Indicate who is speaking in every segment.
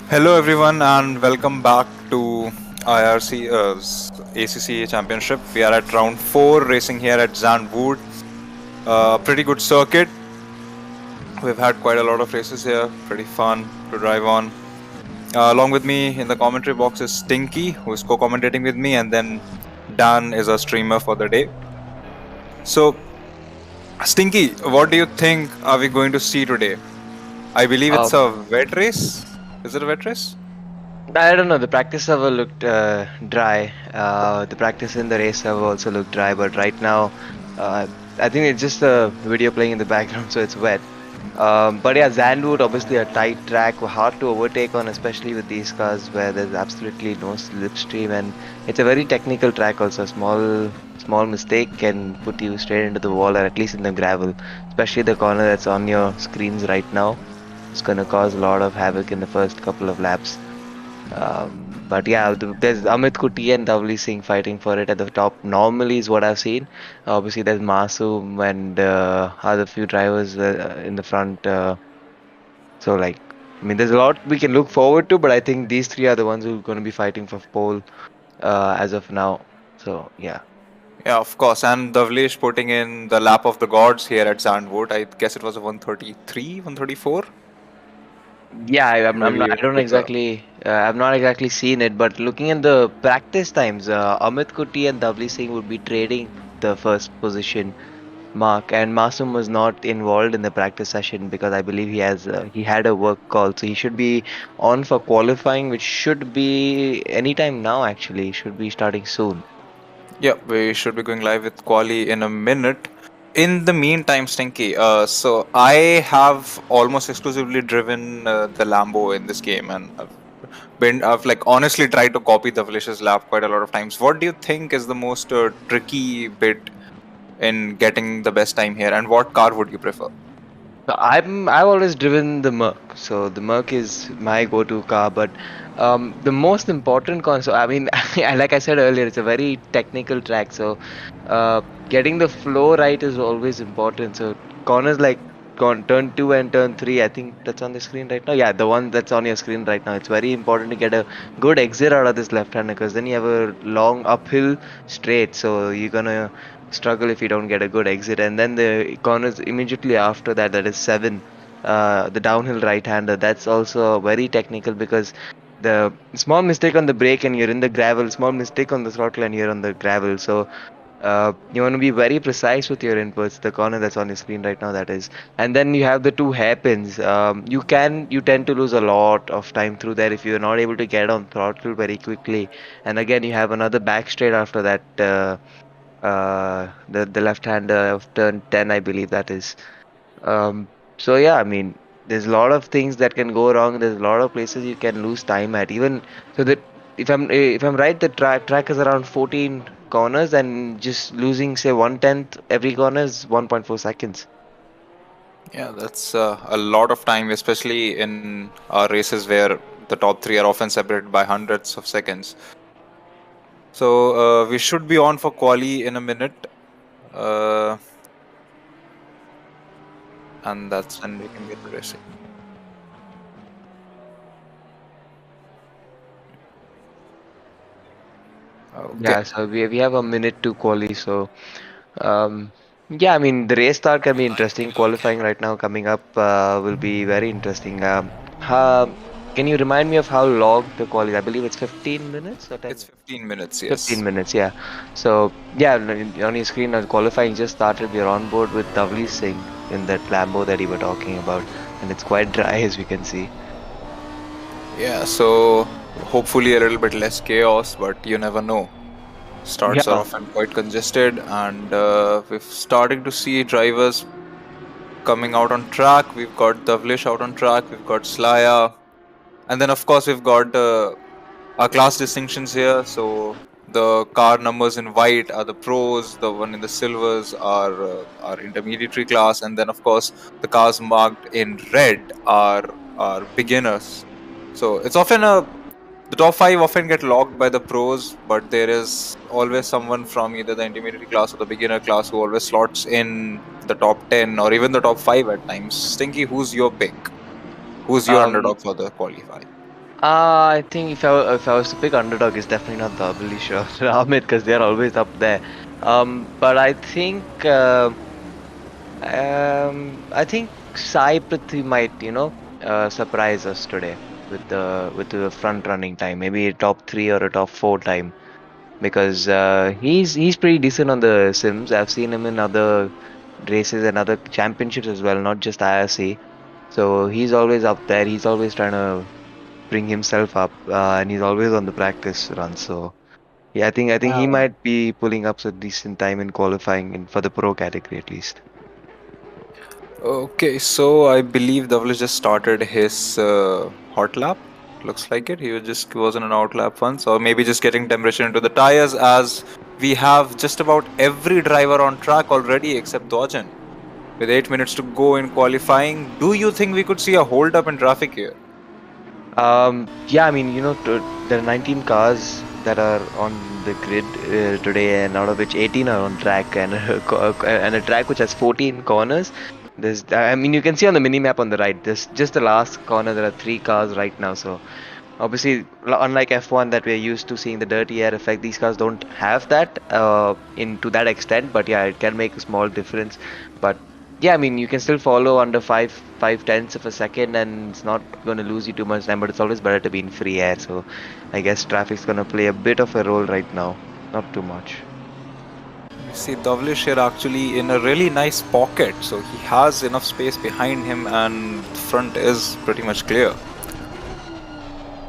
Speaker 1: Hello, everyone, and welcome back to IRC ACC Championship. We are at round 4 racing here at Zandvoort. Pretty good circuit. We've had quite a lot of races here. Pretty fun to drive on. Along with me in the commentary box is Stinky, who is co-commentating with me, and then Dan is a streamer for the day. So, Stinky, what do you think are we going to see today? I believe it's
Speaker 2: Um,
Speaker 1: a wet race. Is it a wet race?
Speaker 2: I don't know. The practice server looked dry. The practice in the race server also looked dry. But right now, uh, I think it's just the video playing in the background, so it's wet. But yeah, Zandvoort obviously a tight track, hard to overtake on, especially with these cars where there's absolutely no slipstream, and it's a very technical track. Also, small mistake can put you straight into the wall, or at least in the gravel. Especially the corner that's on your screens right now. It's gonna cause a lot of havoc in the first couple of laps. But yeah, there's Amit Kuti and Dhavli Singh fighting for it at the top. Normally is what I've seen. Obviously, there's Masoom and other few drivers in the front. I mean, there's a lot we can look forward to, but I think these three are the ones who are going to be fighting for pole as of now. So yeah.
Speaker 1: Yeah, of course. And Davlesh putting in the lap of the gods here at Zandvoort. I guess it was a 133, 134.
Speaker 2: Yeah, I'm
Speaker 1: Maybe
Speaker 2: not,
Speaker 1: it
Speaker 2: I don't
Speaker 1: took a.
Speaker 2: exactly, I've not exactly seen it, but looking at the practice times, Amit Kuti and Dhavli Singh would be trading the first position mark, and Masum was not involved in the practice session because I believe he had a work call, so he should be on for qualifying, which should be anytime now. Actually, should be starting soon.
Speaker 1: Yeah, we should be going live with Quali in a minute. In the meantime, Stinky, so I have almost exclusively driven the Lambo in this game, and I've like honestly tried to copy Davalesh's lap quite a lot of times. What do you think is the most tricky bit in getting the best time here, and what car would you prefer?
Speaker 2: I've always driven the Merc, so the Merc is my go-to car. But the most important console, I mean, like I said earlier, it's a very technical track, so getting the flow right is always important. So corners like turn two and turn three, I think that's on the screen right now. Yeah, the one that's on your screen right now. It's very important to get a good exit out of this left-hander because then you have a long uphill straight, so you're gonna struggle if you don't get a good exit. And then the corners immediately after that, that is seven, the downhill right-hander. That's also very technical because the small mistake on the brake and you're in the gravel, small mistake on the throttle and you're on the gravel. So you want to be very precise with your inputs. The corner that's on your screen right now, that is, and then you have the two hairpins. You tend to lose a lot of time through there if you're not able to get on throttle very quickly. And again, you have another back straight after that. The left hander of turn 10, I believe that is. So yeah, I mean, there's a lot of things that can go wrong. There's a lot of places you can lose time at. Even so that if I'm right, the track is around 14 corners, and just losing say 1/10 every corner is 1.4 seconds.
Speaker 1: Yeah, that's a lot of time, especially in races where the top three are often separated by hundreds of seconds. So we should be on for quali in a minute, uh, and that's when we can get racing. Okay.
Speaker 2: Yeah, so we have a minute to quali. So um, yeah, I mean the race start can be interesting. Qualifying right now coming up will be very interesting. Can you remind me of how long the quali? I believe it's 15 minutes or 10
Speaker 1: It's
Speaker 2: minutes.
Speaker 1: 15 minutes,
Speaker 2: 15
Speaker 1: yes.
Speaker 2: minutes, yeah. So yeah, on your screen, qualifying just started. We're on board with Davli Singh in that Lambo that you were talking about, and it's quite dry as we can see.
Speaker 1: Yeah, so hopefully a little bit less chaos, but you never know. Starts are
Speaker 2: Yeah.
Speaker 1: often quite congested, and we're starting to see drivers coming out on track. We've got Davlish out on track, we've got Slaya, and then of course we've got our class distinctions here. So the car numbers in white are the pros, the one in the silvers are our intermediary class, and then of course the cars marked in red are beginners. So it's often a the top five often get locked by the pros, but there is always someone from either the intermediate class or the beginner class who always slots in the top 10 or even the top 5 at times. Stinky, who's your pick? Who's your
Speaker 2: Um,
Speaker 1: underdog for the qualify?
Speaker 2: I think if I was to pick underdog, it's definitely not Dhablish or Amit because they're always up there. But I think Sai Prithvi might, surprise us today with the front running time, maybe a top three or a top four time because he's pretty decent on the sims. I've seen him in other races and other championships as well, not just IRC. So he's always up there. He's always trying to bring himself up, and he's always on the practice run. So yeah, I think he
Speaker 1: Yeah.
Speaker 2: might be pulling up some decent time in qualifying for the pro category at least.
Speaker 1: Okay, so I believe Dhaval just started his hot lap. Looks like it. He was in an out lap once, or maybe just getting temperature into the tires. As we have just about every driver on track already except Dodgen. With 8 minutes to go in qualifying, do you think we could see a hold up in traffic here?
Speaker 2: Yeah, I mean, there are 19 cars that are on the grid today, and out of which 18 are on track, and and a track which has 14 corners. I mean, you can see on the mini map on the right. There's just the last corner. There are three cars right now, so obviously, unlike F1 that we're used to seeing the dirty air effect, these cars don't have that in to that extent. But yeah, it can make a small difference. But yeah, I mean, you can still follow under five tenths of a second, and it's not going to lose you too much time. But it's always better to be in free air. So I guess traffic's going to play a bit of a role right now, not too much.
Speaker 1: We see Davlish here actually in a really nice pocket, so he has enough space behind him, and the front is pretty much clear.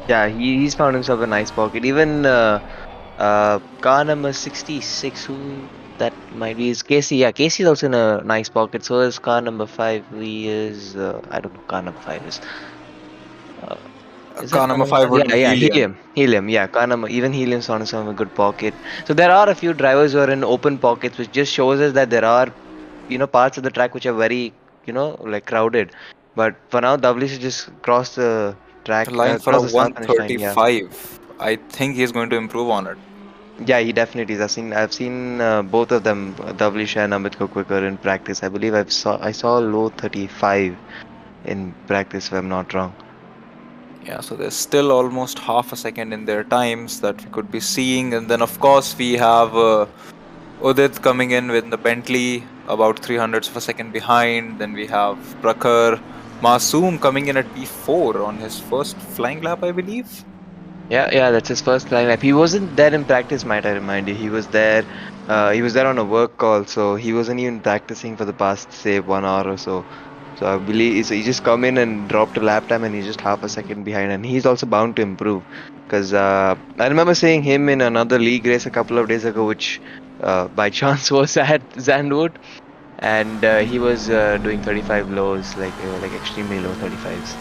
Speaker 2: Yeah, he's found himself a nice pocket. Even car number 66, who that might be, is Casey. Yeah, Casey is also in a nice pocket. So is car number 5. He is, I don't know, car number 5 uh, is that
Speaker 1: Car
Speaker 2: car
Speaker 1: number
Speaker 2: number
Speaker 1: 5
Speaker 2: 5?
Speaker 1: would
Speaker 2: Yeah,
Speaker 1: be
Speaker 2: yeah,
Speaker 1: Helium.
Speaker 2: Helium. Yeah, car number, even Helium's found himself in a good pocket. So there are a few drivers who are in open pockets, which just shows us that there are, parts of the track which are very, like crowded. But for now, WC just crossed the
Speaker 1: The
Speaker 2: track,
Speaker 1: line for a
Speaker 2: crossed the start finish line. Yeah.
Speaker 1: 135. I think he's going to improve on it.
Speaker 2: Yeah, he definitely is. I've seen both of them, Davlisha and Amit quicker in practice. I believe I saw low 35 in practice, if I'm not wrong.
Speaker 1: Yeah, so there's still almost half a second in their times that we could be seeing. And then, of course, we have Udit coming in with the Bentley, about 300ths of a second behind. Then we have Prakhar Masoom coming in at P4 on his first flying lap, I believe.
Speaker 2: Yeah, yeah, that's his first lineup. He wasn't there in practice, might I remind you. He was there on a work call, so he wasn't even practicing for the past, say, 1 hour or so. So I believe he just come in and dropped a lap time, and he's just half a second behind, and he's also bound to improve. Because I remember seeing him in another league race a couple of days ago, which by chance was at Zandvoort, and he was doing 35 lows, like extremely low 35s.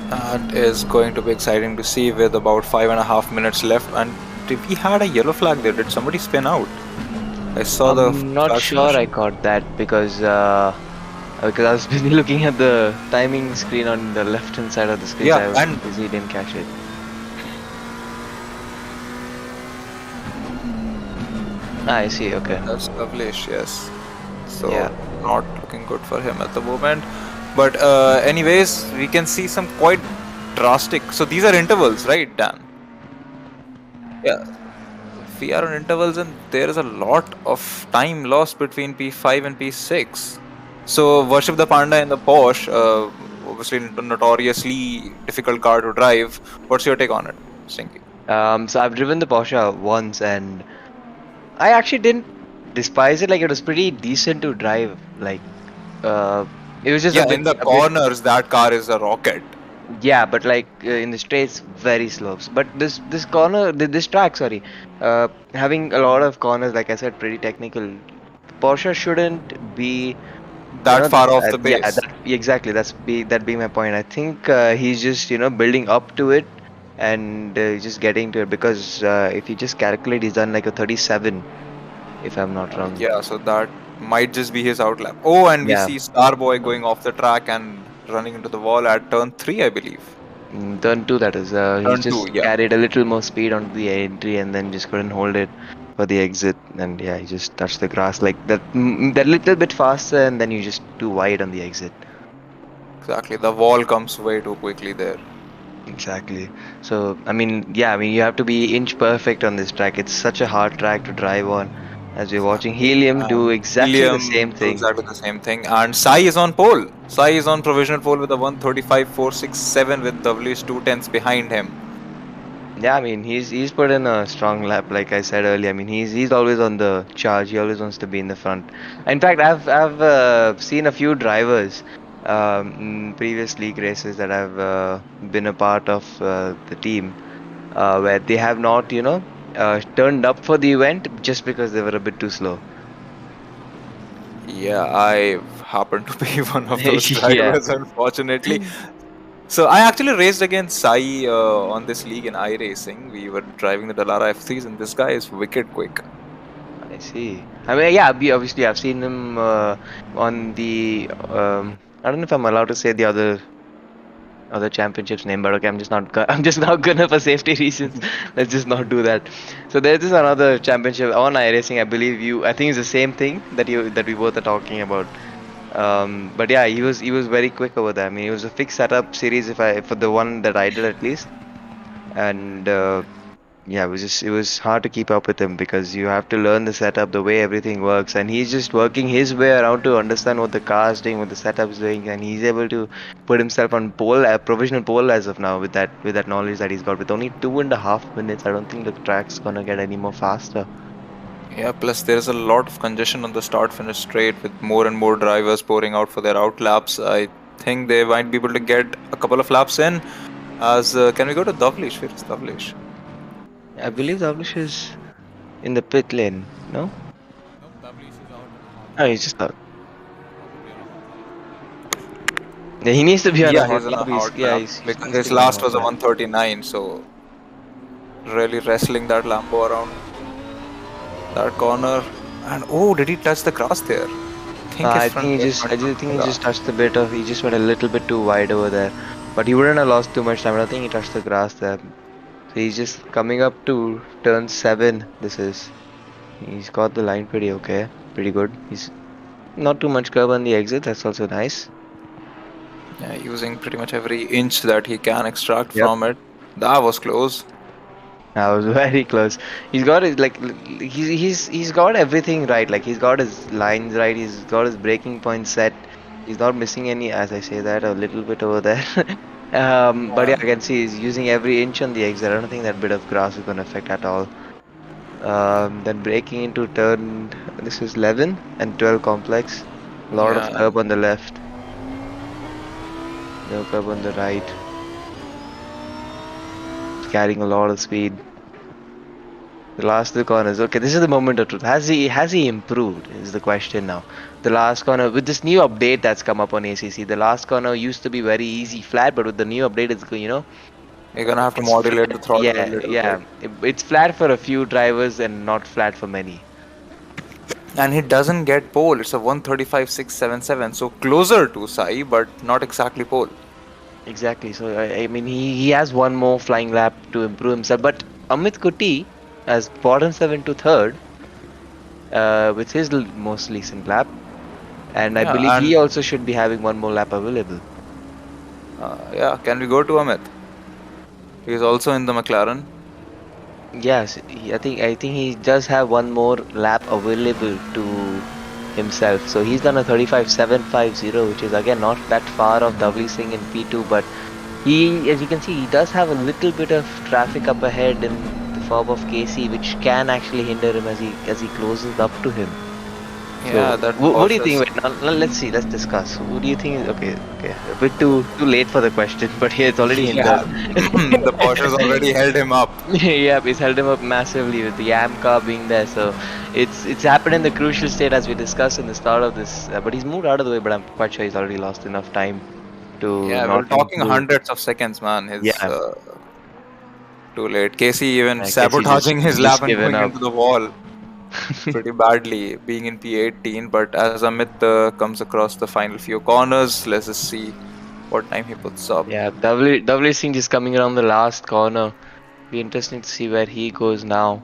Speaker 1: That is going to be exciting to see with about 5.5 minutes left. And we had a yellow flag there. Did somebody spin out? I saw the
Speaker 2: I'm not
Speaker 1: flag
Speaker 2: sure I
Speaker 1: flashing.
Speaker 2: caught that because I was busy looking at the timing screen on the left hand side of the screen, so
Speaker 1: Yeah,
Speaker 2: I was
Speaker 1: and
Speaker 2: busy, didn't catch it. Ah, I see. Okay.
Speaker 1: that's Kavlesh, yes.
Speaker 2: Yeah.
Speaker 1: So not looking good for him at the moment. But anyways, we can see some quite drastic. So these are intervals, right, Dan? Yeah. We are on intervals, and there is a lot of time lost between P5 and P6. So Worship the Panda in the Porsche, obviously notoriously difficult car to drive. What's your take on it, Stinky?
Speaker 2: So I've driven the Porsche once, and I actually didn't despise it. Like it was pretty decent to drive. Uh, it was just
Speaker 1: Yeah, in the
Speaker 2: a bit.
Speaker 1: corners, that car is a rocket.
Speaker 2: Yeah, but in the straights, very slopes. But this track, sorry, having a lot of corners, like I said, pretty technical. Porsche shouldn't be,
Speaker 1: That far off the
Speaker 2: yeah,
Speaker 1: pace.
Speaker 2: exactly. That being my point. I think he's just building up to it and just getting to it because if you just calculate, he's done like a 37, if I'm not wrong.
Speaker 1: Yeah, so that might just be his outlap. Oh, and we
Speaker 2: Yeah.
Speaker 1: see Starboy going off the track and running into the wall at turn 3, I believe.
Speaker 2: Turn two, that is. He's
Speaker 1: Turn 2,
Speaker 2: just
Speaker 1: yeah.
Speaker 2: carried a little more speed onto the entry and then just couldn't hold it for the exit. And yeah, he just touched the grass like that little bit faster, and then you just too wide on the exit.
Speaker 1: Exactly. The wall comes way too quickly there.
Speaker 2: Exactly. So, I mean, yeah, I mean, you have to be inch perfect on this track. It's such a hard track to drive on. As we're watching
Speaker 1: Exactly.
Speaker 2: Helium do
Speaker 1: And
Speaker 2: exactly the
Speaker 1: Helium
Speaker 2: same
Speaker 1: do
Speaker 2: thing.
Speaker 1: exactly the same thing. And Sai is on pole. Sai is on provisional pole with a 135.467 with WH 2 tenths behind him.
Speaker 2: Yeah, I mean, he's put in a strong lap, like I said earlier. I mean, he's always on the charge. He always wants to be in the front. In fact, I've seen a few drivers in previous league races that I've been a part of the team where they have not, turned up for the event just because they were a bit too slow.
Speaker 1: Yeah, I happen to be one of those
Speaker 2: Yeah.
Speaker 1: drivers, unfortunately. So I actually raced against Sai on this league in iRacing. We were driving the Dallara F3s, and this guy is wicked quick.
Speaker 2: I see. I mean, yeah, obviously, I've seen him on the. I don't know if I'm allowed to say the other championship's name, but okay, I'm just not. I'm just not gonna for safety reasons. Let's just not do that. So there's this another championship on iRacing. I believe you. I think it's the same thing that we both are talking about. But yeah, he was very quick over there. I mean, it was a fixed setup series if I for the one that I did at least, and yeah, it was hard to keep up with him because you have to learn the setup, the way everything works, and he's just working his way around to understand what the car is doing, what the setup's doing, and he's able to put himself on pole, provisional pole as of now with that knowledge that he's got. With only 2.5 minutes, I don't think the track's gonna get any more faster.
Speaker 1: Yeah, plus there's a lot of congestion on the start finish straight with more and more drivers pouring out for their out laps. I think they might be able to get a couple of laps in. As can we go to Davlish? Where is Davlish?
Speaker 2: I believe Dhanush is in the pit lane. No,
Speaker 3: No, Davlish is out on a hard
Speaker 2: oh,
Speaker 3: lap.
Speaker 2: he's just out.
Speaker 3: Probably on a hot lap.
Speaker 2: Yeah, he needs to be on a
Speaker 1: Yeah,
Speaker 2: hot
Speaker 1: he's on
Speaker 2: lap.
Speaker 1: a hot
Speaker 2: Yeah,
Speaker 1: lap
Speaker 2: he
Speaker 1: because
Speaker 2: needs to
Speaker 1: his
Speaker 2: be on a
Speaker 1: last
Speaker 2: hot
Speaker 1: was a
Speaker 2: lap.
Speaker 1: 139. So really wrestling that Lambo around that corner. And oh, did he touch the grass there? I think his
Speaker 2: I
Speaker 1: front
Speaker 2: think he
Speaker 1: wing
Speaker 2: just,
Speaker 1: went
Speaker 2: I just think
Speaker 1: onto
Speaker 2: he
Speaker 1: the
Speaker 2: just
Speaker 1: grass.
Speaker 2: touched a bit of, he just went a little bit too wide over there. But he wouldn't have lost too much time. I don't think he touched the grass there. So he's just coming up to turn 7. He's got the line pretty okay, pretty good. He's not too much curve on the exit. That's also nice.
Speaker 1: Yeah, using pretty much every inch that he can extract
Speaker 2: Yep.
Speaker 1: from it. That was close.
Speaker 2: I was very close. He's got his he's got everything right. Like he's got his lines right. He's got his breaking point set. He's not missing any. As I say that a little bit over there. But yeah, I can see he's using every inch on the exit. I don't think that bit of grass is going to affect at all. Then breaking into turn. This is 11 and 12 complex. A lot of
Speaker 1: Yeah,
Speaker 2: curb on the left. No curb on the right. Carrying a lot of speed. The last two corners. Okay, this is the moment of truth. Has he improved? Is the question now. The last corner with this new update that's come up on ACC. The last corner used to be very easy flat, but with the new update,
Speaker 1: you're gonna have to
Speaker 2: it's
Speaker 1: modulate the
Speaker 2: flat.
Speaker 1: throttle a
Speaker 2: Yeah,
Speaker 1: little bit.
Speaker 2: yeah. It's flat for a few drivers and not flat for many.
Speaker 1: And he doesn't get pole. It's a 135.677. So closer to Sai, but not exactly pole.
Speaker 2: Exactly. So I mean, he has one more flying lap to improve himself. But Amit Kuti has bottom 7 to third with his most recent lap. And I
Speaker 1: Yeah,
Speaker 2: believe
Speaker 1: and
Speaker 2: he also should be having one more lap available.
Speaker 1: yeah, can we go to Amit? He's also in the McLaren.
Speaker 2: Yes, I think he does have one more lap available to himself. So he's done a 35.750, which is again not that far off Dovey Singh in P2, but he, as you can see, he does have a little bit of traffic up ahead in the form of Casey, which can actually hinder him as he closes up to him.
Speaker 1: Yeah,
Speaker 2: So,
Speaker 1: that
Speaker 2: what do you
Speaker 1: Porsche
Speaker 2: think?
Speaker 1: is.
Speaker 2: Wait, now let's see. Let's discuss. What do you think? Okay, okay. A bit too late for the question, but here it's already
Speaker 1: Yeah,
Speaker 2: hindered.
Speaker 1: the Porsche's already held him up.
Speaker 2: Yeah, he's held him up massively with the AM car being there. So it's happened in the crucial state as we discussed in the start of this. But he's moved out of the way. But I'm quite sure he's already lost enough time to
Speaker 1: Yeah, we're
Speaker 2: not
Speaker 1: talking
Speaker 2: improve.
Speaker 1: hundreds of seconds, man. His
Speaker 2: Yeah,
Speaker 1: too late. Casey even
Speaker 2: I guess he's
Speaker 1: sabotaging his lap
Speaker 2: just
Speaker 1: and
Speaker 2: given
Speaker 1: going
Speaker 2: up.
Speaker 1: into the wall pretty badly, being in P18. But as Amit comes across the final few corners, let's just see what time he puts up.
Speaker 2: Yeah, W Singh just coming around the last corner. Be interesting to see where he goes now.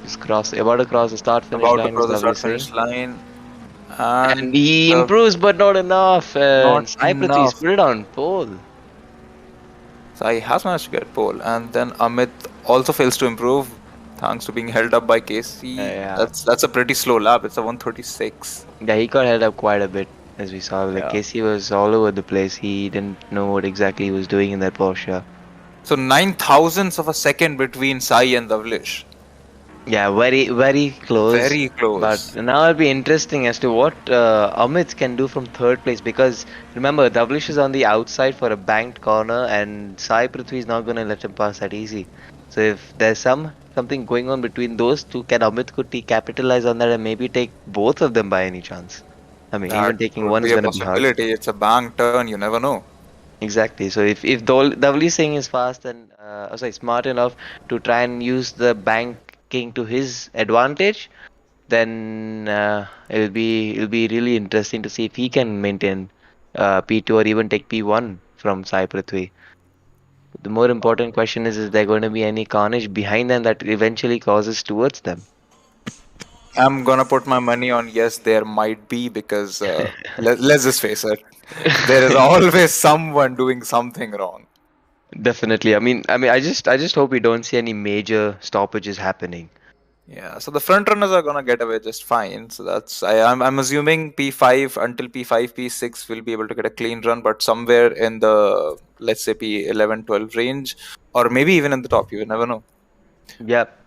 Speaker 2: Just about to cross the start finish
Speaker 1: About to
Speaker 2: line is
Speaker 1: cross the
Speaker 2: W
Speaker 1: start
Speaker 2: Singh.
Speaker 1: finish line,
Speaker 2: And
Speaker 1: and
Speaker 2: he
Speaker 1: uh,
Speaker 2: improves, but not enough.
Speaker 1: not
Speaker 2: And Sai Prithvi's
Speaker 1: enough.
Speaker 2: put it on pole.
Speaker 1: Sai has managed to get pole, and then Amit also fails to improve thanks to being held up by Casey.
Speaker 2: Yeah.
Speaker 1: That's a pretty slow lap. It's a 136.
Speaker 2: Yeah, he got held up quite a bit, as we saw. Like
Speaker 1: Yeah.
Speaker 2: Casey was all over the place. He didn't know what exactly he was doing in that Porsche.
Speaker 1: So 9 thousandths of a second between Sai and Davlish.
Speaker 2: Yeah, very, very close.
Speaker 1: Very
Speaker 2: But
Speaker 1: close.
Speaker 2: now it'll be interesting as to what Amit can do from third place because remember, Davlish is on the outside for a banked corner, and Sai Prithvi is not going to let him pass that easy. So if there's something going on between those two, can Amit Kuti capitalize on that and maybe take both of them by any chance? I mean,
Speaker 1: That
Speaker 2: even taking
Speaker 1: could
Speaker 2: one
Speaker 1: be
Speaker 2: is
Speaker 1: a
Speaker 2: going to be hard.
Speaker 1: possibility. It's a bank turn. You never know.
Speaker 2: Exactly. So if Davli Singh is fast and sorry, smart enough to try and use the banking to his advantage, then it'll be really interesting to see if he can maintain P2 or even take P1 from Sai Prithvi. The more important question is there going to be any carnage behind them that eventually causes towards them?
Speaker 1: I'm gonna put my money on yes, there might be because let's just face it, there is always someone doing something wrong.
Speaker 2: Definitely. I just hope we don't see any major stoppages happening.
Speaker 1: Yeah, so the front runners are gonna get away just fine. So I'm assuming P5 until P5 P6 will be able to get a clean run, but somewhere in the let's say P11 12 range, or maybe even in the top, you never know.
Speaker 2: Yep,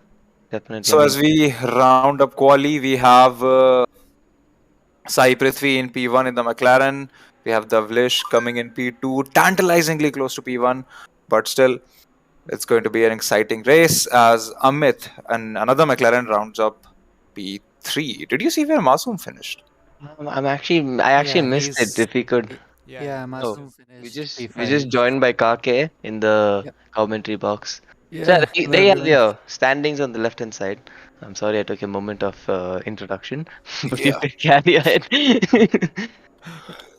Speaker 2: definitely. I
Speaker 1: So
Speaker 2: mean,
Speaker 1: as we round up quali, we have Sai Prithvi in P1 in the McLaren. We have Davlish coming in P2, tantalizingly close to P1, but still, it's going to be an exciting race as Amit and another McLaren rounds up P3. Did you see where Masoom finished?
Speaker 2: I actually
Speaker 3: Yeah,
Speaker 2: missed it.
Speaker 3: he's
Speaker 2: If we could,
Speaker 3: yeah,
Speaker 4: Yeah,
Speaker 2: oh,
Speaker 3: Masoom
Speaker 4: Masoom
Speaker 2: we
Speaker 4: finished
Speaker 2: just we just
Speaker 4: P5.
Speaker 2: joined by Kaake in the
Speaker 4: Yep.
Speaker 2: commentary box. So
Speaker 4: Yeah,
Speaker 2: they
Speaker 4: well,
Speaker 2: have their standings on the left hand side. I'm sorry I took a moment of introduction, but you
Speaker 1: Yeah.
Speaker 2: can carry ahead.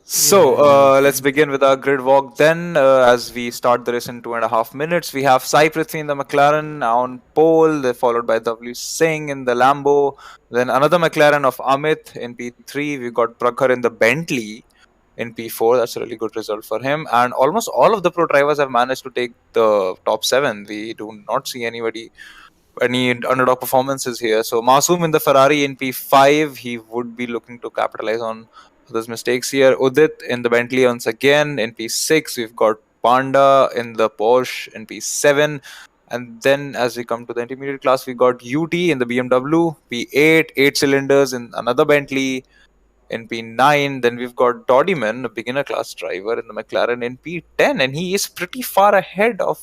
Speaker 1: So
Speaker 4: yeah, no
Speaker 1: let's
Speaker 4: issues.
Speaker 1: begin with our grid walk then. As we start the race in 2.5 minutes, we have Sai Prithvi in the McLaren on pole, followed by W Singh in the Lambo. Then another McLaren of Amit in P3. We got Prakhar in the Bentley in P4. That's a really good result for him. And almost all of the pro drivers have managed to take the top seven. We do not see any underdog performances here. So Masoom in the Ferrari in P5, he would be looking to capitalize on others' mistakes here. Udit in the Bentley once again in P6. We've got Panda in the Porsche in P7. And then as we come to the intermediate class, we got UT in the BMW, P8, 8 cylinders in another Bentley in P9. Then we've got Doddyman, a beginner class driver in the McLaren in P10, and he is pretty far ahead of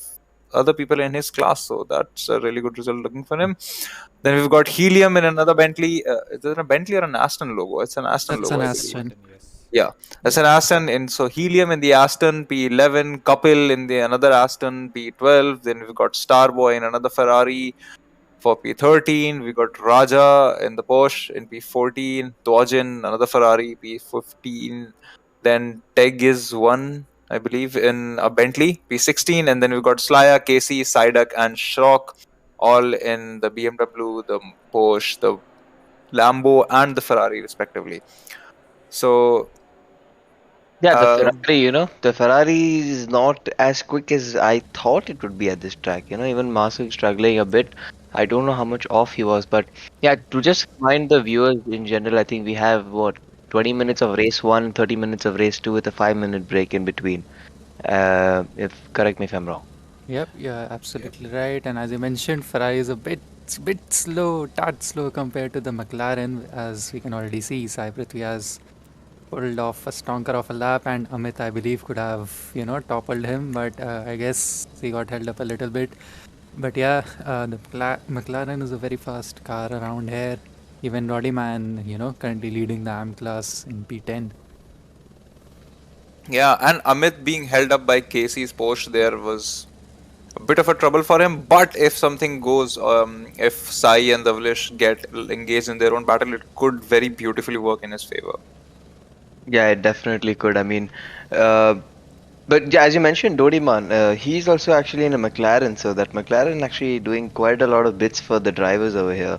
Speaker 1: other people in his class. So that's a really good result looking for him. Then we've got Helium in another Bentley. Is it a Bentley or an Aston logo? It's an Aston
Speaker 4: That's
Speaker 1: logo,
Speaker 4: an
Speaker 1: I
Speaker 3: it's an
Speaker 1: believe.
Speaker 4: Aston.
Speaker 3: Aston, yes.
Speaker 1: Yeah, that's
Speaker 4: Yeah.
Speaker 1: an Aston. In so Helium in the Aston P11, Couple in the another Aston P12. Then we've got Starboy in another Ferrari for P13. We got Raja in the Porsche in P14, Dodgen, another Ferrari, P15. Then Teg is one, I believe, in a Bentley, P16. And then we've got Slya, Casey, Sidak, and Schrock, all in the BMW, the Porsche, the Lambo, and the Ferrari, respectively. So,
Speaker 2: Yeah,
Speaker 1: um,
Speaker 2: The Ferrari is not as quick as I thought it would be at this track. Even Masu struggling a bit. I don't know how much off he was, but yeah, to just remind the viewers in general, I think we have what 20 minutes of race one, 30 minutes of race two with a 5 minute break in between. If correct me if I'm wrong.
Speaker 4: Yep, you're
Speaker 3: Yep.
Speaker 4: absolutely right. And as you mentioned, Ferrari is a bit slow, tad slow compared to the McLaren, as we can already see. Sai Prithvi has pulled off a stonker of a lap, and Amit, I believe, could have toppled him, but I guess he got held up a little bit. But yeah, the McLaren is a very fast car around here. Even Roddy Man, currently leading the AM class in P10.
Speaker 1: yeah, and Amit being held up by Casey's Porsche there was a bit of a trouble for him. But if something goes, if Sai and Davlish get engaged in their own battle, it could very beautifully work in his favor.
Speaker 2: Yeah, it definitely could. I mean, uh, but yeah, as you mentioned, Dodiman, he's also actually in a McLaren, so that McLaren actually doing quite a lot of bits for the drivers over here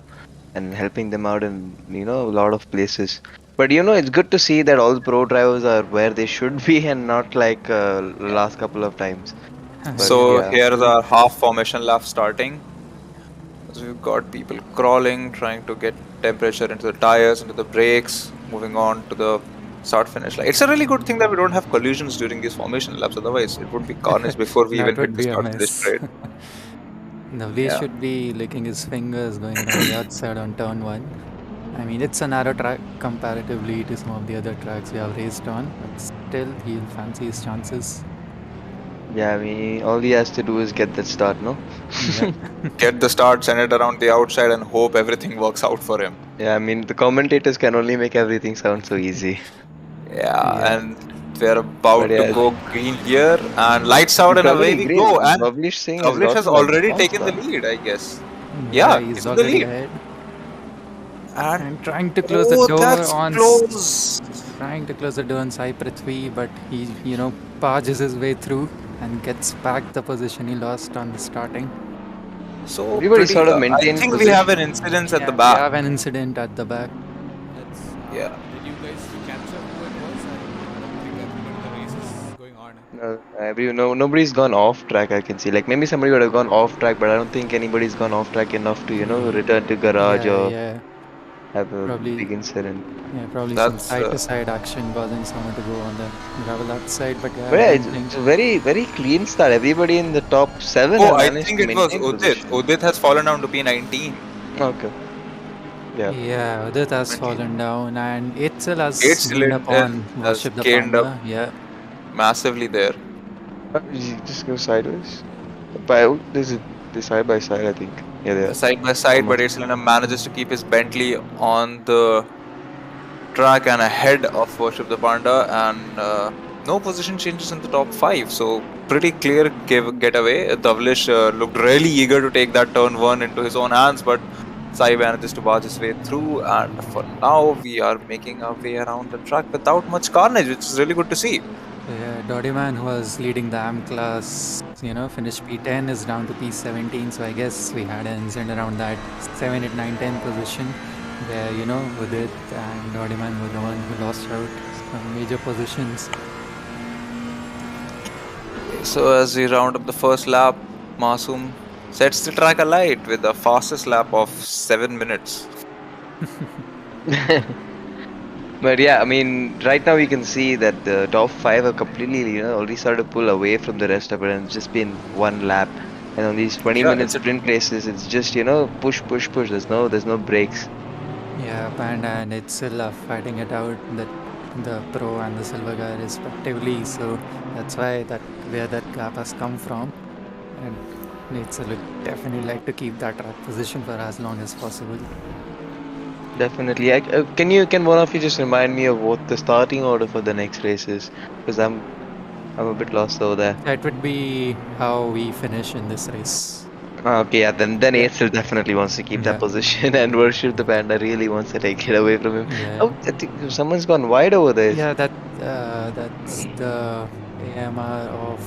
Speaker 2: and helping them out in a lot of places. But it's good to see that all the pro drivers are where they should be and not like last couple of times. But
Speaker 1: So
Speaker 2: yeah,
Speaker 1: here's our half formation lap starting. So we've got people crawling, trying to get temperature into the tires, into the brakes, moving on to the start finish line. It's a really good thing that we don't have collisions during these formation laps. Otherwise, it would be carnage before we even
Speaker 4: That
Speaker 1: hit
Speaker 4: would
Speaker 1: the
Speaker 4: be a
Speaker 1: start finish
Speaker 4: mess.
Speaker 1: straight.
Speaker 4: Navli
Speaker 1: Yeah.
Speaker 4: should be licking his fingers going around the outside on turn 1. I mean, it's a narrow track comparatively to some of the other tracks we have raced on, but still, he'll fancy his chances.
Speaker 2: yeah. I mean, all he has to do is get that start, no?
Speaker 4: Yep.
Speaker 1: Get the start, send it around the outside, and hope everything works out for him.
Speaker 2: Yeah, I mean, the commentators can only make everything sound so easy.
Speaker 1: Yeah,
Speaker 4: Yeah.
Speaker 1: and we're
Speaker 2: But
Speaker 1: about to
Speaker 2: yeah,
Speaker 1: go green here, and lights out,
Speaker 2: it's
Speaker 1: and away
Speaker 2: already
Speaker 1: we
Speaker 2: green.
Speaker 1: go. And
Speaker 2: Publish Singh has
Speaker 1: Kavlish has
Speaker 2: gotten a
Speaker 1: already
Speaker 2: strong
Speaker 1: taken the
Speaker 2: start.
Speaker 1: lead, I guess.
Speaker 4: Yeah,
Speaker 1: Yeah,
Speaker 4: he's
Speaker 1: he's in the
Speaker 4: already
Speaker 1: lead.
Speaker 4: ahead.
Speaker 1: And
Speaker 4: And trying to close the
Speaker 1: oh,
Speaker 4: door
Speaker 1: that's
Speaker 4: on.
Speaker 1: close.
Speaker 4: Trying to close the door on Sai Prithvi, but he, barges his way through and gets back the position he lost on the starting.
Speaker 1: So
Speaker 2: Everybody
Speaker 1: pretty.
Speaker 2: sort of
Speaker 1: I
Speaker 2: maintained
Speaker 1: think we have an
Speaker 2: position.
Speaker 1: incident at the
Speaker 4: Yeah, we
Speaker 1: back.
Speaker 4: have an incident at the back.
Speaker 3: It's
Speaker 1: Yeah.
Speaker 3: did you guys capture who it was? I don't think everybody the race is going on.
Speaker 2: Nobody's gone off track. I can see. Like maybe somebody would have gone off track, but I don't think anybody's gone off track enough to return to garage
Speaker 4: Yeah,
Speaker 2: or
Speaker 4: yeah.
Speaker 2: have a
Speaker 4: Probably,
Speaker 2: big incident.
Speaker 4: yeah, probably some
Speaker 1: That's
Speaker 4: side-to-side action causing someone to go on the gravel outside. But yeah,
Speaker 2: But
Speaker 4: I
Speaker 2: yeah,
Speaker 4: don't
Speaker 2: it's
Speaker 4: think.
Speaker 2: a very very clean start. Everybody in the top 7
Speaker 1: oh,
Speaker 2: have
Speaker 1: I
Speaker 2: managed
Speaker 1: think
Speaker 2: to
Speaker 1: it was
Speaker 2: maintain
Speaker 1: Udit.
Speaker 2: position.
Speaker 1: Udit has fallen down to P19.
Speaker 2: Okay. Yeah.
Speaker 4: Yeah, Udit has
Speaker 1: 19.
Speaker 4: fallen down, and Itzel
Speaker 1: Eight
Speaker 4: has gained up
Speaker 1: cylinder
Speaker 4: on
Speaker 1: has
Speaker 4: Worship the
Speaker 1: gained up
Speaker 4: Panda. Yeah,
Speaker 1: massively there.
Speaker 2: You just go sideways. By this is the side by side. I think. Yeah, they
Speaker 1: They're
Speaker 2: are
Speaker 1: side by side, but
Speaker 2: almost.
Speaker 1: Eight cylinder manages to keep his Bentley on the track and ahead of Worship the Panda, and no position changes in the top 5. So pretty clear getaway. Davlish looked really eager to take that turn 1 into his own hands, but Sai manages to barge his way through, and for now we are making our way around the track without much carnage, which is really good to see.
Speaker 4: so yeah, Dodiman, who was leading the AM class, finished P10, is down to P17. So I guess we had an incident around that 7, 8, 9, 10 position where, Udit and Dodiman were the one who lost out some major positions.
Speaker 1: So as we round up the first lap, Masoom sets the track alight with the fastest lap of 7 minutes.
Speaker 2: But yeah, I mean, right now we can see that the top 5 are completely, already started to pull away from the rest of it, and it's just been one lap. And on these 20
Speaker 1: Yeah,
Speaker 2: minute
Speaker 1: it's a
Speaker 2: sprint races, it's just, push, push, push. There's no breaks.
Speaker 4: Yeah, Panda and Itzel are fighting it out, the pro and the silver guy respectively. So that's where that gap has come from. And Itzel would definitely like to keep that track position for as long as possible.
Speaker 2: Definitely. Can one of you just remind me of what the starting order for the next race is? Because I'm a bit lost over there.
Speaker 4: That would be how we finish in this race.
Speaker 2: Okay, yeah, then
Speaker 4: Yeah.
Speaker 2: Aetzel definitely wants to keep that
Speaker 4: Yeah.
Speaker 2: position, and Worship the Panda really wants to take it away from him.
Speaker 4: Yeah.
Speaker 2: Oh, I think someone's gone wide over there.
Speaker 4: Yeah, that's the AMR of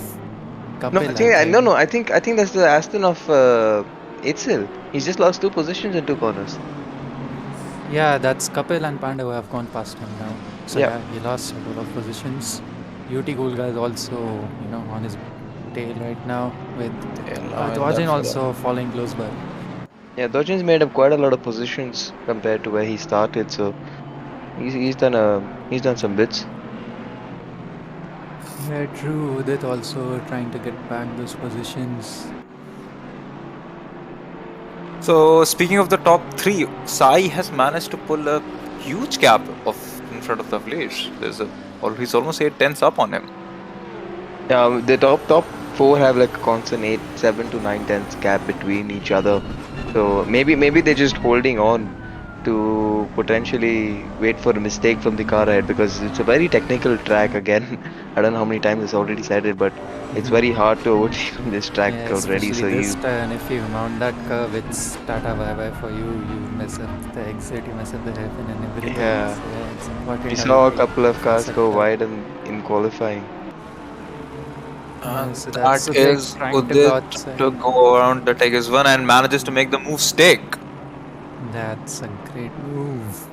Speaker 2: No,
Speaker 4: Kapil, I think.
Speaker 2: no. I think that's the Aston of Aetzel. He's just lost 2 positions in 2 corners.
Speaker 4: Yeah, that's Kapil and Panda who have gone past him now. So
Speaker 2: Yeah.
Speaker 4: yeah, he lost a couple of positions. UT Cool guy is also, on his tail right now with Dwajin also following close by.
Speaker 2: Yeah, Dojin's made up quite a lot of positions compared to where he started, so he's done some bits.
Speaker 4: Yeah, true. Udit also trying to get back those positions.
Speaker 1: So speaking of the top 3, Sai has managed to pull a huge gap of in front of the Davlesh. He's almost 8 tenths up on him.
Speaker 2: Yeah, the top 4 have like a constant 7 to 9 tenths gap between each other. So maybe they're just holding on to potentially wait for a mistake from the car ahead, because it's a very technical track again. I don't know how many times it's already said it, but it's very hard to overtake on this track
Speaker 4: Yeah,
Speaker 2: already.
Speaker 4: especially
Speaker 2: So
Speaker 4: this turn. If you mount that curve, it's Tata bye bye for you. You mess up the exit, you mess up the hairpin and everything.
Speaker 2: yeah,
Speaker 4: So yeah, it's important.
Speaker 2: we
Speaker 4: how
Speaker 2: saw a
Speaker 4: you
Speaker 2: couple of cars
Speaker 4: fix it
Speaker 2: go
Speaker 4: up.
Speaker 2: wide in qualifying.
Speaker 4: Yeah,
Speaker 1: And
Speaker 4: so
Speaker 1: that
Speaker 4: that's Udit
Speaker 1: is
Speaker 4: trying to go
Speaker 1: Udit
Speaker 4: outside.
Speaker 1: to go around the Tigers 1 and manages to make the move stick.
Speaker 4: That's a great move.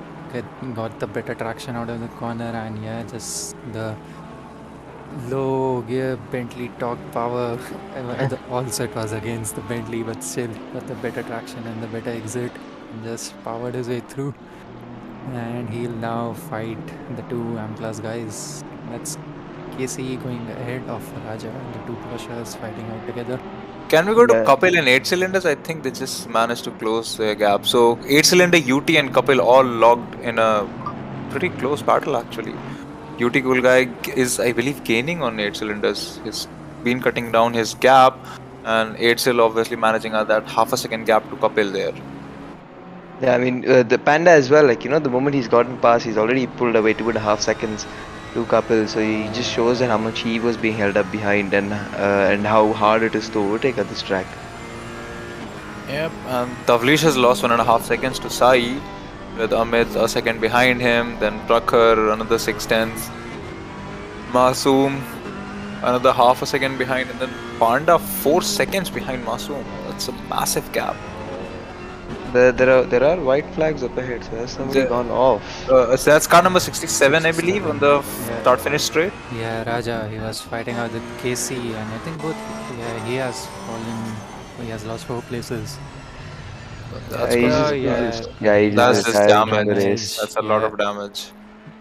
Speaker 4: Got the better traction out of the corner, and yeah, just the Low gear Bentley torque power. Also, it was against the Bentley, but still got the better traction and the better exit. And just powered his way through. And he'll now fight the two M class guys. That's Casey going ahead of Raja, and the two Porsches fighting out together.
Speaker 1: Can we go to
Speaker 2: Yeah.
Speaker 1: Kapil in 8 cylinders? I think they just managed to close the gap. So 8 cylinder UT and Kapil all logged in a pretty close battle actually. UT Cool Guy is, I believe, gaining on 8 cylinders. He's been cutting down his gap, and 8 cyl obviously managing at that half a second gap to Kapil there.
Speaker 2: Yeah, I mean, the Panda as well, like, the moment he's gotten past, he's already pulled away 2.5 seconds to Kapil. So he just shows that how much he was being held up behind and how hard it is to overtake at this track.
Speaker 1: Yep, and Tavlish has lost 1.5 seconds to Sai, with Amit a second behind him, then Prakhar another 6/10. Masoom another half a second behind, and then Panda 4 seconds behind Masoom. That's a massive gap.
Speaker 2: There are white flags up ahead, so has somebody gone off?
Speaker 1: So that's car number 67, I believe, on the
Speaker 4: Yeah.
Speaker 1: start finish straight.
Speaker 4: Yeah, Raja, he was fighting out with Casey, and I think both. Yeah, he has fallen. He has lost 4 places.
Speaker 1: That's
Speaker 2: He's
Speaker 1: good.
Speaker 2: just,
Speaker 4: Yeah,
Speaker 2: he's
Speaker 1: That's
Speaker 2: just
Speaker 1: just
Speaker 2: retiring from the
Speaker 1: damage.
Speaker 2: race.
Speaker 1: That's a lot
Speaker 4: Yeah.
Speaker 1: of damage.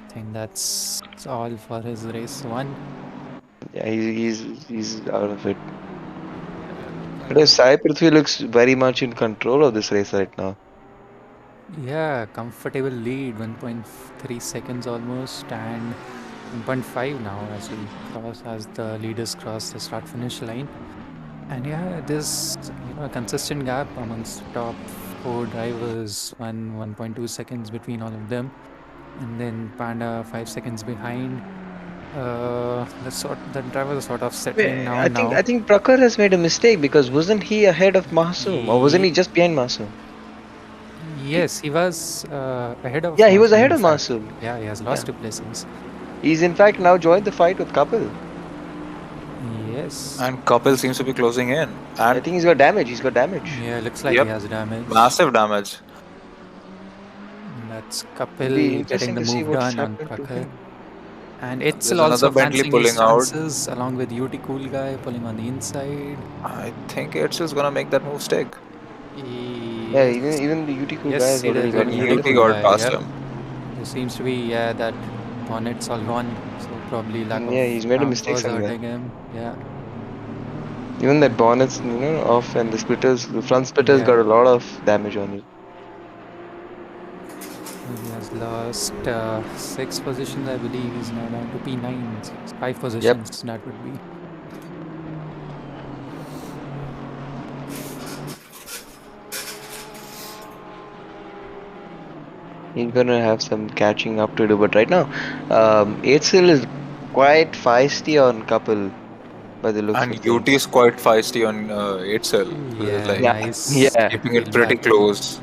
Speaker 4: I think that's all for his race 1.
Speaker 2: Yeah, he's out of it. But Sai Prithvi looks very much in control of this race right now.
Speaker 4: Yeah, comfortable lead, 1.3 seconds almost, and 1.5 now as the leaders cross the start finish line. And yeah, there's a consistent gap amongst top 4 drivers, 1.2 seconds between all of them, and then Panda 5 seconds behind. The drivers are sort of settling down
Speaker 2: I
Speaker 4: now.
Speaker 2: think Prakhar has made a mistake because wasn't he ahead of Masoom or wasn't he just behind Masoom?
Speaker 4: Yes, he was ahead of.
Speaker 2: Yeah, he was
Speaker 4: Masoom,
Speaker 2: ahead
Speaker 4: in
Speaker 2: of
Speaker 4: fact.
Speaker 2: Masoom.
Speaker 4: Yeah, he has lost
Speaker 2: Yeah.
Speaker 4: 2 places.
Speaker 2: He's in fact now joined the fight with Kapil.
Speaker 4: Yes.
Speaker 1: And Kapil seems to be closing in.
Speaker 2: I
Speaker 1: And
Speaker 2: think he's got damage. He's got damage.
Speaker 4: Yeah, looks like
Speaker 1: Yep.
Speaker 4: he has damage.
Speaker 1: massive damage.
Speaker 4: That's
Speaker 2: It'll be
Speaker 4: Kapil getting
Speaker 2: interesting
Speaker 4: the
Speaker 2: to see
Speaker 4: move
Speaker 2: what's
Speaker 4: done on
Speaker 2: happened to
Speaker 4: Prakhar.
Speaker 2: him.
Speaker 4: And
Speaker 1: There's
Speaker 4: Itzel
Speaker 1: another
Speaker 4: also
Speaker 1: Bentley
Speaker 4: fancying his
Speaker 1: pulling out.
Speaker 4: chances along with UT Cool Guy pulling on the inside.
Speaker 1: I think Edsel's gonna make that move stick.
Speaker 2: Yeah, even the UT cool guy
Speaker 4: Yes,
Speaker 2: has
Speaker 4: he
Speaker 2: already
Speaker 4: does.
Speaker 2: gotten ahead
Speaker 1: UT
Speaker 2: of him.
Speaker 1: got past
Speaker 4: Yep.
Speaker 1: him.
Speaker 4: There seems to be that bonnet's all gone, so probably lack of
Speaker 2: Yeah, he's made a mistake
Speaker 4: downforce
Speaker 2: somewhere.
Speaker 4: hurting him. Yeah.
Speaker 2: Even that bonnet's off and the front splitters got a lot of damage on it.
Speaker 4: He has lost 6 positions, I believe. He's now down to P9. 5 positions, that would be.
Speaker 2: He's gonna have some catching up to do, but right now, Eitzel is quite feisty on Kapil by the looks
Speaker 1: And
Speaker 2: of
Speaker 1: UT
Speaker 2: things.
Speaker 1: is quite feisty on Itzel. Like
Speaker 2: Yeah,
Speaker 4: Nice
Speaker 2: yeah.
Speaker 1: keeping it
Speaker 4: wheel
Speaker 1: pretty
Speaker 4: back.
Speaker 1: close.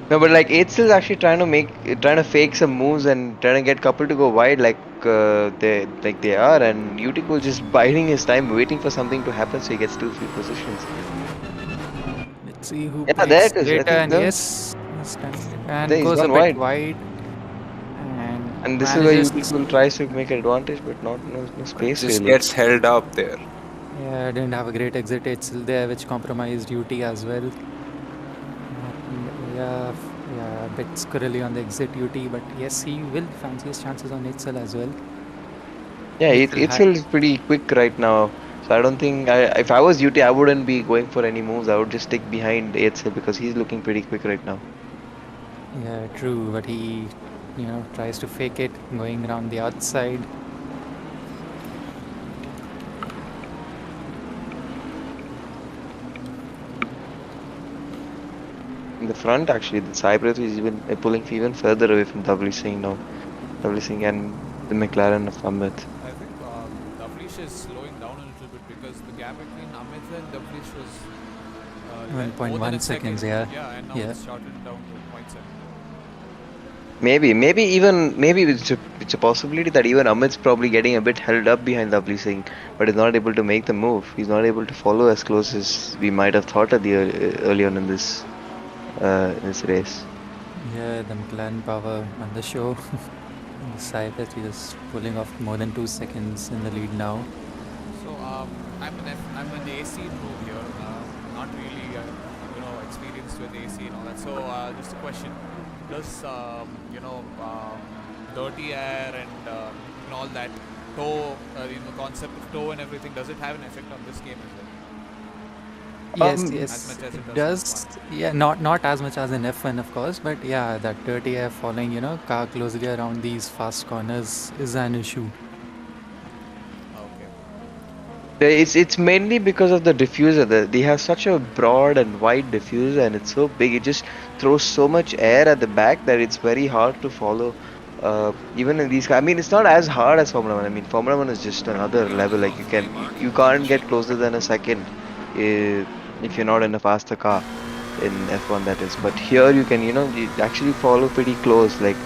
Speaker 2: No, but like Eitzel is actually trying to fake some moves and trying to get Kapil to go wide they are, and Uticul just biding his time, waiting for something to happen so he gets 2 free positions.
Speaker 4: Let's see who
Speaker 2: Yeah, there
Speaker 4: breaks
Speaker 2: it is. I
Speaker 4: later.
Speaker 2: think
Speaker 4: And yes, and
Speaker 2: there he's
Speaker 4: goes a
Speaker 2: gone
Speaker 4: bit
Speaker 2: wide.
Speaker 4: wide. And
Speaker 2: And this is where
Speaker 4: manages.
Speaker 2: Uticul tries to make an advantage, but no space
Speaker 1: Just
Speaker 2: really.
Speaker 1: gets held up there.
Speaker 4: Yeah, didn't have a great exit. It's still there, which compromised UT as well. And yeah, a bit squirrely on the exit UT, but yes, he will fancy his chances on Itzel as well.
Speaker 2: Yeah,
Speaker 4: Itzel
Speaker 2: Itzel is pretty quick right now. So I don't think if I was UT, I wouldn't be going for any moves. I would just stick behind Itzel because he's looking pretty quick right now.
Speaker 4: Yeah, true, but he, tries to fake it, going around the outside.
Speaker 2: In the front, actually, the Cypress is even pulling even further away from W Singh now. W Singh and the McLaren of Amit.
Speaker 3: I think Davlish is slowing down a little bit because the gap between Amit and Davlish was
Speaker 4: 1.1
Speaker 3: more than a
Speaker 4: seconds,
Speaker 3: second.
Speaker 4: yeah.
Speaker 3: And now
Speaker 4: Yeah.
Speaker 3: it's shortened down to 0.7.
Speaker 2: Maybe it's a possibility that even Amit's probably getting a bit held up behind W Singh, but is not able to make the move. He's not able to follow as close as we might have thought at the early on in this race.
Speaker 4: Yeah, the McLaren power on the show. Cyprus is pulling off more than 2 seconds in the lead now.
Speaker 3: So I'm an AC noob here. Not really experienced with AC and all that. So just a question: does dirty air and all that concept of tow and everything, does it have an effect on this game as well?
Speaker 4: Yes,
Speaker 3: As
Speaker 4: yes,
Speaker 3: much as it
Speaker 4: it
Speaker 3: does in
Speaker 4: does.
Speaker 3: F1?
Speaker 4: Yeah, not as much as in F1, of course, but yeah, that dirty air following, car closely around these fast corners is an issue.
Speaker 3: Okay.
Speaker 2: It's mainly because of the diffuser. They have such a broad and wide diffuser, and it's so big. It just throws so much air at the back that it's very hard to follow. Even in these, I mean, it's not as hard as Formula One. I mean, Formula One is just another level. Like you can't get closer than a second, if you're not in a faster car in F1, that is. But here you can, you actually follow pretty close. Like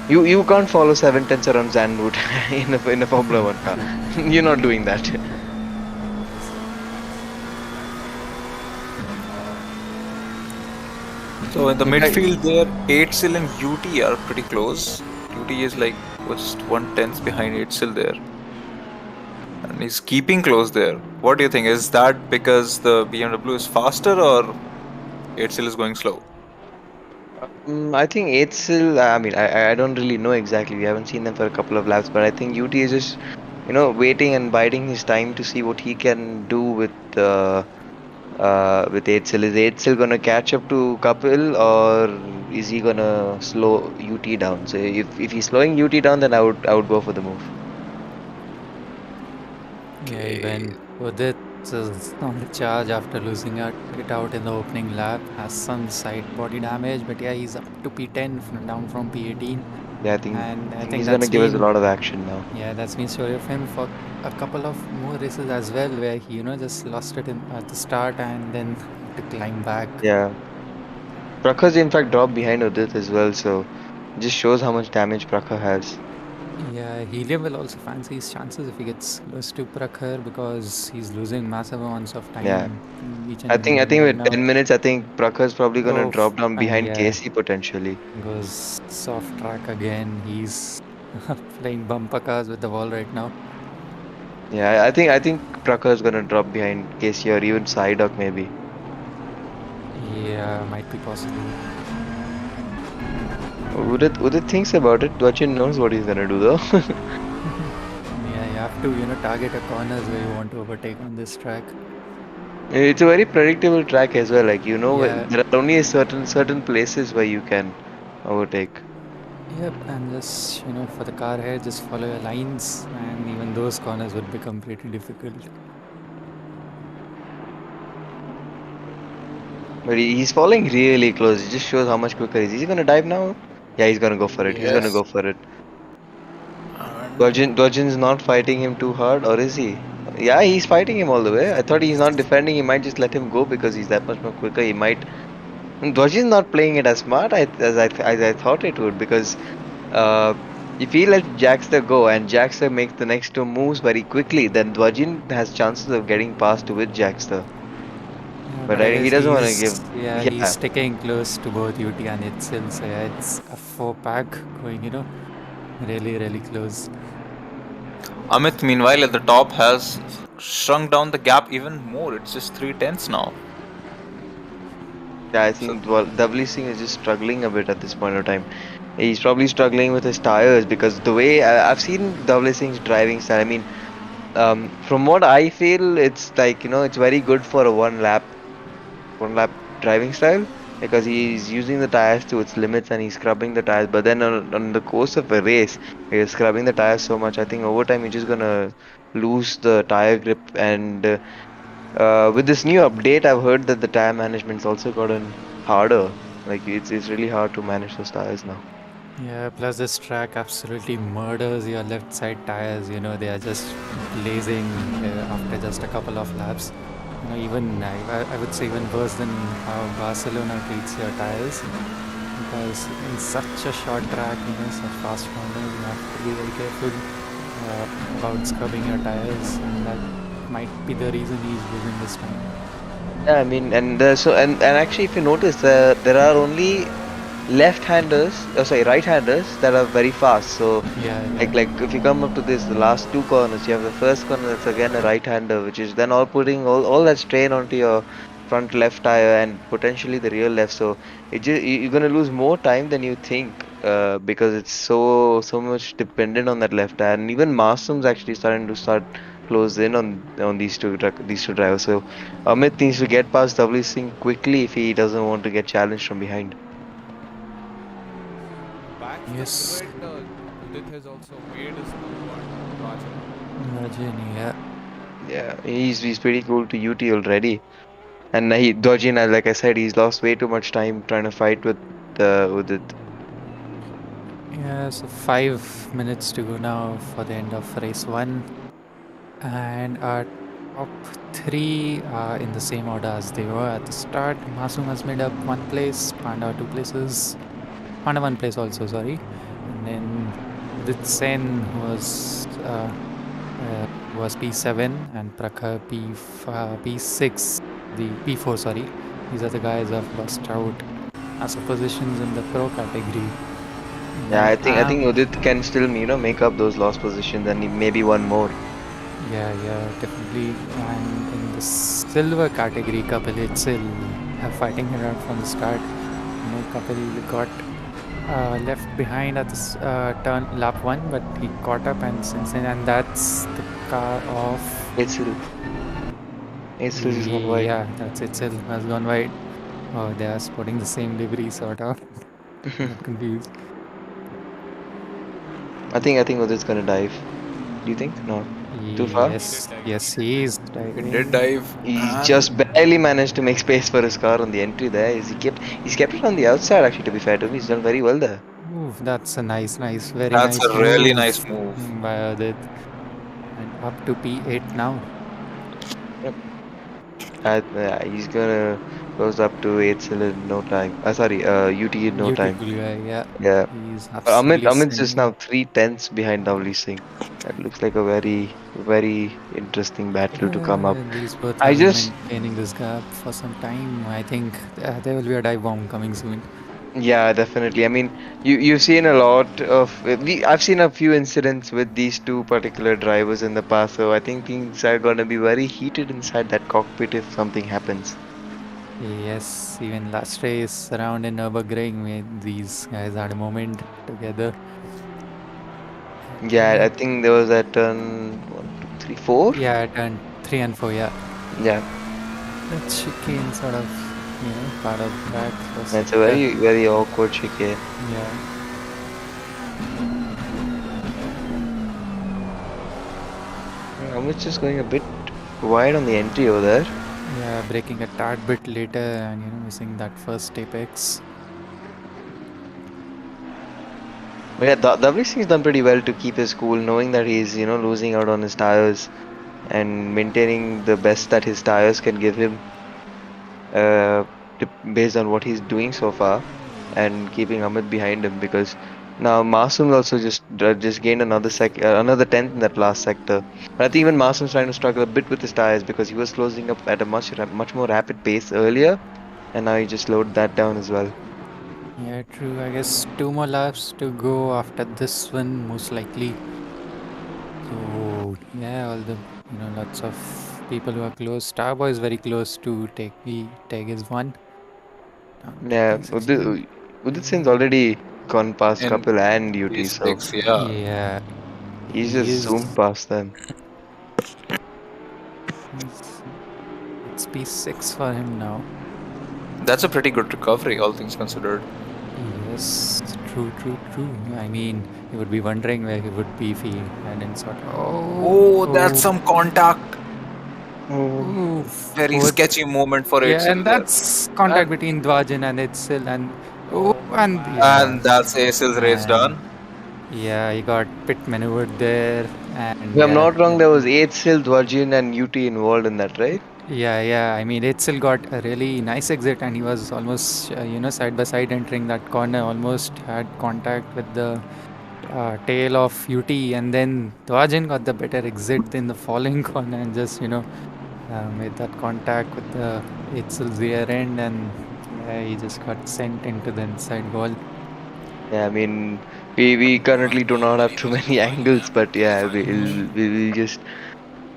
Speaker 2: you can't follow 7/10 around Zandvoort in a Formula One car. You're not doing that.
Speaker 1: So in the
Speaker 2: In fact,
Speaker 1: midfield there, 8 and UT are pretty close. UT is like just 1/10 behind 8 there. And he's keeping close there. What do you think? Is that because the BMW is faster or 8 is going slow?
Speaker 2: I think it's still. I mean, I don't really know exactly. We haven't seen them for a couple of laps, but I think UT is just, waiting and biding his time to see what he can do with 8 Is 8 gonna catch up to Kapil, or is he gonna slow UT down? So if he's slowing UT down, then I would go for the move.
Speaker 4: Yeah,
Speaker 1: Okay.
Speaker 4: even Udit is on the charge after losing it out in the opening lap, has some side body damage, but yeah, he's up to P10 down from P18,
Speaker 2: Yeah, I think
Speaker 4: and
Speaker 2: I
Speaker 4: I
Speaker 2: think
Speaker 4: think
Speaker 2: he's gonna
Speaker 4: that's
Speaker 2: give us a
Speaker 4: been
Speaker 2: lot of action now.
Speaker 4: yeah, that's been story of him for a couple of more races as well, where he just lost it at the start and then had to climb back.
Speaker 2: Yeah, Prakhar in fact dropped behind Udit as well, so it just shows how much damage Prakhar has.
Speaker 4: Yeah, Helium will also fancy his chances if he gets close to Prakhar because he's losing massive amounts of
Speaker 2: Yeah.
Speaker 4: time each and
Speaker 2: I
Speaker 4: every
Speaker 2: think I
Speaker 4: minute
Speaker 2: think
Speaker 4: right
Speaker 2: with
Speaker 4: now.
Speaker 2: 10 minutes, I think Prakhar's probably gonna
Speaker 4: Oh,
Speaker 2: drop down behind
Speaker 4: yeah,
Speaker 2: Casey potentially.
Speaker 4: goes soft track again. He's playing bumper cars with the wall right now.
Speaker 2: Yeah, I think Prakhar's gonna drop behind Casey or even Psyduck maybe.
Speaker 4: Yeah, might be possible.
Speaker 2: Udit thinks about it. Dwachin knows what he's gonna do though.
Speaker 4: Yeah, you have to, target a corners where you want to overtake on this track.
Speaker 2: It's a very predictable track as well. Like
Speaker 4: Yeah,
Speaker 2: there are only certain places where you can overtake.
Speaker 4: yep, and just, for the car here, just follow your lines, and even those corners would become pretty difficult.
Speaker 2: But he's falling really close. It just shows how much quicker he is. Is he gonna dive now? Yeah, he's gonna go for it. He's gonna
Speaker 1: Yes.
Speaker 2: go for it.
Speaker 1: And
Speaker 2: Dwajin's not fighting him too hard, or is he? Yeah, he's fighting him all the way. I thought he's not defending. He might just let him go because he's that much more quicker. He might. Dwajin's not playing it as smart as I thought it would, because uh, if he lets Jackster go and Jackster makes the next two moves very quickly, then Dwajin has chances of getting past with Jackster.
Speaker 4: Yeah,
Speaker 2: But
Speaker 4: but I
Speaker 2: he
Speaker 4: guess
Speaker 2: doesn't want to give.
Speaker 4: he's
Speaker 2: Yeah,
Speaker 4: sticking close to both UT and Itzel, so yeah, it's a four pack going, really, really close.
Speaker 1: Amit, meanwhile, at the top has shrunk down the gap even more. It's just 3/10 now.
Speaker 2: yeah, I
Speaker 1: So,
Speaker 2: think Doubly Singh is just struggling a bit at this point of time. He's probably struggling with his tires because the way I've seen Doubly Singh's driving style. I mean, from what I feel, it's like it's very good for a one lap driving style because he's using the tires to its limits and he's scrubbing the tires. But then on the course of a race, he's scrubbing the tires so much. I think over time he's just gonna lose the tire grip. And with this new update, I've heard that the tire management's also gotten harder. Like it's really hard to manage those tires now.
Speaker 4: Yeah, plus this track absolutely murders your left side tires. They are just blazing after just a couple of laps. Even I would say even worse than how Barcelona treats your tires. Because in such a short track, such fast corners, you have to be very careful about scrubbing your tires, and that might be the reason he's losing this time.
Speaker 2: Yeah, I mean, and actually, if you notice, there are only left-handers, sorry, right-handers that are very fast. So,
Speaker 4: Yeah,
Speaker 2: like
Speaker 4: yeah.
Speaker 2: like if you come up to this, the last two corners, you have the first corner that's again a right-hander, which is then all putting all that strain onto your front left tire and potentially the rear left. So you're gonna lose more time than you think, because it's so much dependent on that left tire. And even Marsum's actually starting to close in on these two drivers. So Amit needs to get past W Singh quickly if he doesn't want to get challenged from behind.
Speaker 3: Back from the
Speaker 4: Yes.
Speaker 3: grid, Udit has also made his move on Rajan.
Speaker 4: Imagine, yeah.
Speaker 2: Yeah, he's pretty cool to UT already. And Dodgin, like I said, he's lost way too much time trying to fight with it.
Speaker 4: Yeah, so 5 minutes to go now for the end of race one. And our top three are in the same order as they were at the start. Masum has made up one place, Panda two places, Panda one place also, sorry. And then Udit Sen was P7 and Prakhar P6, the P4, sorry. These are the guys who have lost out as of positions in the pro category. And
Speaker 2: Yeah,
Speaker 4: then
Speaker 2: I think Udit can still make up those lost positions and maybe one more.
Speaker 4: Yeah, yeah, definitely. And in the silver category, Kapil Itzel fighting it out from the start. Kapil got left behind at this turn lap one, but he caught up, and since then, and that's the car of
Speaker 2: It's still just gone wide.
Speaker 4: yeah, that's Itzel has gone wide. Oh, they are sporting the same livery, sort of. Got confused.
Speaker 2: I think Udit's gonna dive. Do you think? No, too far.
Speaker 3: He did
Speaker 4: Yes,
Speaker 3: dive.
Speaker 4: yes, he is
Speaker 1: It did
Speaker 4: diving.
Speaker 1: dive,
Speaker 2: He
Speaker 1: and
Speaker 2: just barely managed to make space for his car on the entry there. He's kept it on the outside actually. To be fair to him, he's done very well there.
Speaker 4: Ooh, that's a nice, very
Speaker 1: that's
Speaker 4: nice
Speaker 1: a really
Speaker 4: move
Speaker 1: nice move.
Speaker 4: by Udit. And up to P8 now.
Speaker 2: Yep. He's gonna close up to 8 in no time. Sorry, UT in no time.
Speaker 4: Beautiful guy, yeah.
Speaker 2: Yeah.
Speaker 4: He's
Speaker 2: Amit
Speaker 4: absolutely
Speaker 2: Amit's just
Speaker 4: singing.
Speaker 2: now 3/10 behind Lovely Singh. That looks like a very interesting battle to come up.
Speaker 4: These both
Speaker 2: I
Speaker 4: are
Speaker 2: just
Speaker 4: maintaining this gap for some time. I think there will be a dive bomb coming soon.
Speaker 2: Yeah, definitely. I mean, you've seen a lot of I've seen a few incidents with these two particular drivers in the past, so I think things are gonna be very heated inside that cockpit if something happens.
Speaker 4: Yes, even last race around in Nürburgring, these guys had a moment together.
Speaker 2: Yeah, I
Speaker 4: And
Speaker 2: think there was that turn one, two, three, four.
Speaker 4: yeah, turn 3 and 4, yeah.
Speaker 2: Yeah,
Speaker 4: That chicane sort of, part of the track was
Speaker 2: that's a
Speaker 4: there.
Speaker 2: very awkward chicane.
Speaker 4: Yeah.
Speaker 2: Amit's just going a bit wide on the entry over there.
Speaker 4: Yeah, breaking a tad bit later and missing that first apex.
Speaker 2: But yeah, Davlising's done pretty well to keep his cool, knowing that he's losing out on his tires and maintaining the best that his tires can give him, uh, based on what he's doing so far, and keeping Amit behind him because now Masum also just gained another 10th in that last sector. But I think even Masum's trying to struggle a bit with his tires because he was closing up at a much more rapid pace earlier, and now he just slowed that down as well.
Speaker 4: Yeah, true. I guess 2 more laps to go after this one, most likely. So yeah, all the lots of people who are close. Starboy is very close to take his one down to
Speaker 2: Yeah,
Speaker 4: P6 now.
Speaker 2: Udit Singh's already gone past
Speaker 1: In
Speaker 2: Kapil and UT, so
Speaker 1: P6, yeah,
Speaker 4: Yeah,
Speaker 2: he's
Speaker 4: he
Speaker 2: just
Speaker 4: is.
Speaker 2: zoomed past them.
Speaker 4: He's, it's P6 for him now.
Speaker 1: that's a pretty good recovery, all things considered.
Speaker 4: Yes, true. I mean, he would be wondering where he would be if he hadn't sort.
Speaker 1: Oh, that's
Speaker 4: Oh,
Speaker 1: some contact.
Speaker 2: Oh,
Speaker 4: oof.
Speaker 1: Very
Speaker 4: Oh,
Speaker 1: sketchy moment for
Speaker 4: yeah,
Speaker 1: Itzel
Speaker 4: and
Speaker 1: there.
Speaker 4: that's contact
Speaker 3: And
Speaker 4: between Dwajan and Itzel, and
Speaker 3: oh
Speaker 1: And
Speaker 4: yeah,
Speaker 3: man,
Speaker 1: that's Acel's race
Speaker 4: and
Speaker 1: done.
Speaker 4: yeah, he got pit maneuvered there, and
Speaker 2: if I'm
Speaker 4: yeah,
Speaker 2: not wrong, there was 8 Sil, Dwarjin, and UT involved in that, right?
Speaker 4: yeah. I mean, Itzel got a really nice exit, and he was almost, side by side entering that corner, almost had contact with the tail of UT, and then Dwajan got the better exit in the following corner and just, made that contact with the Itzel's rear end, and Yeah, he just got sent into the inside wall.
Speaker 2: Yeah, I mean, we currently do not have too many angles, but yeah, we'll just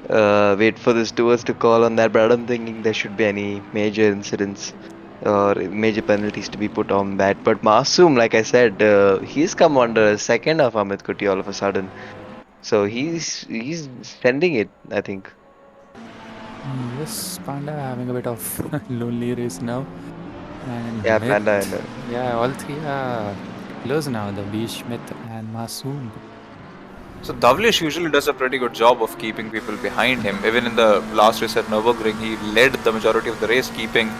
Speaker 2: wait for the stewards to call on that. But I don't think there should be any major incidents or major penalties to be put on that. But Masoom, like I said, he's come under a second of Amit Kuti all of a sudden, so he's sending it, I think.
Speaker 4: Yes, Panda having a bit of lonely race now. And
Speaker 2: Yeah,
Speaker 4: Myth,
Speaker 2: Panda and
Speaker 4: yeah, all three are close now, the Beach, Myth, and Masoom.
Speaker 1: So Davlish usually does a pretty good job of keeping people behind him. Even in the last race at Nürburgring, he led the majority of the race, keeping,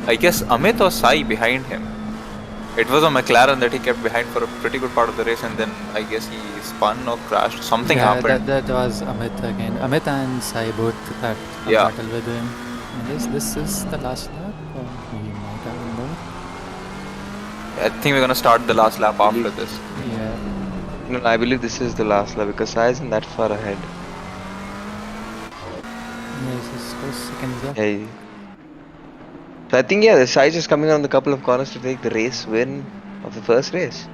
Speaker 1: I guess, Amit or Sai behind him. It was a McLaren that he kept behind for a pretty good part of the race, and then I guess he spun or crashed. Something
Speaker 4: Yeah,
Speaker 1: happened.
Speaker 4: that was Amit again. Amit and Sai both had a
Speaker 1: Yeah,
Speaker 4: battle with him. I guess this is the last lap, or we might have more.
Speaker 1: I think we're gonna start the last lap after
Speaker 2: believe
Speaker 1: this.
Speaker 4: Yeah,
Speaker 2: no, I believe this is the last lap because Sai isn't that far ahead.
Speaker 4: this is close seconds up.
Speaker 2: Hey, so I think yeah, the Sai is coming on the couple of corners to take the race win of the first race.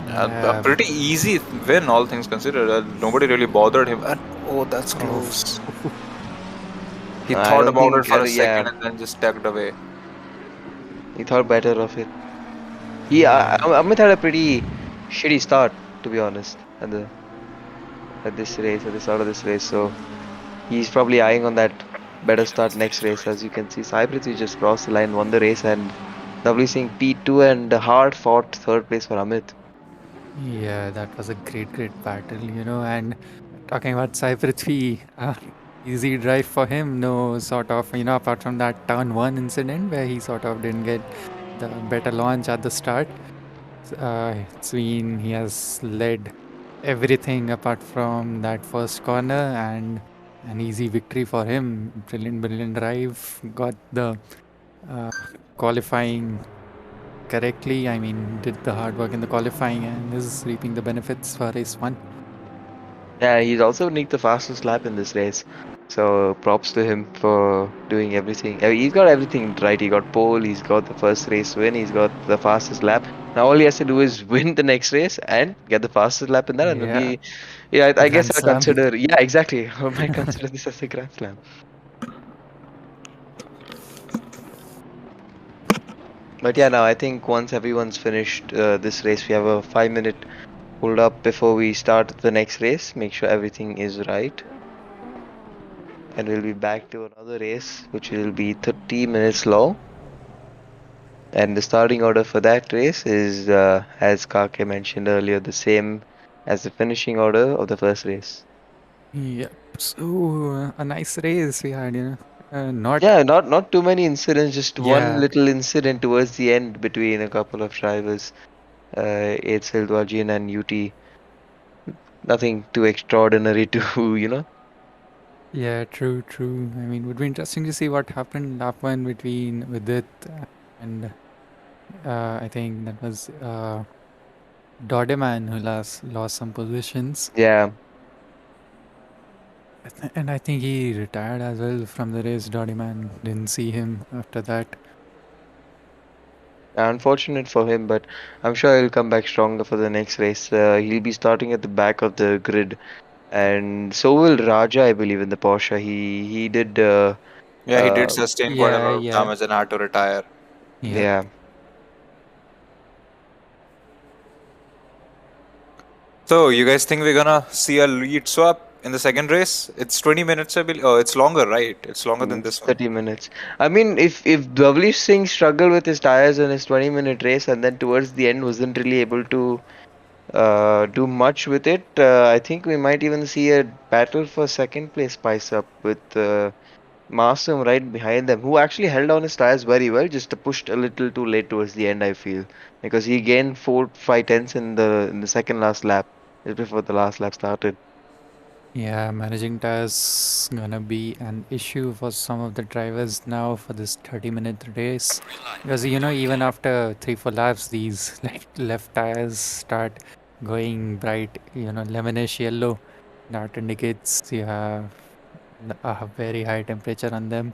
Speaker 1: A
Speaker 4: Yeah.
Speaker 1: pretty easy win, all things considered. Nobody really bothered him. And oh, that's
Speaker 4: Oh,
Speaker 1: close. He
Speaker 2: I
Speaker 1: thought
Speaker 2: don't
Speaker 1: about it
Speaker 2: think,
Speaker 1: for a
Speaker 2: yeah,
Speaker 1: second and then just tugged away.
Speaker 2: he thought better of it.
Speaker 4: yeah.
Speaker 2: Amit had a pretty shitty start, to be honest, at this race, at the start of this race. So he's probably eyeing on that better start next race. As you can see, Saibrit just crossed the line, won the race, and lovely seeing P2 and a hard fought third place for Amit.
Speaker 4: Yeah, that was a great battle, and talking about Sai Prithvi, easy drive for him. No sort of, apart from that turn one incident where he sort of didn't get the better launch at the start. It's been, he has led everything apart from that first corner and an easy victory for him. Brilliant drive. Got the uh, qualifying correctly. I mean, did the hard work in the qualifying and is reaping the benefits for race one.
Speaker 2: Yeah, he's also nicked the fastest lap in this race. So props to him for doing everything. He's got everything right. He got pole, he's got the first race win, he's got the fastest lap. Now all he has to do is win the next race and get the fastest lap in that, and it'll
Speaker 4: Yeah,
Speaker 2: be, yeah, I guess
Speaker 4: Grand
Speaker 2: I'll
Speaker 4: Slam.
Speaker 2: consider, yeah, exactly. I might consider this as a Grand Slam. But yeah, now I think once everyone's finished this race, we have a 5 minute hold up before we start the next race. Make sure everything is right. And we'll be back to another race, which will be 30 minutes long. And the starting order for that race is, as Kaake mentioned earlier, the same as the finishing order of the first race.
Speaker 4: Yep. So a nice race we had, not.
Speaker 2: Yeah, not too many incidents, just one
Speaker 4: Yeah,
Speaker 2: little incident towards the end between a couple of drivers, Edsel Dwajin and UT. Nothing too extraordinary to,
Speaker 4: yeah, true. I mean, would be interesting to see what happened lap one between with it and I think that was Dodeman who lost some positions.
Speaker 2: Yeah.
Speaker 4: And I think he retired as well from the race. Dodeman didn't see him after that.
Speaker 2: Unfortunate for him, but I'm sure he'll come back stronger for the next race. He'll be starting at the back of the grid, and so will Raja, I believe, in the Porsche. He did,
Speaker 1: Yeah, he did sustain quite a
Speaker 4: Yeah,
Speaker 1: lot of
Speaker 4: yeah,
Speaker 1: damage and had to retire.
Speaker 4: yep.
Speaker 2: yeah.
Speaker 1: So, you guys think we're gonna see a lead swap in the second race? It's 20 minutes, I believe. Oh, it's longer, right? It's longer than
Speaker 2: It's
Speaker 1: this one.
Speaker 2: 30 minutes. I mean, if Dovlesh Singh struggled with his tires in his 20-minute race, and then towards the end wasn't really able to do much with it, I think we might even see a battle for second place spice up with Marsum right behind them, who actually held on his tires very well, just pushed a little too late towards the end, I feel, because he gained 4-5 tenths in the second last lap, just before the last lap started.
Speaker 4: Yeah, managing tires gonna be an issue for some of the drivers now for this 30-minute race. Because even after 3-4 laps, these left tires start going bright, lemonish yellow. That indicates you have a very high temperature on them.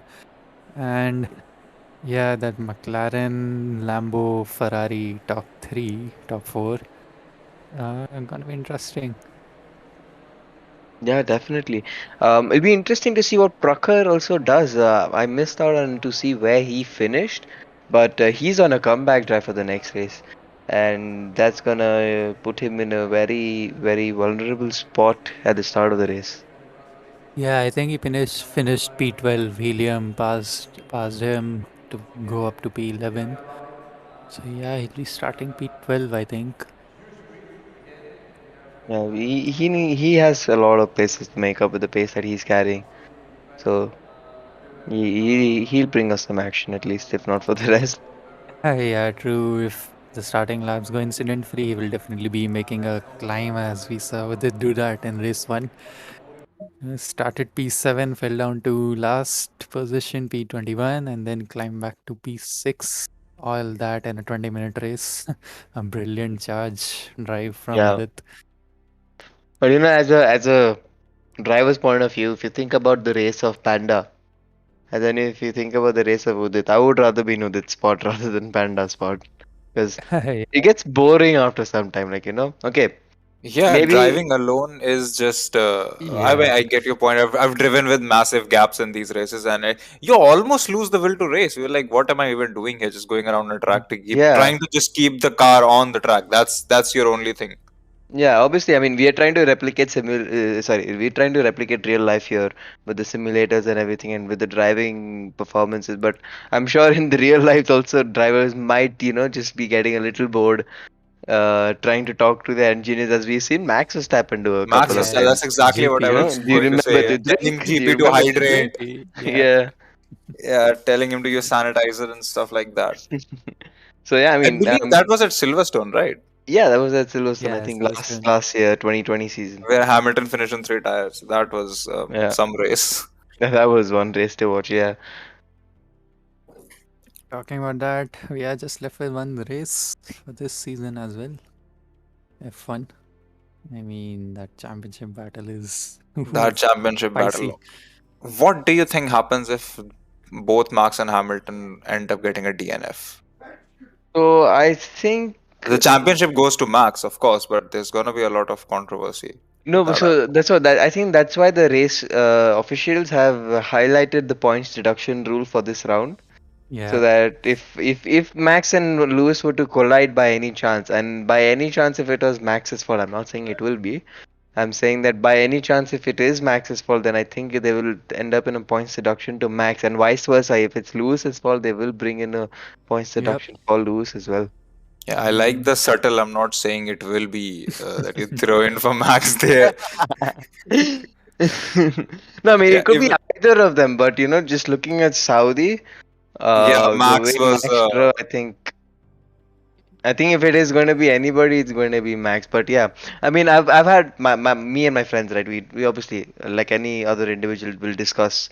Speaker 4: And Yeah, that McLaren, Lambo, Ferrari top three, top four. Gonna be interesting.
Speaker 2: Yeah, definitely. It'll be interesting to see what Prakhar also does. I missed out on to see where he finished, but he's on a comeback drive for the next race, and that's gonna put him in a very, very vulnerable spot at the start of the race.
Speaker 4: Yeah, I think he finished P12. Helium passed him to go up to P11. So yeah, he'll be starting P12, I think.
Speaker 2: Yeah, he has a lot of paces to make up with the pace that he's carrying. So he'll bring us some action at least, if not for the rest.
Speaker 4: Yeah, true. If the starting laps go incident free, he will definitely be making a climb as we saw with it do that in race one. Started P7, fell down to last position P21, and then climbed back to P6. All that in a 20-minute race. A brilliant charge drive from
Speaker 2: Yeah,
Speaker 4: Udit.
Speaker 2: but as a driver's point of view, if you think about the race of Panda, and then if you think about the race of Udit, I would rather be in Udit's spot rather than Panda's spot because
Speaker 4: Yeah.
Speaker 2: it gets boring after some time. Okay,
Speaker 1: Yeah,
Speaker 2: maybe
Speaker 1: driving alone is just. I mean,
Speaker 4: Yeah.
Speaker 1: I get your point. I've driven with massive gaps in these races, and you almost lose the will to race. You're like, what am I even doing here? Just going around a track to keep
Speaker 2: yeah,
Speaker 1: trying to just keep the car on the track. That's your only thing.
Speaker 2: yeah. Obviously, I mean, we are trying to replicate we're trying to replicate real life here with the simulators and everything, and with the driving performances. But I'm sure in the real life also, drivers might just be getting a little bored trying to talk to the engineers, as we've seen Max Verstappen do a
Speaker 1: Max
Speaker 2: couple of
Speaker 1: is
Speaker 4: Yeah.
Speaker 1: that's
Speaker 2: times.
Speaker 1: exactly what I was
Speaker 2: Do you
Speaker 1: going to
Speaker 2: remember
Speaker 1: say.
Speaker 2: the
Speaker 1: Telling
Speaker 2: drink? Do you
Speaker 1: GP to
Speaker 2: remember the
Speaker 1: hydrate,
Speaker 2: drink?
Speaker 4: GP. Yeah.
Speaker 2: Yeah.
Speaker 1: yeah, telling him to use sanitizer and stuff like that.
Speaker 2: So yeah, I
Speaker 1: I
Speaker 2: mean,
Speaker 1: believe that was at Silverstone, right?
Speaker 2: yeah, that was at Silverstone. I
Speaker 4: Yeah,
Speaker 2: think last
Speaker 4: Silverstone.
Speaker 2: last year, 2020 season.
Speaker 1: Where Hamilton finished on three tires. That was
Speaker 2: Yeah,
Speaker 1: some race.
Speaker 2: that was one race to watch. Yeah.
Speaker 4: Talking about that, we are just left with one race for this season as well. F1. I mean, that championship battle is
Speaker 1: That championship
Speaker 4: spicy.
Speaker 1: battle. What do you think happens if both Max and Hamilton end up getting a DNF?
Speaker 2: So I think
Speaker 1: The championship goes to Max, of course, but there's gonna be a lot of controversy
Speaker 2: no,
Speaker 1: if
Speaker 2: but
Speaker 1: that
Speaker 2: so
Speaker 1: happens.
Speaker 2: that's what that I think that's why the race officials have highlighted the points deduction rule for this round. So
Speaker 4: Yeah.
Speaker 2: that if Max and Lewis were to collide by any chance, and by any chance if it was Max's fault, I'm not saying it will be. I'm saying that by any chance if it is Max's fault, then I think they will end up in a points deduction to Max, and vice versa. If it's Lewis's fault, they will bring in a points
Speaker 4: Yep.
Speaker 2: deduction for Lewis as well.
Speaker 1: Yeah, I like
Speaker 4: Mm,
Speaker 1: the subtle. I'm not saying it will be that you throw in for Max there.
Speaker 2: No, I mean
Speaker 1: Yeah,
Speaker 2: it could be either of them, but just looking at Saudi,
Speaker 1: yeah,
Speaker 2: the way
Speaker 1: Max was.
Speaker 2: Max drove, I think if it is going to be anybody, it's going to be Max. But yeah, I mean, I've had me and my friends, right? We obviously, like any other individual, will discuss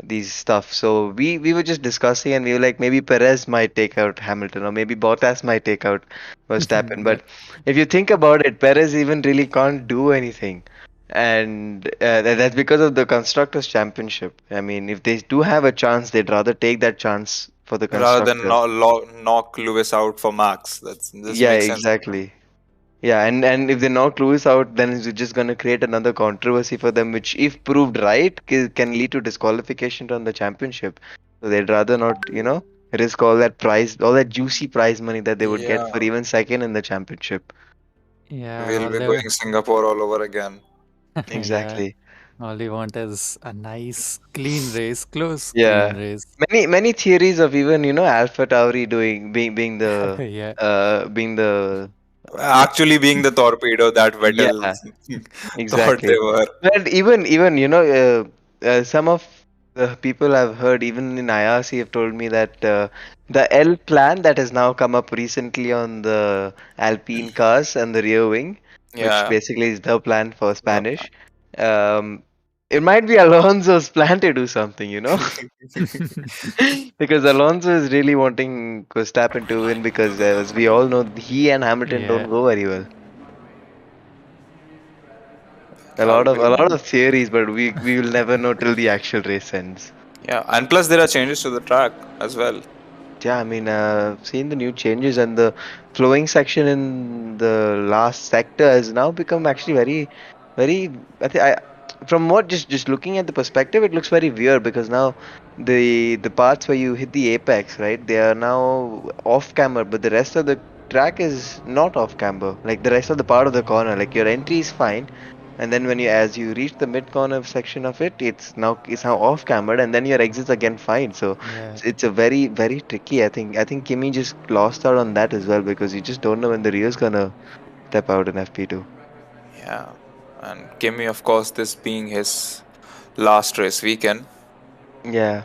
Speaker 2: these stuff. So we were just discussing, and we were like, maybe Perez might take out Hamilton, or maybe Bottas might take out Verstappen.
Speaker 4: yep.
Speaker 2: But if you think about it, Perez even really can't do anything, and that's because of the constructors' championship. I mean, if they do have a chance, they'd rather take that chance for the
Speaker 1: Rather than
Speaker 2: constructors.
Speaker 1: knock Lewis out for Max. This
Speaker 2: Yeah,
Speaker 1: makes sense.
Speaker 2: exactly. Yeah, and if they knock Lewis out, then it's just going to create another controversy for them, which, if proved right, can lead to disqualification from the championship. So they'd rather not, risk all that prize, all that juicy prize money that they would get
Speaker 1: Yeah,
Speaker 2: for even second in the championship.
Speaker 4: Yeah,
Speaker 1: we'll
Speaker 4: all
Speaker 1: be
Speaker 4: they
Speaker 1: going Singapore all over again.
Speaker 4: yeah,
Speaker 2: Exactly.
Speaker 4: all they want is a nice clean race, close clean
Speaker 2: Yeah.
Speaker 4: race.
Speaker 2: Many theories of even, Alpha Tauri
Speaker 4: Yeah.
Speaker 2: being the
Speaker 1: Actually, being the torpedo that Vettel
Speaker 2: yeah,
Speaker 1: thought they
Speaker 2: exactly.
Speaker 1: were.
Speaker 2: But even some of the people I've heard even in IRC have told me that the L plan that has now come up recently on the Alpine cars and the rear wing, which
Speaker 1: Yeah.
Speaker 2: basically is the plan for Spanish, um, it might be Alonso's plan to do something, because Alonso is really wanting Verstappen to win because as we all know, he and Hamilton
Speaker 4: Yeah.
Speaker 2: don't go very well.
Speaker 1: That'll be.
Speaker 2: A lot of theories, but we will never know till the actual race ends.
Speaker 1: Yeah, and plus there are changes to the track as well.
Speaker 2: Yeah, I mean, seeing the new changes and the flowing section in the last sector has now become actually very, very. From what just looking at the perspective, it looks very weird because now the parts where you hit the apex, right, they are now off camber, but the rest of the track is not off camber. Like the rest of the part of the corner, like your entry is fine, and then when you as you reach the mid corner section of it, it's now off cambered, and then your exits again fine. So
Speaker 4: Yeah.
Speaker 2: it's a very, very tricky. I think Kimi just lost out on that as well because you just don't know when the rear's gonna step out in FP2.
Speaker 1: Yeah. And Kimi, of course, this being his last race weekend,
Speaker 2: Yeah.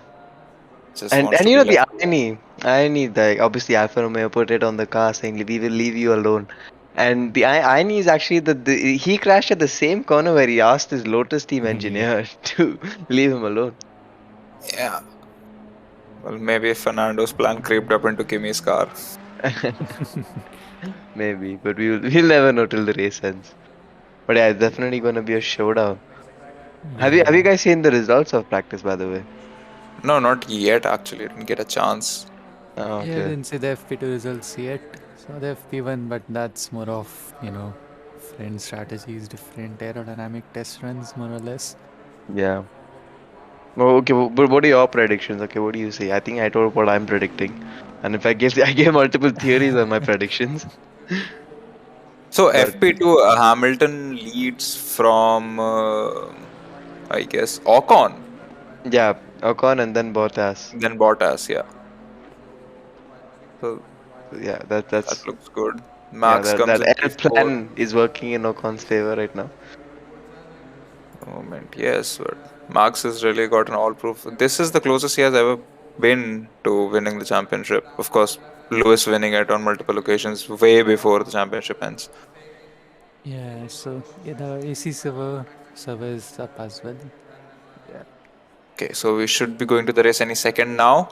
Speaker 1: just
Speaker 2: And
Speaker 1: wants
Speaker 2: and
Speaker 1: to
Speaker 2: you
Speaker 1: be
Speaker 2: know the
Speaker 1: left alone.
Speaker 2: irony, like obviously Alfa Romeo put it on the car saying we will leave you alone. And the irony is actually that he crashed at the same corner where he asked his Lotus team
Speaker 4: Yeah.
Speaker 2: engineer to leave him alone.
Speaker 1: Yeah. Well, maybe Fernando's plan creeped up into Kimi's car.
Speaker 2: Maybe, but we'll never know till the race ends. But yeah, it's definitely gonna be a showdown. Have you
Speaker 4: Yeah.
Speaker 2: guys seen the results of practice, by the way?
Speaker 1: No, not yet, actually. I didn't get a chance.
Speaker 2: Oh,
Speaker 4: Yeah, I
Speaker 2: okay.
Speaker 4: didn't see the FP2 results yet. So the FP1, but that's more of, different strategies, different aerodynamic test runs, more or less.
Speaker 2: Yeah. Oh, okay, but what are your predictions? Okay, what do you say? I think I told what I'm predicting, and if I gave I gave multiple theories on my predictions,
Speaker 1: So
Speaker 2: but
Speaker 1: FP2, Hamilton leads from, I guess, Ocon,
Speaker 2: yeah, Ocon and then Bottas.
Speaker 1: then Bottas. Yeah. So
Speaker 2: Yeah,
Speaker 1: that
Speaker 2: that's
Speaker 1: looks good.
Speaker 2: yeah
Speaker 1: Max
Speaker 2: that
Speaker 1: comes
Speaker 2: that
Speaker 1: in
Speaker 2: L
Speaker 1: P4.
Speaker 2: plan is working in Ocon's favor right now.
Speaker 1: Moment, yes, but Max has really got an all proof. This is the closest he has ever been to winning the championship. Of course, Lewis winning it on multiple occasions way before the championship ends.
Speaker 4: Yeah, so yeah, the AC server is up as well.
Speaker 1: Yeah. Okay, so we should be going to the race any second now.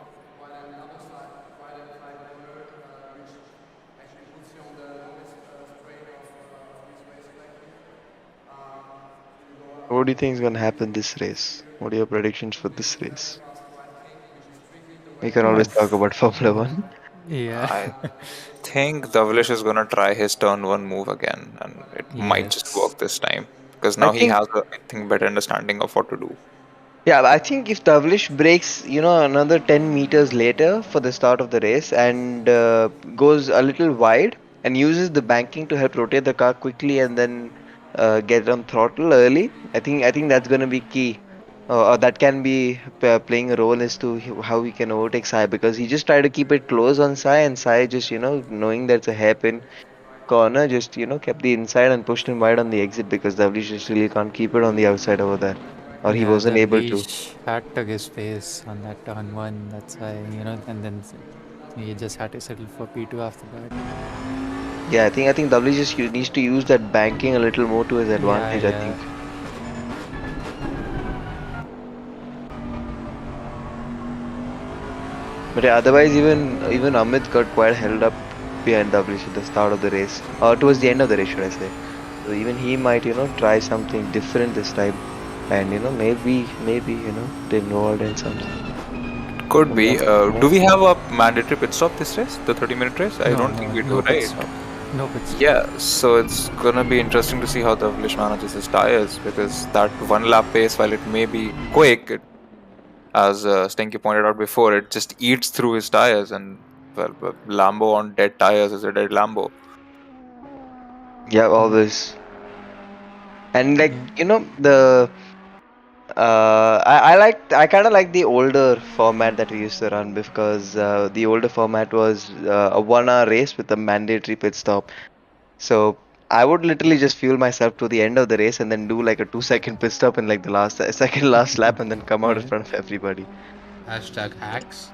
Speaker 2: What do you think is gonna happen this race? What are your predictions for this race? We can always talk
Speaker 4: I've,
Speaker 2: about Formula One.
Speaker 4: yeah.
Speaker 1: I think Davlish is gonna try his turn one move again, and it might just
Speaker 4: Yes.
Speaker 1: work this time because
Speaker 2: I
Speaker 1: now he
Speaker 2: think
Speaker 1: has a, I think, better understanding of what to do.
Speaker 2: Yeah, I think if Davlish breaks, another 10 meters later for the start of the race and goes a little wide and uses the banking to help rotate the car quickly and then get on throttle early, I think that's going to be key. Or that can be playing a role as to how he can overtake Sai because he just tried to keep it close on Sai and Sai just, knowing that's a hairpin corner, just, kept the inside and pushed him wide on the exit because Davlish just really can't keep it on the outside over there. Or he
Speaker 4: Yeah,
Speaker 2: wasn't
Speaker 4: the
Speaker 2: able to.
Speaker 4: leash had took his space on that turn one. That's why, and then he just had to settle for P2 after that.
Speaker 2: Yeah, I think W just needs to use that banking a little more to his
Speaker 4: Yeah,
Speaker 2: advantage. I
Speaker 4: yeah.
Speaker 2: think, but yeah, otherwise even Amit got quite held up behind W at the start of the race, or towards the end of the race, should I say? So even he might try something different this time, and maybe get involved in something.
Speaker 1: Could
Speaker 2: Maybe
Speaker 1: be.
Speaker 2: on something
Speaker 1: Do
Speaker 2: more.
Speaker 1: we have a mandatory pit stop this race? The 30-minute race? I
Speaker 4: No,
Speaker 1: don't think
Speaker 4: no,
Speaker 1: we do,
Speaker 4: no pit
Speaker 1: right?
Speaker 4: stop. No pit stop.
Speaker 1: Yeah, so it's gonna be interesting to see how the Devilish manages his tires because that one lap pace, while it may be quick, as Stinky pointed out before, it just eats through his tires. And well, Lambo on dead tires is a dead Lambo.
Speaker 2: Yeah,
Speaker 4: Mm,
Speaker 2: always. And like
Speaker 4: yeah.
Speaker 2: the I kind of like the older format that we used to run because the older format was a 1 hour race with a mandatory pit stop. So I would literally just fuel myself to the end of the race and then do like a 2 second pit stop in like the last second last lap and then come out in
Speaker 4: Yeah.
Speaker 2: front of everybody.
Speaker 3: Hashtag hacks.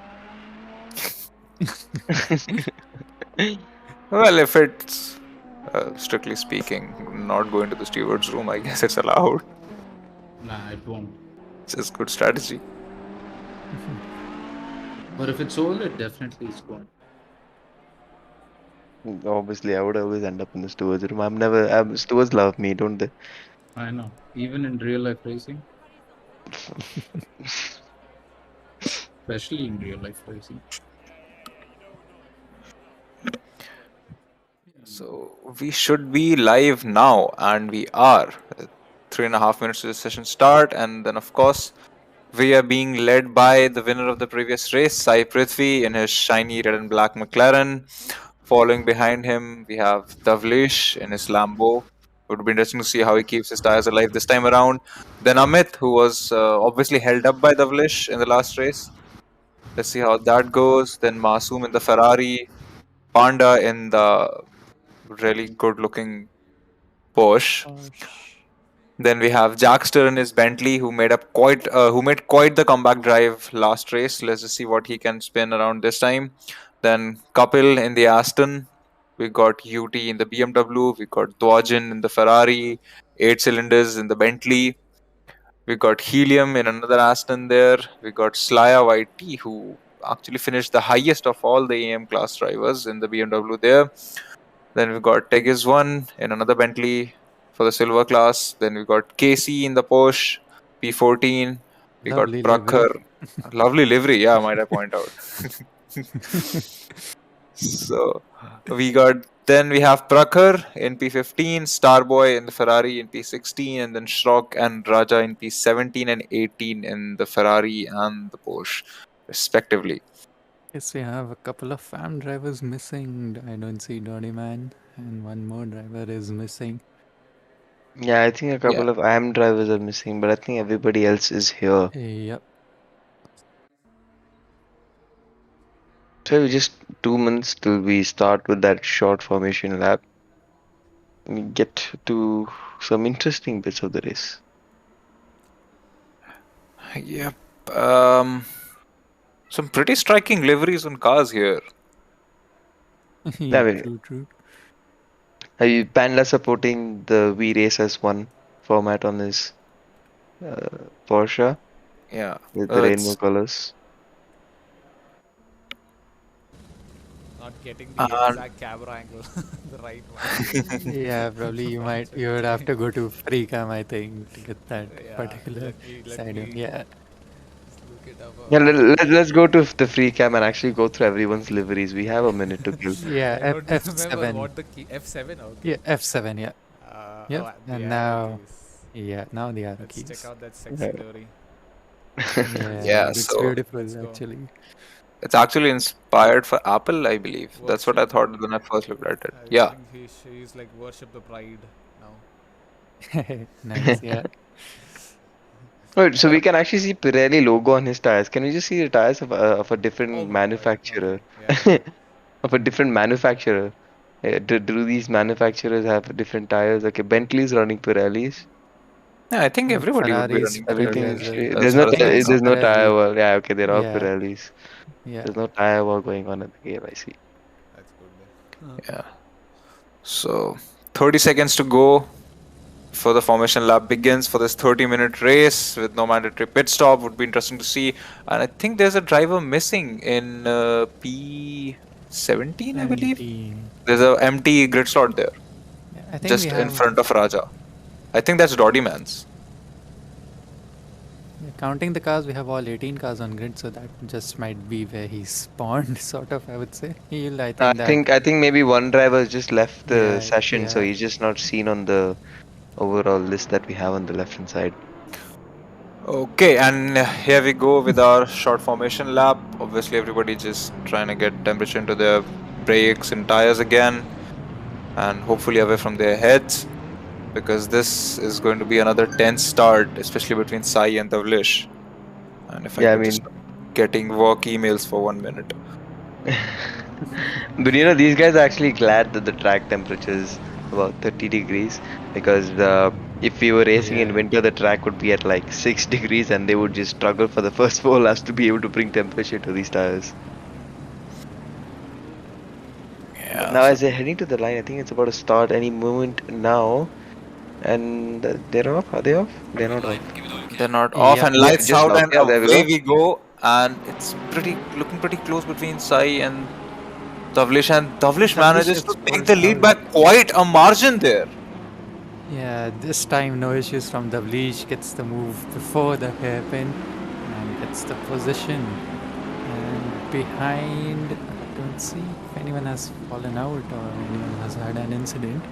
Speaker 1: Well, if it's strictly speaking, not going to the steward's room, I guess it's allowed.
Speaker 3: Nah, it won't.
Speaker 1: It's just good strategy.
Speaker 3: But if it's old, it definitely is going.
Speaker 2: Obviously, I would always end up in the stewards room. Stewards love me, don't they?
Speaker 3: I know. Even in real life racing, especially in real life racing.
Speaker 1: So we should be live now, and we are. 3.5 minutes to the session start, and then of course we are being led by the winner of the previous race, Sai Prithvi, in his shiny red and black McLaren. Following behind him, we have Davlish in his Lambo. It would be interesting to see how he keeps his tires alive this time around. Then Amit, who was obviously held up by Davlish in the last race. Let's see how that goes. Then Masoom in the Ferrari, Panda in the really good looking Porsche. Then we have Jackster in his Bentley, who made quite the comeback drive last race. Let's just see what he can spin around this time. Then Kapil in the Aston. We got UT in the BMW. We got Dwajin in the Ferrari. 8 cylinders in the Bentley. We got Helium in another Aston there. We got Slya YT, who actually finished the highest of all the AM class drivers in the BMW there. Then we got Tegiz one in another Bentley for the silver class. Then we got Casey in the Porsche P14. We got
Speaker 4: Lovely
Speaker 1: Prakhar.
Speaker 4: livery.
Speaker 1: Lovely livery, yeah, might I point out. So we have Prakhar in P15, Starboy in the Ferrari in P16, and then Shrock and Raja in P17 and 18 in the Ferrari and the Porsche, respectively.
Speaker 4: Yes, we have a couple of FAM drivers missing. I don't see Dirty Man, and one more driver is missing.
Speaker 2: Yeah, I think a couple of AM drivers are missing, but I think everybody else is here.
Speaker 4: Yep.
Speaker 2: So just 2 months till we start with that short formation lap. We get to some interesting bits of the race.
Speaker 1: Yep. Some pretty striking liveries on cars here.
Speaker 4: Yeah,
Speaker 2: mean-
Speaker 4: true.
Speaker 2: Are you Panda supporting the We Race as One format on his Porsche
Speaker 1: Yeah.
Speaker 2: with the rainbow colors?
Speaker 3: Not getting the exact camera angle, the right one.
Speaker 4: Yeah, probably you would have to go to free cam, I think, to get that
Speaker 3: Yeah,
Speaker 4: particular
Speaker 3: let
Speaker 4: side of
Speaker 3: me
Speaker 4: yeah.
Speaker 3: just look it up.
Speaker 2: Yeah, let's go to the free cam and actually go through everyone's liveries. We have a minute to kill.
Speaker 4: Yeah,
Speaker 3: I don't remember
Speaker 4: F7.
Speaker 3: what the key F7. Okay.
Speaker 4: Yeah, F7, yeah. Yep,
Speaker 3: Oh, the
Speaker 4: and
Speaker 3: arrow
Speaker 4: now
Speaker 3: keys.
Speaker 4: yeah, now the arrow
Speaker 3: Let's
Speaker 4: keys.
Speaker 3: check out that sexy livery.
Speaker 1: Yeah,
Speaker 4: It's
Speaker 1: so
Speaker 4: beautiful
Speaker 3: let's go.
Speaker 4: actually.
Speaker 1: it's actually inspired for Apple, I believe. That's what I
Speaker 3: Worship.
Speaker 1: thought when I first looked at it.
Speaker 3: I
Speaker 1: Yeah.
Speaker 3: think she's like worship the pride now.
Speaker 4: Nice, yeah.
Speaker 2: Right, so we can actually see Pirelli logo on his tires. Can we just see the tires of a different
Speaker 3: Oh my God,
Speaker 2: manufacturer?
Speaker 3: okay, yeah.
Speaker 2: Of a different manufacturer. Do these manufacturers have different tires? Okay, Bentley's running Pirellis.
Speaker 1: Yeah, I think everybody would be
Speaker 4: Ferrari's
Speaker 1: running
Speaker 4: Pirelli
Speaker 2: Everything
Speaker 1: Pirelli
Speaker 4: as well.
Speaker 1: as far as I know.
Speaker 2: there's no tire
Speaker 4: Pirelli.
Speaker 2: war. Yeah, okay, they're all
Speaker 4: Yeah.
Speaker 2: Pirellis.
Speaker 4: Yeah.
Speaker 2: There's no tire war going on at the game, I see.
Speaker 3: That's good.
Speaker 1: Yeah. So 30 seconds to go before the formation lap begins for this 30-minute race with no mandatory pit stop. Would be interesting to see. And I think there's a driver missing in P17, I believe.
Speaker 4: 17.
Speaker 1: There's a empty grid slot there,
Speaker 4: Yeah, I think
Speaker 1: just
Speaker 4: we
Speaker 1: in
Speaker 4: have,
Speaker 1: front of Raja. I think that's Doddy Man's.
Speaker 4: counting the cars, we have all 18 cars on grid, so that just might be where he spawned, sort of, I would say.
Speaker 2: I think maybe one driver just left the
Speaker 4: Yeah,
Speaker 2: session, so
Speaker 4: yeah.
Speaker 2: he's just not seen on the overall list that we have on the left hand side.
Speaker 1: Okay, and here we go with our short formation lap. Obviously, everybody just trying to get temperature into their brakes and tires again, and hopefully away from their heads, because this is going to be another tense start, especially between Sai and Tavlish. And if
Speaker 2: Yeah,
Speaker 1: I
Speaker 2: I
Speaker 1: could
Speaker 2: mean-
Speaker 1: just getting work emails for 1 minute.
Speaker 2: But you know, these guys are actually glad that the track temperature is about 30 degrees because if we were racing in
Speaker 4: Yeah.
Speaker 2: winter, the track would be at like 6 degrees and they would just struggle for the first 4 laps to be able to bring temperature to these tires.
Speaker 1: Yeah.
Speaker 2: Now, as they're heading to the line, I think it's about to start any moment now. And they're off? Are they off? They're not off.
Speaker 1: They're not off,
Speaker 4: Yeah.
Speaker 1: and
Speaker 2: Yeah,
Speaker 1: lights
Speaker 2: just
Speaker 1: out,
Speaker 2: off.
Speaker 1: and
Speaker 2: Yeah, there we
Speaker 1: away
Speaker 2: go.
Speaker 1: we go. And it's looking pretty close between Sai and Tavlish, and Tavlish
Speaker 4: Tavlish
Speaker 1: manages
Speaker 4: has
Speaker 1: to take
Speaker 4: pulled
Speaker 1: the lead
Speaker 4: out.
Speaker 1: by quite a margin there.
Speaker 4: Yeah, this time no issues from the Bleach, gets the move before the hairpin and gets the position. And behind, I don't Let's see if anyone has fallen out or anyone has had an incident.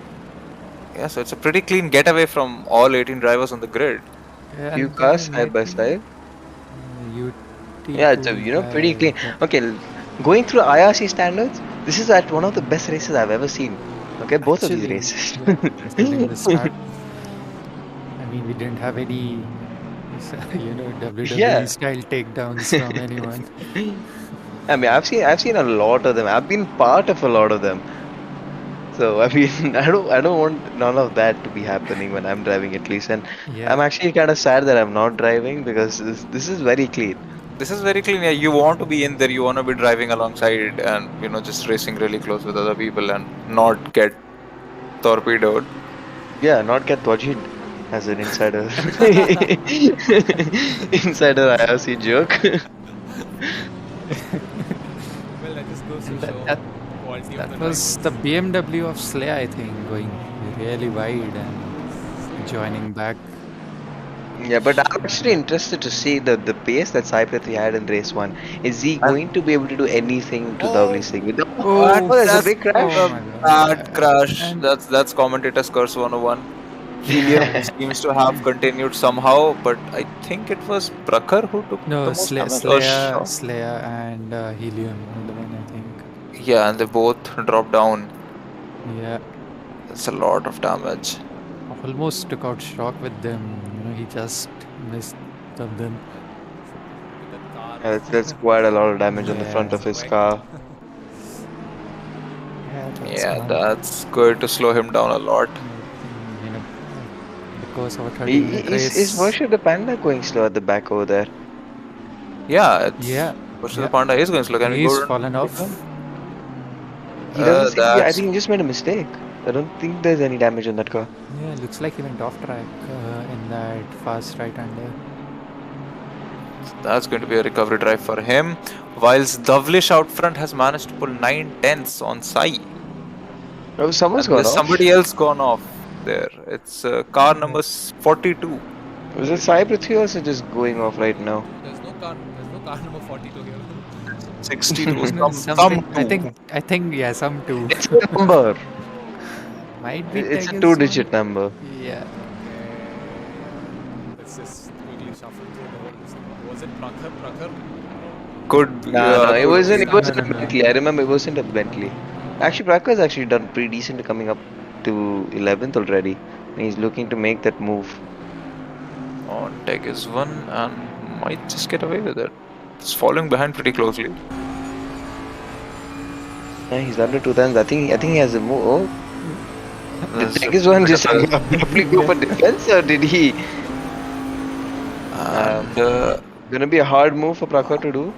Speaker 1: Yeah, so it's a pretty clean getaway from all 18 drivers on the grid.
Speaker 2: Few
Speaker 4: And
Speaker 2: cars
Speaker 4: then I
Speaker 2: side by
Speaker 4: think
Speaker 2: side. Yeah, it's
Speaker 4: UT2
Speaker 2: pretty clean.
Speaker 4: yeah.
Speaker 2: Okay, going through IRC standards, this is at one of the best races I've ever seen. Okay, both of these
Speaker 4: Actually,
Speaker 2: races.
Speaker 4: yeah, considering the start, I mean, we didn't have any, WWE
Speaker 2: Yeah.
Speaker 4: style takedowns from anyone.
Speaker 2: I mean, I've seen a lot of them. I've been part of a lot of them. So I mean, I don't want none of that to be happening when I'm driving at least. And
Speaker 4: Yeah,
Speaker 2: I'm actually kind of sad that I'm not driving because this is very clean.
Speaker 1: This is very clean. Yeah, you want to be in there, you want to be driving alongside and, just racing really close with other people and not get torpedoed.
Speaker 2: Yeah, not get dodged as an insider. Insider IRC joke.
Speaker 3: Well, that just goes to
Speaker 4: and
Speaker 3: show quality of the
Speaker 4: that was the
Speaker 3: drivers.
Speaker 4: BMW of Slay, I think, going really wide and joining back.
Speaker 2: Yeah, but I'm actually interested to see the pace that Sai Prithvi had in race one. Is he
Speaker 1: And
Speaker 2: going to be able to do anything to
Speaker 3: Oh,
Speaker 2: Dovely's thing?
Speaker 1: that,
Speaker 4: Oh,
Speaker 2: Oh, there's a
Speaker 1: that's
Speaker 2: big
Speaker 4: oh
Speaker 2: crash.
Speaker 4: my god.
Speaker 1: bad crash.
Speaker 4: And
Speaker 1: That's commentator's curse 101. Helium seems to have continued somehow, but I think it was Prakhar who took the
Speaker 4: no,
Speaker 1: most damage. Or
Speaker 4: Slayer and Helium were the one, I think.
Speaker 1: yeah, and they both dropped down.
Speaker 4: Yeah,
Speaker 1: That's a lot of damage.
Speaker 4: almost took out Shock with them. He just missed them.
Speaker 3: with that car.
Speaker 2: Yeah, that's quite a lot of damage on the front
Speaker 4: Yeah,
Speaker 2: of
Speaker 3: It's a
Speaker 2: his
Speaker 3: wreck.
Speaker 2: car.
Speaker 4: yeah, that's
Speaker 1: Yeah,
Speaker 4: gone.
Speaker 1: that's going to slow him down a lot.
Speaker 4: Because of a 30-minute
Speaker 2: Is
Speaker 4: race.
Speaker 2: Worship the Panda going slow at the back over there?
Speaker 1: Yeah, it's
Speaker 4: Yeah,
Speaker 1: Push the
Speaker 4: yeah.
Speaker 1: Panda is going slow. Can we
Speaker 4: He's
Speaker 1: go and
Speaker 4: fallen
Speaker 1: take
Speaker 4: off.
Speaker 1: him?
Speaker 2: He doesn't seem to be. I
Speaker 1: That's
Speaker 2: think he just made a mistake. I don't think there's any damage on that car.
Speaker 4: Yeah, looks like he went off track in that fast right-hander.
Speaker 1: That's going to be a recovery drive for him. Whilst Davlish out front has managed to pull 9 tenths on Sai.
Speaker 2: Oh, someone's
Speaker 1: And
Speaker 2: gone
Speaker 1: there's
Speaker 2: off.
Speaker 1: somebody else gone off there. It's car number 42.
Speaker 2: Was it Sai Prithvi also just going off right now?
Speaker 3: There's no car. There's no car number 42 here.
Speaker 1: 62.
Speaker 4: No,
Speaker 1: some
Speaker 4: something.
Speaker 1: two.
Speaker 4: I think. Yeah, some two.
Speaker 2: It's a number.
Speaker 4: Might be
Speaker 2: It's a
Speaker 4: Tegas
Speaker 2: two-digit
Speaker 4: one.
Speaker 2: number.
Speaker 4: Yeah.
Speaker 3: Let's just quickly shuffle through the whole list. Was it Prakhar? Prakhar?
Speaker 1: Could be.
Speaker 2: No, it
Speaker 1: could
Speaker 2: wasn't.
Speaker 1: be.
Speaker 2: It wasn't
Speaker 4: No,
Speaker 2: a
Speaker 4: no, no.
Speaker 2: Bentley. I remember it wasn't a Bentley. Actually, Prakhar's actually done pretty decent coming up to 11th already. And he's looking to make that move.
Speaker 1: On tech is one and might just get away with it. It's following behind pretty closely.
Speaker 2: Yeah, he's under 2 times. I think he has a move. Oh, did
Speaker 1: There's a
Speaker 2: Tegas one
Speaker 1: bit
Speaker 2: just
Speaker 1: of a-
Speaker 2: abruptly go for defense, or did he?
Speaker 1: and
Speaker 2: Gonna be a hard move for Prakhar to do.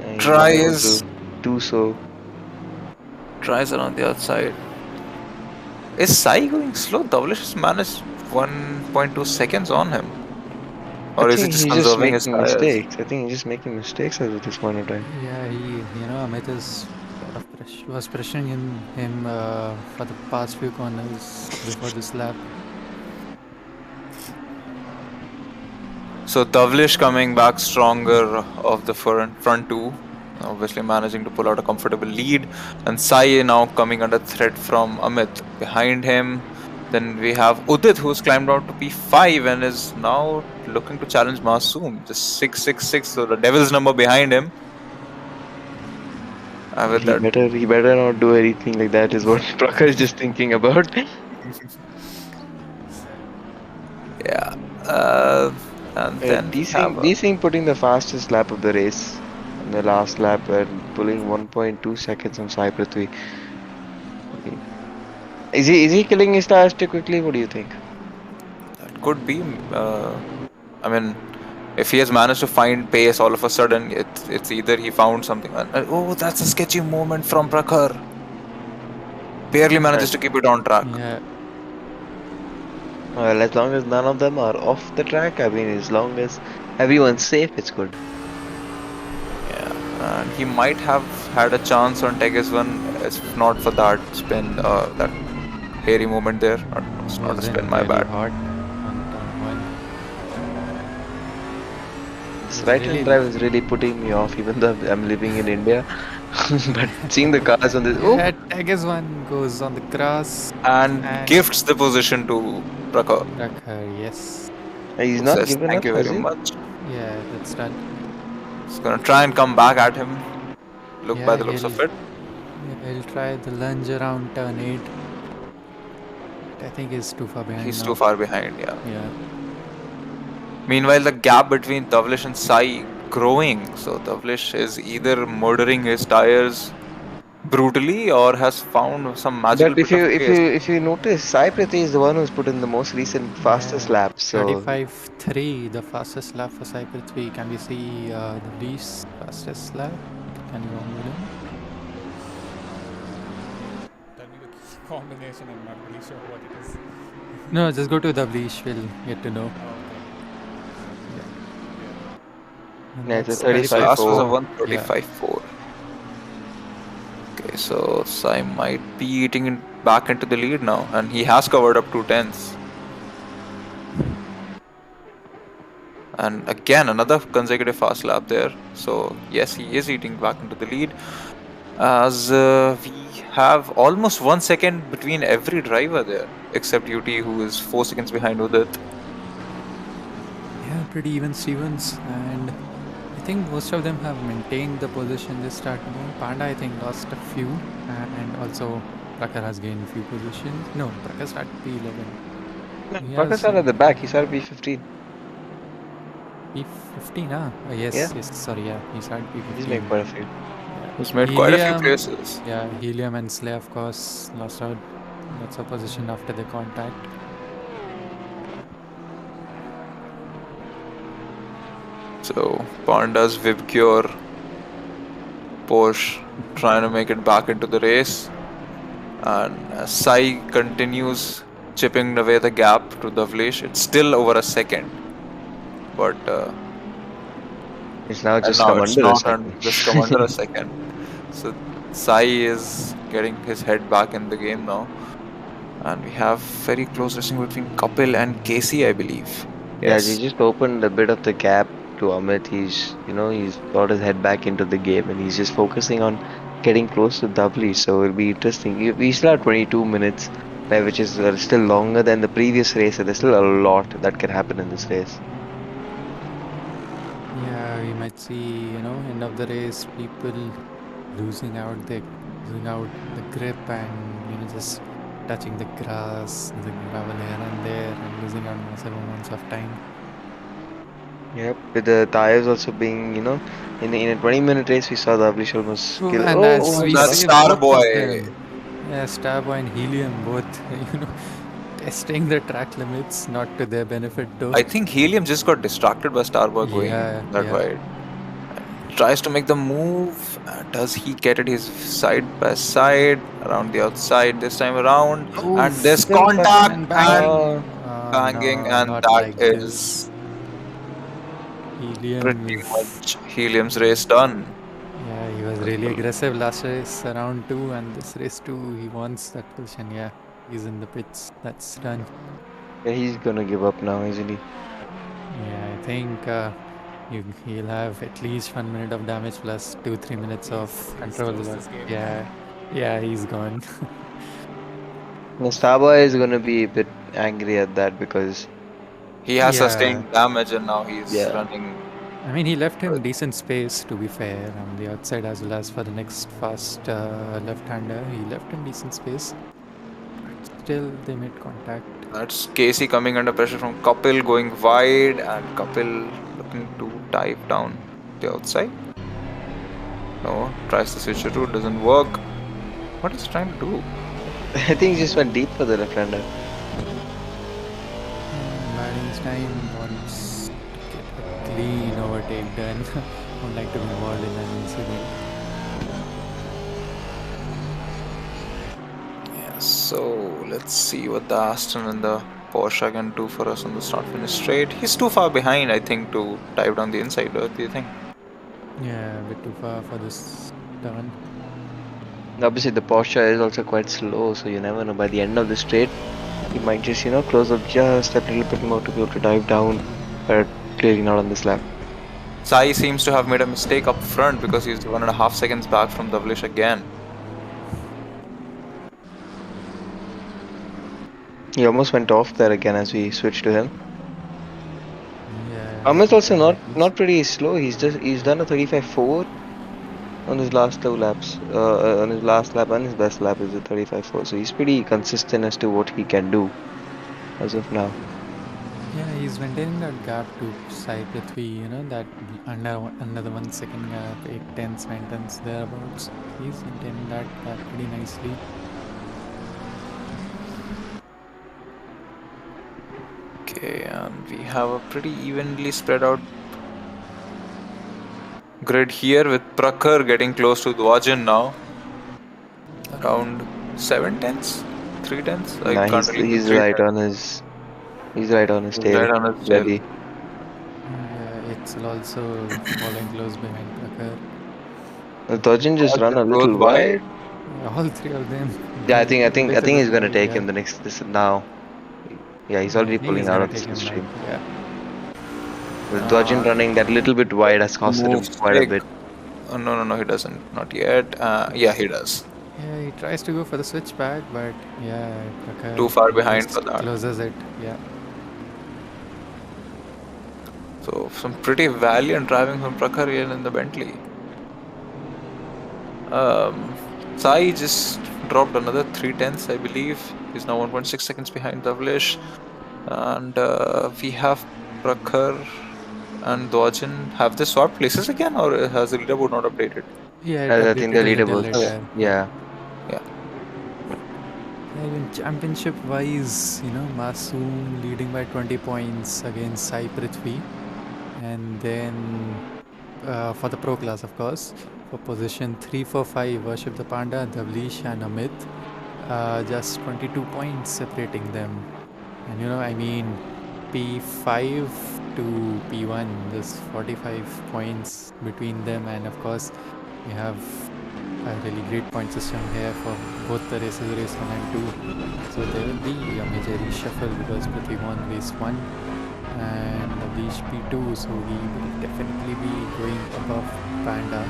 Speaker 2: Yeah, he's
Speaker 1: try
Speaker 2: unable
Speaker 1: is
Speaker 2: to do so.
Speaker 1: tries around the outside. Is Sai going slow? Davlish has managed 1.2 seconds on him.
Speaker 2: I
Speaker 1: Or is he
Speaker 2: think
Speaker 1: just
Speaker 2: he's just
Speaker 1: conserving his
Speaker 2: making
Speaker 1: tires?
Speaker 2: mistakes. I think he's just making mistakes at this point of time.
Speaker 4: Yeah, Amit is was pressuring him for the past few corners before this lap.
Speaker 1: So Davlish coming back stronger of the front two, obviously managing to pull out a comfortable lead, and Sai now coming under threat from Amit behind him. Then we have Udit, who's climbed out to P5 and is now looking to challenge Masoom. Just 666, so the devil's number behind him. With that,
Speaker 2: He better not do anything like that. Is what Prakhar is just thinking about.
Speaker 1: yeah. And then we have
Speaker 2: These thing putting the fastest lap of the race in the last lap and pulling 1.2 seconds on Sai Prithvi. Is he killing his tires too quickly? What do you think?
Speaker 1: that could be. I mean, if he has managed to find pace all of a sudden, it's either he found something. Oh, that's a sketchy movement from Prakhar. Barely manages to keep it on track.
Speaker 4: Yeah,
Speaker 2: Well, as long as none of them are off the track, I mean, as long as everyone's safe, it's good.
Speaker 1: Yeah, and he might have had a chance on Tegas one, if not for that spin, that hairy movement there. It's not a
Speaker 4: wasn't
Speaker 1: spin, my
Speaker 4: really
Speaker 1: bad.
Speaker 4: hot on turn one.
Speaker 2: This
Speaker 4: was
Speaker 2: right-hand
Speaker 4: really-
Speaker 2: drive is really putting me off, even though I'm living in India. But seeing the cars on this,
Speaker 4: Yeah, Taggers one goes on the grass
Speaker 1: And
Speaker 4: and
Speaker 1: gifts the position to Prakhar.
Speaker 4: Prakhar, yes.
Speaker 2: he's
Speaker 1: Who
Speaker 2: not
Speaker 1: says
Speaker 2: given
Speaker 1: thank
Speaker 2: up,
Speaker 1: you
Speaker 2: has
Speaker 1: very
Speaker 2: he?
Speaker 1: much.
Speaker 4: Yeah, that's done.
Speaker 1: He's gonna try and come back at him. Look by
Speaker 4: Yeah,
Speaker 1: the looks of it.
Speaker 4: he'll try the lunge around turn 8. I think he's too far behind
Speaker 1: He's too
Speaker 4: now.
Speaker 1: far behind, yeah.
Speaker 4: Yeah.
Speaker 1: Meanwhile, the gap between Tavlish and Sai growing. So Tavlish is either murdering his tires brutally or has found some magical
Speaker 2: But if
Speaker 1: bit
Speaker 2: you
Speaker 1: of
Speaker 2: if
Speaker 1: pace.
Speaker 2: you if you notice, Sai Prati is the one who's put in the most recent fastest
Speaker 4: Yeah.
Speaker 2: lap. So
Speaker 4: 35.3, the fastest lap for Cycle 3. Can we see the least fastest lap? Can you download him?
Speaker 3: Tell me the combination. I'm not really sure what it is.
Speaker 4: No, just go to the Bleach, we'll get to know.
Speaker 3: Oh, okay.
Speaker 4: And
Speaker 2: yeah, it's a
Speaker 4: that's
Speaker 1: His last was a
Speaker 2: 35.4.
Speaker 4: 35.4. Yeah.
Speaker 1: 135.4. Okay, so Sai might be eating back into the lead now, and he has covered up 2 tenths. And again, another consecutive fast lap there. So yes, he is eating back into the lead. As we have almost 1 second between every driver there, except UT, who is 4 seconds behind Udit.
Speaker 4: Yeah, pretty even Stevens. And I think most of them have maintained the position they started on. Panda, I think, lost a few. And also, Prakhar has gained a few positions. No, Prakhar started P11. He
Speaker 2: Parker's
Speaker 4: has
Speaker 2: not at the back. He started P15.
Speaker 4: P15, ah?
Speaker 2: Yeah.
Speaker 4: Yes, sorry, yeah. He started
Speaker 2: He's made
Speaker 4: P15.
Speaker 2: quite a few.
Speaker 1: He's made quite a few
Speaker 4: Helium,
Speaker 1: places.
Speaker 4: yeah, Helium and Slay, of course, lost out lots of position after the contact.
Speaker 1: So Panda's Vibcure Porsche trying to make it back into the race, and Sai continues chipping away the gap to Davlesh. It's still over a second, but
Speaker 2: It's now just
Speaker 1: now
Speaker 2: come
Speaker 1: it's
Speaker 2: under a
Speaker 1: not
Speaker 2: second.
Speaker 1: just come under a second. So Sai is getting his head back in the game now, and we have very close racing between Kapil and Casey, I believe.
Speaker 2: Yeah, he
Speaker 1: Yes.
Speaker 2: just opened a bit of the gap to Amit. He's got his head back into the game and he's just focusing on getting close to Dudley. So it'll be interesting. We still have 22 minutes, which is still longer than the previous race. And there's still a lot that can happen in this race.
Speaker 4: Yeah, we might see, end of the race, people losing out the grip and, just touching the grass, the gravel here and there, and losing out massive amounts of time.
Speaker 2: Yep, with the tires also being, in a 20-minute race, we saw the Ablish almost kill.
Speaker 4: And as we
Speaker 1: That's
Speaker 4: see
Speaker 1: Star
Speaker 4: both of
Speaker 1: Boy.
Speaker 4: them, yeah, Starboy and Helium both, testing the track limits, not to their benefit though.
Speaker 1: I think Helium just got distracted by Starboy going
Speaker 4: Yeah,
Speaker 1: that
Speaker 4: yeah.
Speaker 1: wide. Tries to make the move. Does he get it his side by side around the outside this time around? And there's
Speaker 2: Still
Speaker 1: contact
Speaker 4: And
Speaker 1: and
Speaker 4: banging.
Speaker 1: banging,
Speaker 4: No,
Speaker 1: and
Speaker 4: not
Speaker 1: that
Speaker 4: like
Speaker 1: is
Speaker 4: this. Helium,
Speaker 1: pretty much Helium's race done.
Speaker 4: yeah, he was really aggressive last race around 2, and this race 2 he wants that position. Yeah, he's in the pits. That's done.
Speaker 2: Yeah, he's gonna give up now, isn't he?
Speaker 4: Yeah, I think he'll have at least 1 minute of damage plus 2-3 minutes of control.
Speaker 3: closed this game.
Speaker 4: Yeah, he's gone.
Speaker 2: The Starboy is gonna be a bit angry at that because
Speaker 1: He has
Speaker 4: Yeah.
Speaker 1: sustained damage and now he's
Speaker 2: Yeah.
Speaker 1: running.
Speaker 4: I mean, he left him decent space, to be fair, on the outside as well as for the next fast left-hander. He left him decent space. But still, they made contact.
Speaker 1: That's Casey coming under pressure from Kapil going wide, and Kapil looking to dive down the outside. No, tries to switch the route, doesn't work. What is he trying to do?
Speaker 2: I think he just went deep for the left-hander.
Speaker 4: Batting's time wants to get a clean overtake done. Would like to be involved in an incident.
Speaker 1: Yeah, so let's see what the Aston and the Porsche can do for us on the start finish straight. He's too far behind, I think, to dive down the inside. What do you think?
Speaker 4: Yeah, a bit too far for this turn.
Speaker 2: Obviously, the Porsche is also quite slow, so you never know. By the end of the straight, he might just, close up just a little bit more to be able to dive down, but clearly not on this lap.
Speaker 1: Sai seems to have made a mistake up front because he's 1.5 seconds back from Davlish again.
Speaker 2: He almost went off there again as we switched to him.
Speaker 4: Yeah.
Speaker 2: Amit's also
Speaker 4: at least.
Speaker 2: not pretty slow. He's done a 35.4 on his last 2 laps. On his last lap and his best lap is a 35.4. So he's pretty consistent as to what he can do as of now.
Speaker 4: Yeah, he's maintaining that gap to Sai Prithvi, that under the 1 second gap, 8 tenths, 9 tenths, thereabouts. He's maintaining that gap pretty nicely.
Speaker 1: Okay, and we have a pretty evenly spread out grid here with Prakhar getting close to Dwajan now. Around 7 tenths? 3 tenths? I
Speaker 2: Nah,
Speaker 1: can't really
Speaker 2: he's
Speaker 1: see.
Speaker 2: right on his tail.
Speaker 1: Right on his tail.
Speaker 2: Yaddy.
Speaker 4: Yeah, it's also following close behind Prakhar.
Speaker 2: Dodgen just run a
Speaker 1: Goes
Speaker 2: little wide.
Speaker 4: All three of them.
Speaker 2: Yeah, I think he's gonna
Speaker 4: wide,
Speaker 2: take
Speaker 4: yeah.
Speaker 2: him the next this now. Yeah, he's already
Speaker 4: I think
Speaker 2: pulling
Speaker 4: he's
Speaker 2: out
Speaker 4: gonna
Speaker 2: of the
Speaker 4: take him
Speaker 2: stream.
Speaker 4: back, yeah.
Speaker 2: With Dodgen running that little bit wide has costed him quite a bit.
Speaker 1: No, he doesn't. Not yet. Yeah, he does.
Speaker 4: Yeah, he tries to go for the switchback, but yeah, Prakhar
Speaker 1: Too far behind
Speaker 4: just
Speaker 1: for that.
Speaker 4: closes it, yeah.
Speaker 1: So, some pretty valiant driving from Prakhar here in the Bentley. Sai just dropped another 3 tenths, I believe. He's now 1.6 seconds behind Davlish. And we have Prakhar and Dwajan. Have they swapped places again, or has the leaderboard not updated?
Speaker 4: Yeah,
Speaker 2: I think the leaderboard. Yeah.
Speaker 4: Even championship wise, Masoom leading by 20 points against Sai Prithvi. And then for the pro class, of course, for position 3, 4, 5, Worship the Panda, Davlish and Amit, just 22 points separating them. And P5 to P1, just 45 points between them. And of course, we have a really great point system here for both the races, race 1 and 2. So there will be a major reshuffle because Prithvi won race 1 and Davlish P2, so he will definitely be going above Panda.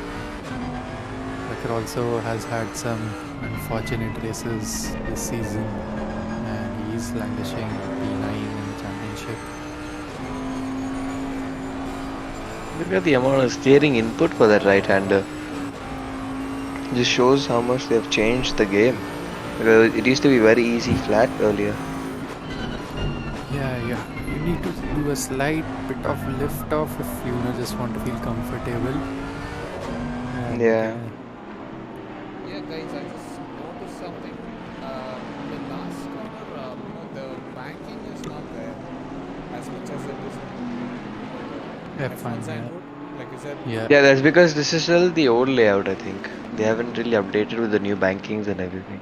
Speaker 4: Prakhar also has had some unfortunate races this season and he is languishing P9 in the championship.
Speaker 2: Look at the amount of steering input for that right-hander. Just shows how much they've changed the game. Because it used to be very easy flat earlier.
Speaker 4: Yeah, you need to do a slight bit of lift off if you just want to feel comfortable. And,
Speaker 2: Yeah.
Speaker 3: Yeah, guys, I just noticed something. The last corner, the banking is not there as much as it is in
Speaker 4: F1,
Speaker 3: Zandvoort. Like you said,
Speaker 4: yeah.
Speaker 2: Yeah, that's because this is still the old layout, I think. They haven't really updated with the new bankings and everything.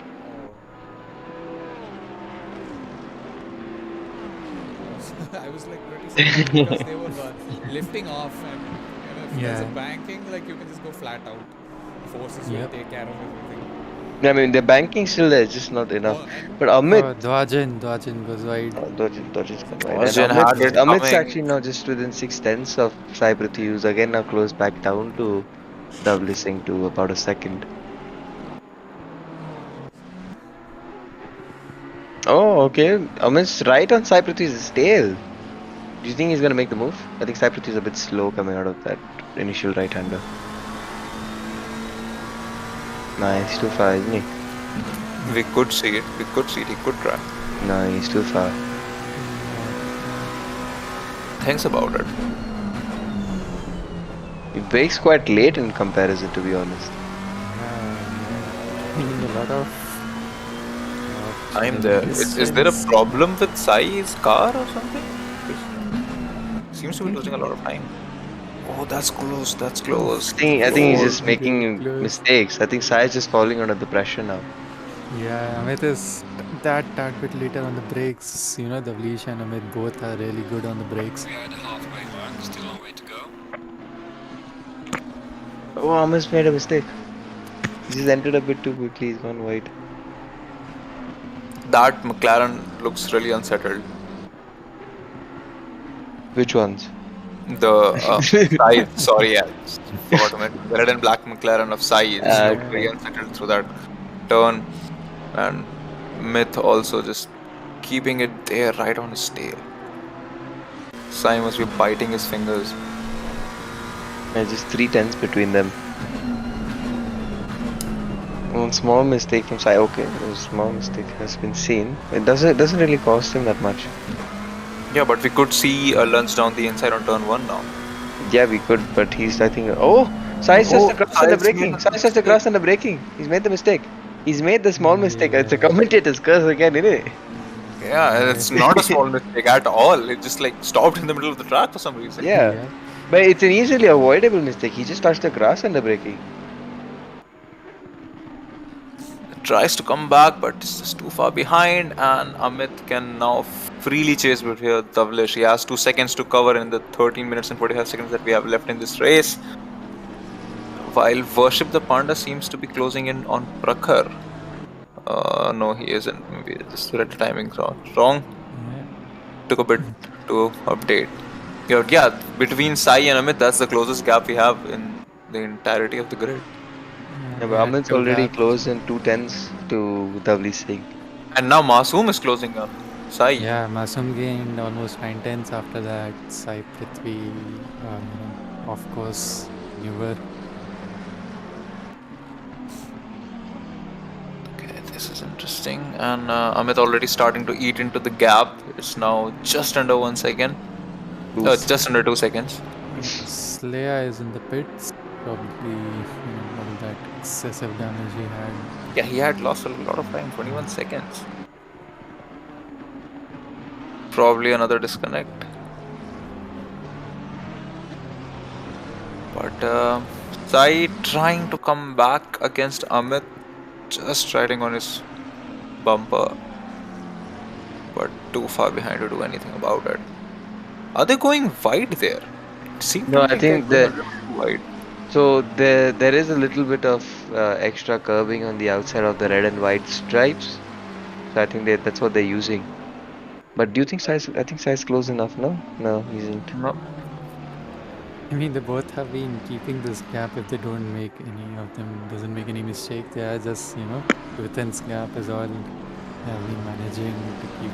Speaker 3: I was like pretty surprised because they were lifting off, and if there's a
Speaker 4: Yeah.
Speaker 3: banking, like you can just go flat out. Forces will
Speaker 4: Yep.
Speaker 3: take care of everything.
Speaker 2: I mean, the banking's still there, it's just not enough.
Speaker 3: And
Speaker 2: But Amit,
Speaker 4: Dwajan goes wide.
Speaker 2: Dodge's come wide.
Speaker 1: Dwajan
Speaker 2: And
Speaker 1: had it
Speaker 2: Amit's
Speaker 1: coming.
Speaker 2: actually now just within 6 tenths of Sai Prithvi, who's again now close back down to Davlising to about a second. Oh, okay. Amit's right on Sai Prithvi's tail. Do you think he's gonna make the move? I think Sai Prithvi's a bit slow coming out of that initial right-hander. Nice, too far, isn't he?
Speaker 1: We could see it. He could try.
Speaker 2: No, he's too far.
Speaker 1: Thanks about it.
Speaker 2: He brakes quite late in comparison, to be honest.
Speaker 4: A lot of
Speaker 1: Time there. Is there a problem with Sai's car or something? Seems to be losing a lot of time. Oh, that's close. That's close.
Speaker 2: I think he's just
Speaker 4: Really
Speaker 2: making
Speaker 4: close.
Speaker 2: mistakes. I think Sai is just falling under the pressure now.
Speaker 4: Yeah, Amit is that bit later on the brakes. Davlish and Amit both are really good on the brakes.
Speaker 5: We are at the halfway mark, still a long way to go.
Speaker 2: Oh, Amit's made a mistake. He just entered a bit too quickly. He's gone wide.
Speaker 1: That McLaren looks really unsettled.
Speaker 2: Which ones?
Speaker 1: The Sai, sorry, I forgot to mention the red and black McLaren of Sai just looked very
Speaker 2: Okay.
Speaker 1: unsettled through that turn, and Myth also just keeping it there right on his tail. Sai must be biting his fingers.
Speaker 2: Just 3 tenths between them. One small mistake from Sai. Okay, a small mistake has been seen. It doesn't really cost him that much.
Speaker 1: Yeah, but we could see a lunge down the inside on turn 1 now.
Speaker 2: Yeah, we could, but he's I think. Oh, Sai touched the grass and the
Speaker 1: Sai's made
Speaker 2: braking.
Speaker 1: a
Speaker 2: Sai touched the
Speaker 1: mistake.
Speaker 2: grass and the braking. He's made the mistake. He's made the small mistake. It's a
Speaker 4: Yeah.
Speaker 2: commentator's curse again, isn't it?
Speaker 1: Yeah, and it's not a small mistake at all. It just like stopped in the middle of the track for some reason.
Speaker 2: Yeah. But it's an easily avoidable mistake. He just touched the grass and the braking.
Speaker 1: Tries to come back, but it's just too far behind, and Amit can now freely chase with here Tavlish. He has 2 seconds to cover in the 13 minutes and 45 seconds that we have left in this race. While Worship the Panda seems to be closing in on Prakhar. No, he isn't. Maybe I just read the timing wrong. Took a bit to update. Yeah, between Sai and Amit, that's the closest gap we have in the entirety of the grid.
Speaker 2: Yeah, but Amit's already close in 2 tenths to Davli Singh.
Speaker 1: And now Masoom is closing up. Sai.
Speaker 4: Yeah, Masum gained almost 9 tenths after that. Sai Prithvi, of course, newer.
Speaker 1: Okay, this is interesting. And Amit already starting to eat into the gap. It's now just under 1 second. Just under 2 seconds.
Speaker 4: Slayer is in the pits. Probably all that excessive damage he had.
Speaker 1: Yeah, he had lost a lot of time, 21 seconds. Probably another disconnect. But Sai trying to come back against Amit, just riding on his bumper. But too far behind to do anything about it. Are they going wide there? It seems
Speaker 2: No,
Speaker 1: to
Speaker 2: I
Speaker 1: me like
Speaker 2: think
Speaker 1: they're going a little too wide.
Speaker 2: So there is a little bit of extra curving on the outside of the red and white stripes. So I think that's what they're using. But do you think Sai's? I think Sai's close enough. No, he isn't.
Speaker 1: No.
Speaker 4: I mean, they both have been keeping this gap. If they don't make any of them, doesn't make any mistake, they are just 2 tenths gap is all they have been managing to keep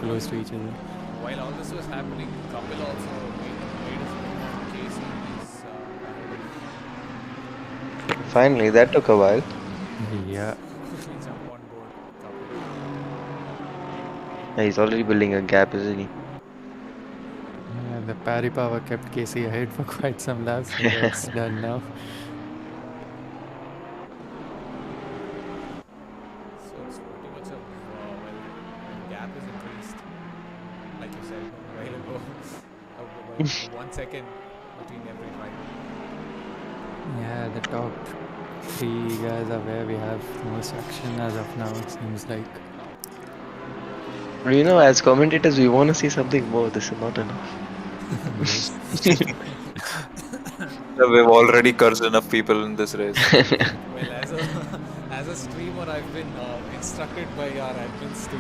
Speaker 4: close to each other.
Speaker 3: While all this was happening, Kapil also made his move on Casey. He's
Speaker 2: Finally, that took a while.
Speaker 4: Yeah.
Speaker 3: quickly jump on board Kapil.
Speaker 2: Yeah, he's already building a gap, isn't he?
Speaker 4: Yeah, the parry power kept Casey ahead for quite some laps. So that's done now.
Speaker 3: So it's pretty much the gap is increased, like you said a while ago, about 1 second between every driver.
Speaker 4: Yeah, the top 3 guys are where we have the most action as of now, it seems like.
Speaker 2: As commentators, we want to see something more. This is not enough.
Speaker 1: We've already cursed enough people in this race.
Speaker 3: Well, as a streamer, I've been instructed by our admins to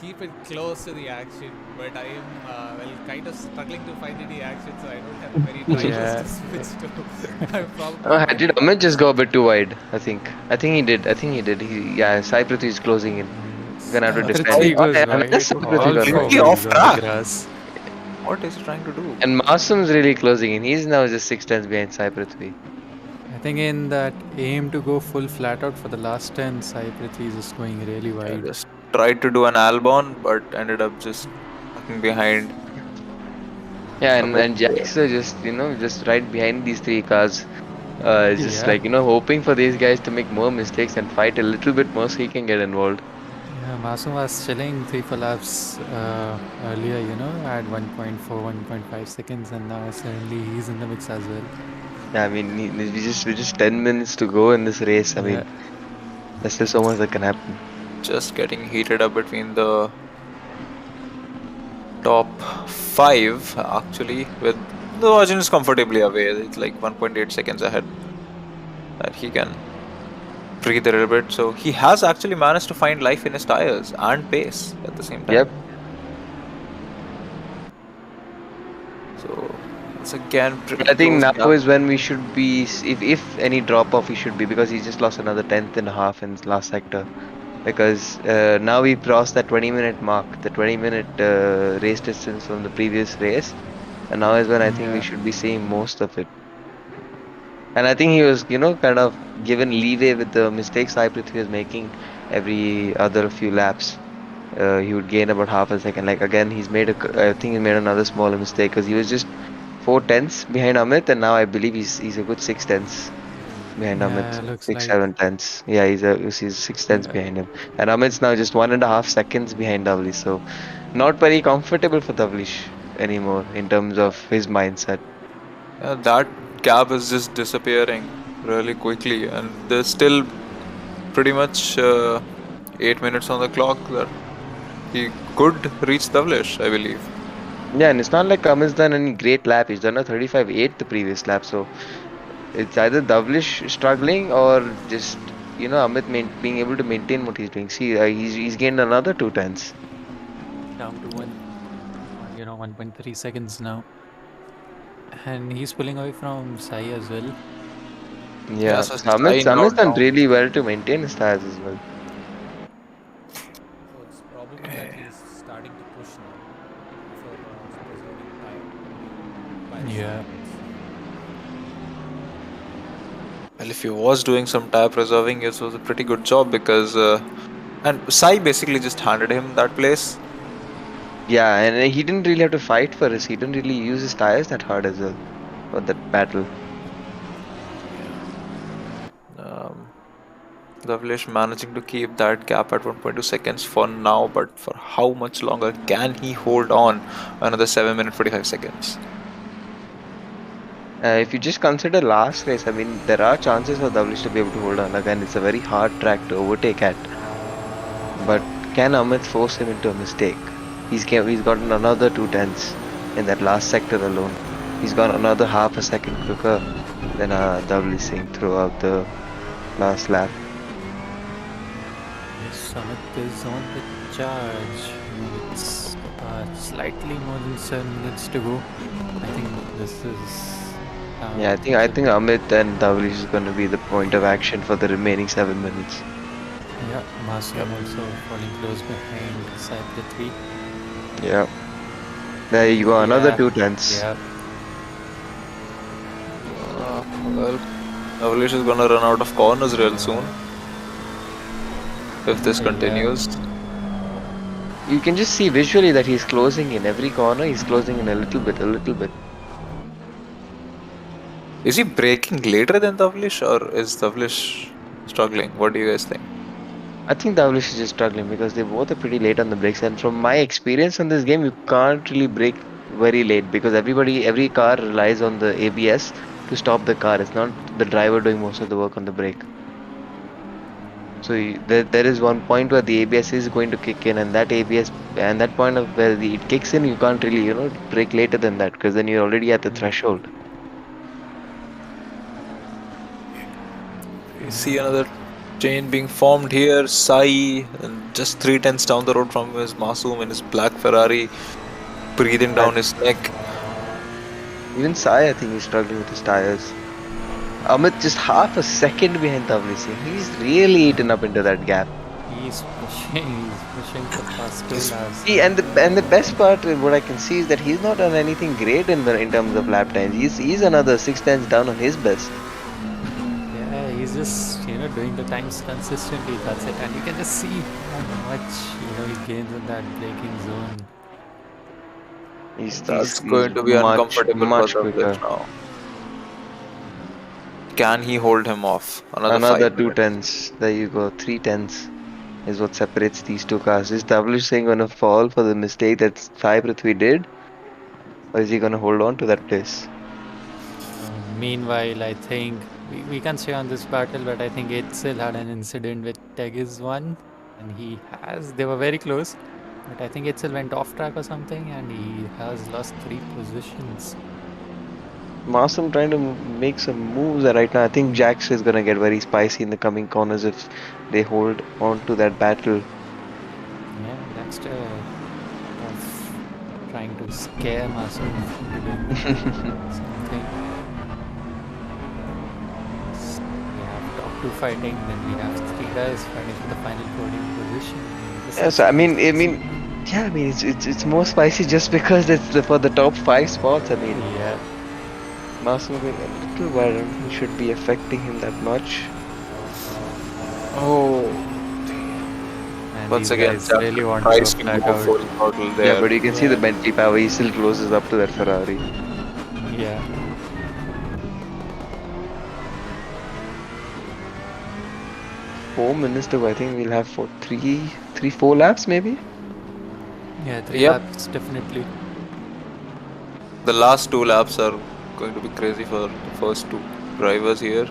Speaker 3: keep it close to the action, but I am kind of struggling to find any action, so I don't have many drivers to switch to. I'm probably
Speaker 2: Did Amit just go a bit too wide? I think he did. Sai Prithvi is closing in. Gonna have to defend.
Speaker 4: Prithvi goes
Speaker 2: Amit, that's
Speaker 4: wide,
Speaker 2: Sai Prithvi
Speaker 4: all
Speaker 2: gone
Speaker 1: Prithvi
Speaker 2: wide.
Speaker 4: forwards
Speaker 1: off
Speaker 4: on
Speaker 1: track.
Speaker 4: the grass.
Speaker 1: What is he trying to do?
Speaker 2: And Masum's really closing in. He's now just 6 tenths behind Sai Prithvi.
Speaker 4: I think in that aim to go full flat out for the last 10, Sai Prithvi is just going really
Speaker 1: I
Speaker 4: wide.
Speaker 1: just tried to do an Albon, but ended up just fucking behind.
Speaker 2: Yeah, and Jax are just right behind these 3 cars. Just hoping for these guys to make more mistakes and fight a little bit more so he can get involved.
Speaker 4: Yeah, Masum was chilling 3-4 laps earlier, at 1.4, 1.5 seconds, and now suddenly he's in the mix as well.
Speaker 2: Yeah, I mean, we just 10 minutes to go in this race. I mean, there's still so much that can happen.
Speaker 1: Just getting heated up between the top 5 actually, with the Virgin is comfortably away. It's like 1.8 seconds ahead that he can breathe a little bit. So he has actually managed to find life in his tires and pace at the same time.
Speaker 2: Yep.
Speaker 1: It's again pretty
Speaker 2: I think
Speaker 1: close
Speaker 2: now
Speaker 1: gap.
Speaker 2: is when we should be, if any drop off, we should be, because he just lost another tenth and a half in his last sector. Because now we've crossed that 20-minute mark, the 20-minute race distance from the previous race, and now is when I think we
Speaker 4: Yeah.
Speaker 2: should be seeing most of it. And I think he was, kind of given leeway with the mistakes Sai Prithvi was making every other few laps. He would gain about half a second. Like again, I think he made another smaller mistake because he was just 4 tenths behind Amit, and now I believe he's a good 6 tenths behind Amit.
Speaker 4: Yeah, looks
Speaker 2: Six,
Speaker 4: like.
Speaker 2: 7 tenths. Yeah, he's 6 tenths
Speaker 4: Yeah.
Speaker 2: behind him. And Amit's now just 1.5 seconds behind Davli. So not very comfortable for Davlish anymore in terms of his mindset.
Speaker 1: Yeah, that gap is just disappearing really quickly, and there's still pretty much 8 minutes on the clock that he could reach Davlish, I believe.
Speaker 2: Yeah, and it's not like Amit's done any great lap. He's done a 35.8 the previous lap. So it's either Davlish struggling or just, Amit being able to maintain what he's doing. See, he's gained another 2 tenths.
Speaker 4: Down to 1.3 seconds now. And he's pulling away from Sai as well.
Speaker 1: Yeah,
Speaker 2: Yeah,
Speaker 1: so
Speaker 2: so
Speaker 1: Sai now
Speaker 2: Amit's done
Speaker 1: down.
Speaker 2: really well to maintain his tires as well.
Speaker 3: So it's probably that he's starting to push now for preserving time by a few
Speaker 4: Yeah.
Speaker 3: minutes.
Speaker 1: Well, if he was doing some tire preserving, it was a pretty good job because and Sai basically just handed him that place.
Speaker 2: Yeah, and he didn't really have to fight for this. He didn't really use his tires that hard as well for that battle.
Speaker 1: Yeah. Um, Davlish managing to keep that gap at 1.2 seconds for now, but for how much longer can he hold on another 7 minutes 45 seconds?
Speaker 2: If you just consider last race, I mean, there are chances for Davlish to be able to hold on. Again, it's a very hard track to overtake at. But can Amit force him into a mistake? He's gotten another 2 tenths in that last sector alone. He's gone another half a second quicker than Davlish Singh throughout the last lap.
Speaker 4: Yes, Amit is on the charge. It's slightly more than 7 minutes to go. I think this is.
Speaker 2: Yeah, I think Amit and Davlish is going to be the point of action for the remaining 7 minutes.
Speaker 4: Yeah, Masoom
Speaker 1: Yep.
Speaker 4: also falling close behind Sai Prithvi.
Speaker 2: Yeah. There you go, another
Speaker 4: Yeah,
Speaker 2: 2 tenths.
Speaker 4: yeah.
Speaker 1: Well, Davlish is gonna run out of corners real soon if this
Speaker 4: Yeah.
Speaker 1: continues.
Speaker 2: You can just see visually that he's closing in every corner. He's closing in a little bit, a little bit.
Speaker 1: Is he breaking later than Davlish or is Davlish struggling? What do you guys think?
Speaker 2: I think Davlish is just struggling because they both are pretty late on the brakes. And from my experience in this game, you can't really brake very late because every car relies on the ABS to stop the car. It's not the driver doing most of the work on the brake. So there is one point where the ABS is going to kick in, and that ABS and that point of where it kicks in, you can't really brake later than that because then you're already at the threshold.
Speaker 1: We see another chain being formed here. Sai, and just 3 tenths down the road from his Masoom in his black Ferrari, breathing
Speaker 2: I,
Speaker 1: down his neck.
Speaker 2: even Sai, I think he's struggling with his tires. Amit just half a second behind Tavli Singh. He's really eaten up into that gap.
Speaker 4: He's pushing for the past 2 laps.
Speaker 2: And the best part, what I can see is that he's not done anything great in terms of lap times. He's another 6 tenths down on his best.
Speaker 4: Yeah, he's just doing the times consistently. That's it, and you can just see how much he gains in that braking zone.
Speaker 1: That's
Speaker 2: He's
Speaker 1: going to be
Speaker 2: much
Speaker 1: uncomfortable for
Speaker 2: much
Speaker 1: Davlish
Speaker 2: quicker.
Speaker 1: now. Can he hold him off another
Speaker 2: Another
Speaker 1: 5 minutes?
Speaker 2: 2 tenths. There you go. 3 tenths is what separates these two cars. Is Tavli Singh gonna fall for the mistake that Sai Prithvi did, or is he gonna hold on to that place?
Speaker 4: Meanwhile, I think we can stay on this battle, but I think Itzel had an incident with Tegiz one, and they were very close, but I think Itzel went off track or something, and he has lost 3 positions.
Speaker 2: Marsum trying to make some moves right now. I think Jax is gonna get very spicy in the coming corners if they hold on to that battle.
Speaker 4: Yeah, Dexter of trying to scare Masoom into doing something. We have top 2 fighting, then we have 3 guys fighting for the final podium position. This
Speaker 2: Yeah,
Speaker 4: is
Speaker 2: so I mean,
Speaker 4: spicy.
Speaker 2: yeah, I mean, it's more spicy just because it's for the top 5 spots. I mean,
Speaker 4: Yeah.
Speaker 2: Masoom being a little wide, I don't think should be affecting him that much.
Speaker 1: Oh,
Speaker 4: And
Speaker 1: once
Speaker 4: these
Speaker 1: again,
Speaker 4: guys
Speaker 1: Jack
Speaker 4: really want to go
Speaker 1: tries to
Speaker 4: flat
Speaker 1: go
Speaker 4: out.
Speaker 1: full throttle
Speaker 2: Yeah,
Speaker 1: there.
Speaker 2: but you can see the
Speaker 4: Yeah.
Speaker 2: mental power. He still closes up to that Ferrari.
Speaker 4: Yeah.
Speaker 2: 4 minutes to go. I think we'll have 4 laps maybe.
Speaker 4: Yeah, 3
Speaker 1: Yep.
Speaker 4: laps definitely.
Speaker 1: The last 2 laps are going to be crazy for the first 2 drivers here.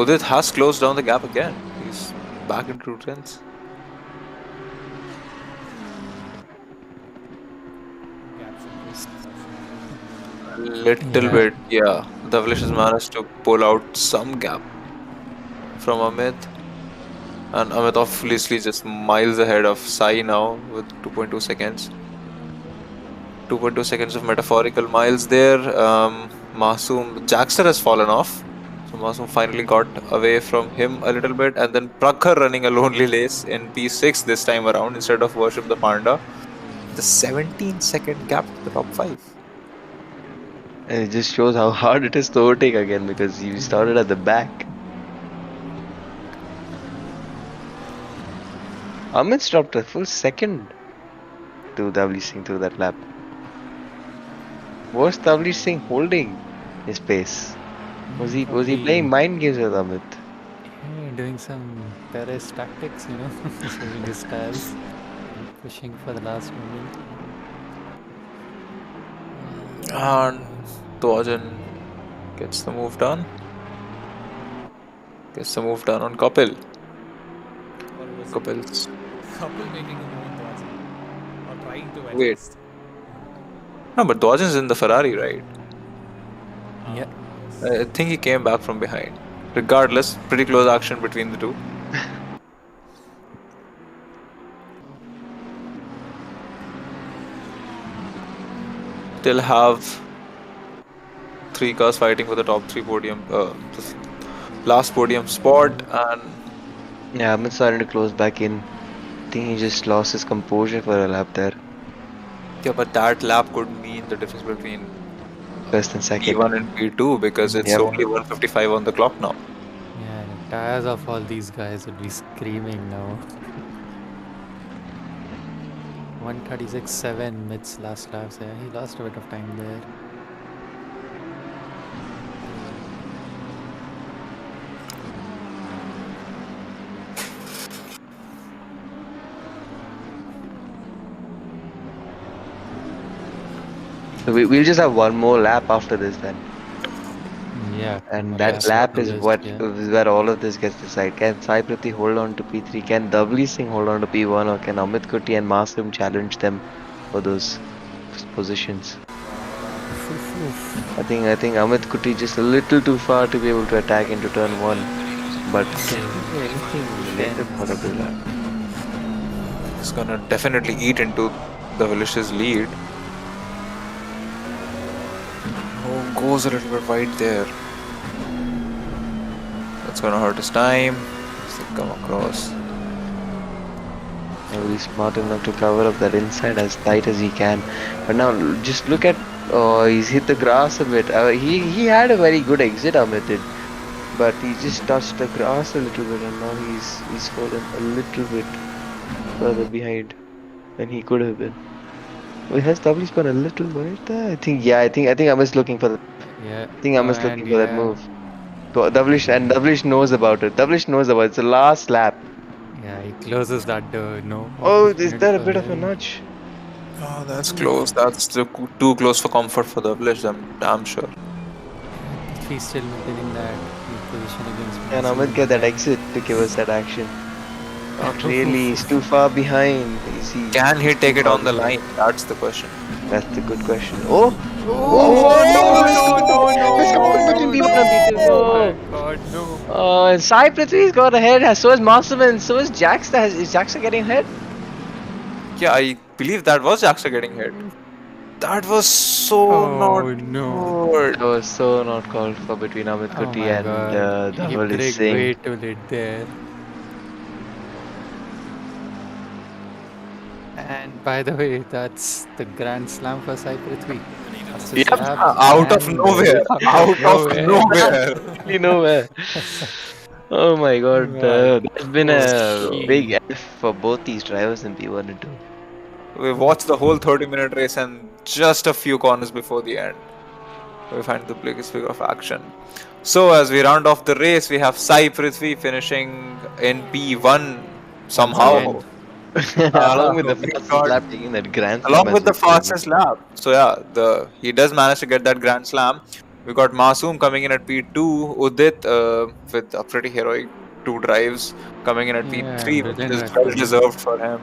Speaker 1: Udit has closed down the gap again. He's back into 10s.
Speaker 3: Gaps increasing.
Speaker 1: Little
Speaker 4: Yeah.
Speaker 1: bit, yeah. Davlish has managed to pull out some gap from Amit. And Amit obviously just miles ahead of Sai now with 2.2 seconds. 2.2 seconds of metaphorical miles there. Masoom, Jackster has fallen off. So Masoom finally got away from him a little bit. And then Prakhar running a lonely race in P6 this time around instead of Worship the Panda. The 17-second gap to the top 5.
Speaker 2: And it just shows how hard it is to overtake again because you started at the back. Amit dropped a full second to Davli Singh through that lap. Was Davli Singh holding his pace? Was he
Speaker 4: Probably,
Speaker 2: playing mind games with Amit?
Speaker 4: doing some Perez tactics, showing his styles, pushing for the last moment.
Speaker 1: And Dwajan gets the move done. Gets the move done on Kapil.
Speaker 3: Or was
Speaker 1: Kapil's.
Speaker 3: it couple making a move towards him? Or trying to at
Speaker 1: Wait.
Speaker 3: least?
Speaker 1: No, but Dwajan's in the Ferrari, right?
Speaker 4: Yeah.
Speaker 1: I think he came back from behind. Regardless, pretty close action between the two. Still have 3 cars fighting for the top 3 podium, the last podium spot, and
Speaker 2: Yeah, Amit starting to close back in. I think he just lost his composure for a lap there.
Speaker 1: yeah, but that lap could mean the difference between
Speaker 2: First and second.
Speaker 1: P1 and P2 because it's
Speaker 2: Yep.
Speaker 1: only 155 on the clock now.
Speaker 4: Yeah, the tires of all these guys would be screaming now. 136.7 mids last lap, so yeah, he lost a bit of time there.
Speaker 2: So we'll just have one more lap after this then.
Speaker 4: Yeah.
Speaker 2: And
Speaker 4: one
Speaker 2: that lap is
Speaker 4: after this,
Speaker 2: what
Speaker 4: yeah.
Speaker 2: is where all of this gets decided. Can Sai Prati hold on to P3? Can Davli Singh hold on to P1? Or can Amit Kuti and Masoom challenge them for those positions? I think Amit Kuti just a little too far to be able to attack into turn 1. But anything later part of the lap.
Speaker 1: It's gonna definitely eat into the Vilish's lead. Oh, goes a little bit wide there. That's gonna hurt his time. As they come across.
Speaker 2: He's smart enough to cover up that inside as tight as he can. But now just look at he's hit the grass a bit. He had a very good exit, Amit did. But he just touched the grass a little bit and now he's fallen a little bit further behind than he could have been. Well, has Davli's gone a little wide there? I think Amit's looking for
Speaker 4: Yeah.
Speaker 2: I think Amit's looking
Speaker 4: and
Speaker 2: for that
Speaker 4: yeah,
Speaker 2: move. So Davlish knows about it. Davlish knows about it. It's the last lap.
Speaker 4: Yeah, he closes that door. No.
Speaker 2: Oh, is
Speaker 4: opportunity
Speaker 2: there a
Speaker 4: for
Speaker 2: bit of a
Speaker 4: him.
Speaker 2: nudge?
Speaker 1: Oh, that's close. That's too close for comfort for the Vilish, I'm damn sure.
Speaker 4: He's still maintaining that position against
Speaker 2: Can
Speaker 4: Masoom
Speaker 2: Amit get that
Speaker 4: behind.
Speaker 2: exit to give us that action? Not really. He's too far behind. Is he?
Speaker 1: Can he
Speaker 2: he's
Speaker 1: take
Speaker 2: too
Speaker 1: it
Speaker 2: far
Speaker 1: on the
Speaker 2: behind.
Speaker 1: line? That's the question.
Speaker 2: That's the good question. Oh! Oh no! It's coupled between B1 and B2.
Speaker 4: Oh
Speaker 2: No!
Speaker 4: my god, no.
Speaker 2: And Sai Prithvi's got ahead. So is Masterman. So is Jackster. Is Jackster getting ahead?
Speaker 1: Yeah, I believe that was Jackson getting hit. That was so not
Speaker 4: Oh no.
Speaker 1: good.
Speaker 2: That was so not called for between Amit
Speaker 4: Oh
Speaker 2: Kuti
Speaker 4: my
Speaker 2: and
Speaker 4: god. He
Speaker 2: Dhaval is
Speaker 4: braked
Speaker 2: Singh.
Speaker 4: way too late there. And by the way, that's the Grand Slam for Sai Prithvi. Fastest
Speaker 2: Yep,
Speaker 4: lap
Speaker 1: Out of
Speaker 4: and
Speaker 1: nowhere.
Speaker 4: out of
Speaker 1: Out of
Speaker 4: nowhere.
Speaker 1: nowhere.
Speaker 2: really nowhere. Oh my God,
Speaker 4: Wow.
Speaker 2: that's been a
Speaker 1: So
Speaker 2: big
Speaker 4: She.
Speaker 2: F for both these drivers in P1 and 2.
Speaker 1: we watched the whole 30-minute race and just a few corners before the end, we find the biggest figure of action. So as we round off the race, we have Sai Prithvi finishing in P1
Speaker 4: Once
Speaker 1: somehow.
Speaker 4: again.
Speaker 2: Along with the
Speaker 1: We
Speaker 2: fastest
Speaker 1: got
Speaker 2: lap, taking that Grand Slam
Speaker 1: along
Speaker 2: as
Speaker 1: with
Speaker 2: well.
Speaker 1: the fastest lap. So yeah, the he does manage to get that Grand Slam. We got Masoom coming in at P2, Udit with a pretty heroic two drives coming in at
Speaker 4: Yeah,
Speaker 1: P3, which
Speaker 4: brilliant
Speaker 1: is
Speaker 4: ride
Speaker 1: well
Speaker 4: from him.
Speaker 1: deserved for him.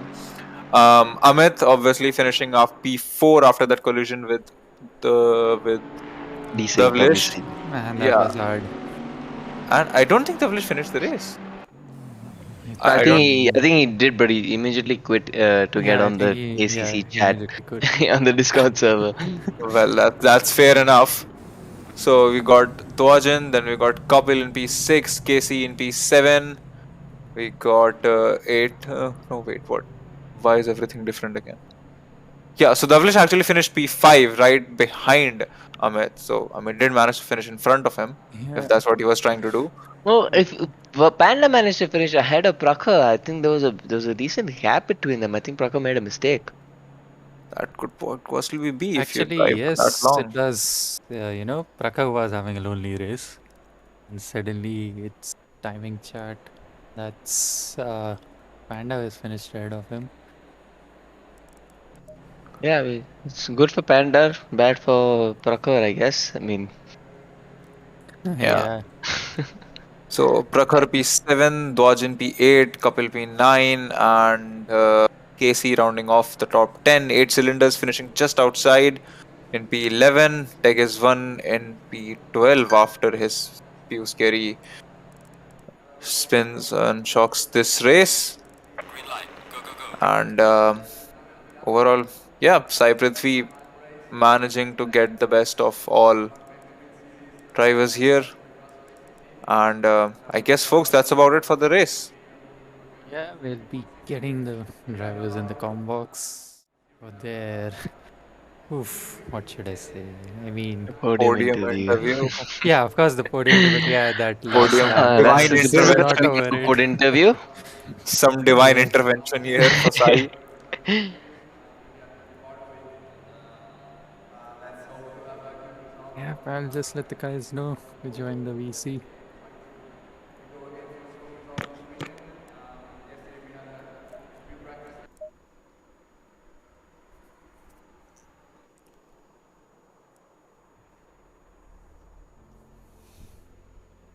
Speaker 1: Amit obviously finishing off P4 after that collision with
Speaker 2: Desync,
Speaker 1: Davlish.
Speaker 2: obviously.
Speaker 4: Man, that
Speaker 1: Yeah,
Speaker 4: was hard.
Speaker 1: and I don't think Davlish finished the race.
Speaker 4: I
Speaker 2: I
Speaker 1: I
Speaker 4: think
Speaker 2: think
Speaker 1: don't.
Speaker 2: he, I think he did, but he immediately quit to get
Speaker 4: yeah, I
Speaker 2: on
Speaker 4: think
Speaker 2: the
Speaker 4: he
Speaker 2: ACC
Speaker 4: he
Speaker 2: chat
Speaker 4: immediately quit.
Speaker 2: on the Discord server.
Speaker 1: Well, that's fair enough. So we got Tuajan, then we got Kapil in P6, KC in P7. We got 8. No, wait, what? Why is everything different again? Yeah, so Davlish actually finished P5 right behind Amit. So Amit did manage to finish in front of him, if
Speaker 4: Yeah.
Speaker 1: that's what he was trying to do.
Speaker 2: Well, if Panda managed to finish ahead of Prakhar, I think there was a decent gap between them. I think Prakhar made a mistake.
Speaker 1: That could possibly be if you
Speaker 4: Actually,
Speaker 1: drive for that
Speaker 4: yes, it
Speaker 1: long.
Speaker 4: does. Prakar was having a lonely race, and suddenly it's timing chart. That's Panda has finished ahead of him.
Speaker 2: Yeah, it's good for Panda, bad for Prakhar, I guess. I mean,
Speaker 1: Yeah.
Speaker 4: Yeah,
Speaker 1: So Prakhar P7, Dwajin P8, Kapil P9, and KC rounding off the top 10. 8 cylinders finishing just outside in P11. Teg is 1 in P12 after his few scary spins and shocks this race.
Speaker 5: Green light. Go, go, go.
Speaker 1: And overall, yeah, Sai Prithvi managing to get the best of all drivers here. And I guess, folks, that's about it for the race.
Speaker 4: yeah, we'll be getting the drivers in the com box over there. Oof, what should I say? I mean,
Speaker 2: podium
Speaker 1: Podium
Speaker 2: interview.
Speaker 1: interview.
Speaker 4: yeah, of course the podium, but yeah, that last
Speaker 1: Podium
Speaker 4: lap
Speaker 2: That's
Speaker 1: divine
Speaker 2: the
Speaker 4: was
Speaker 2: difference
Speaker 4: not
Speaker 2: between
Speaker 1: intervention.
Speaker 2: a
Speaker 4: over it.
Speaker 2: good interview.
Speaker 1: Some divine
Speaker 4: Yeah.
Speaker 1: intervention here for Sai.
Speaker 4: Yeah, I'll just let the guys know to join the VC.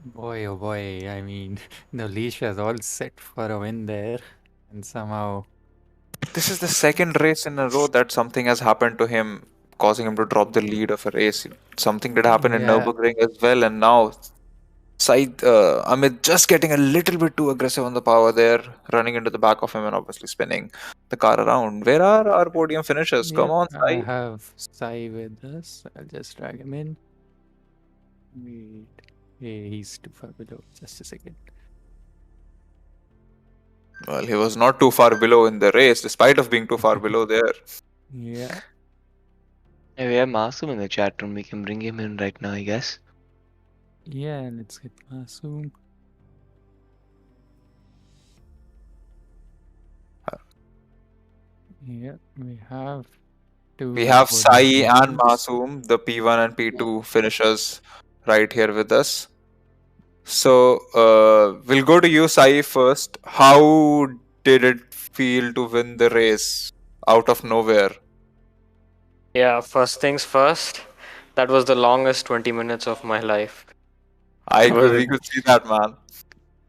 Speaker 4: Boy, oh boy, I mean, the leash was all set for a win there, and somehow,
Speaker 1: This is the second race in a row that something has happened to him, causing him to drop the lead of a race. Something did happen in
Speaker 4: yeah,
Speaker 1: Nürburgring as well, and now Said Amit just getting a little bit too aggressive on the power there, running into the back of him and obviously spinning the car around. Where are our podium finishers? Come
Speaker 4: yep,
Speaker 1: on,
Speaker 4: I
Speaker 1: Sai.
Speaker 4: have Sai with us. I'll just drag him in. Wait, hey, he's too far below. Just a second.
Speaker 1: Well, he was not too far below in the race, despite of being too far below there.
Speaker 4: Yeah,
Speaker 2: Hey, we have Masum in the chat room. We can bring him in right now, I guess.
Speaker 4: yeah, let's get Masoom. Yeah, we have two
Speaker 1: We
Speaker 4: of the
Speaker 1: have
Speaker 4: podium
Speaker 1: Sai and
Speaker 4: finishers.
Speaker 1: Masoom, the P1 and P2 finishers, right here with us. So we'll go to you, Sai, first. How did it feel to win the race out of nowhere?
Speaker 6: Yeah, first things first. That was the longest 20 minutes of my life.
Speaker 1: We could see that, man.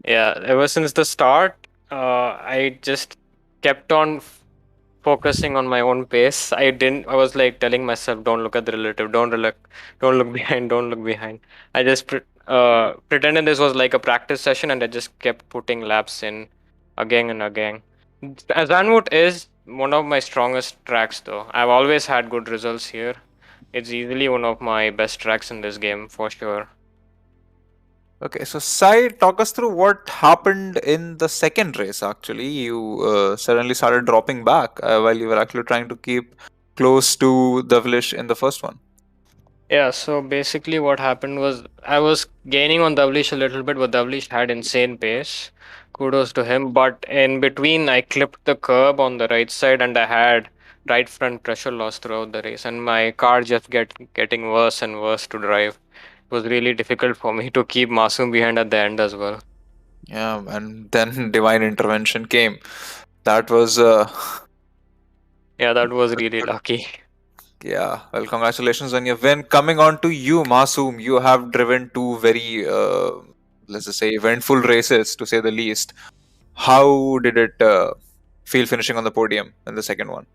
Speaker 6: Yeah, ever since the start, I just kept on focusing on my own pace. I was like telling myself, don't look at the relative, don't look behind, don't look behind. I just pretended this was like a practice session and I just kept putting laps in again and again. Zandvoort is one of my strongest tracks, though. I've always had good results here. It's easily one of my best tracks in this game, for sure.
Speaker 1: Okay, so Sai, talk us through what happened in the second race. Actually, you suddenly started dropping back while you were actually trying to keep close to Devilish in the first one.
Speaker 6: Yeah, so basically what happened was I was gaining on Davlish a little bit, but Davlish had insane pace. Kudos to him. But in between, I clipped the curb on the right side and I had right front pressure loss throughout the race. And my car just getting worse and worse to drive. It was really difficult for me to keep Masoom behind at the end as well.
Speaker 1: Yeah, and then divine intervention came. That was
Speaker 6: Yeah, that was really lucky.
Speaker 1: yeah. Well, congratulations on your win. Coming on to you, Masoom. You have driven two very let's just say eventful races, to say the least. How did it feel finishing on the podium in the second one?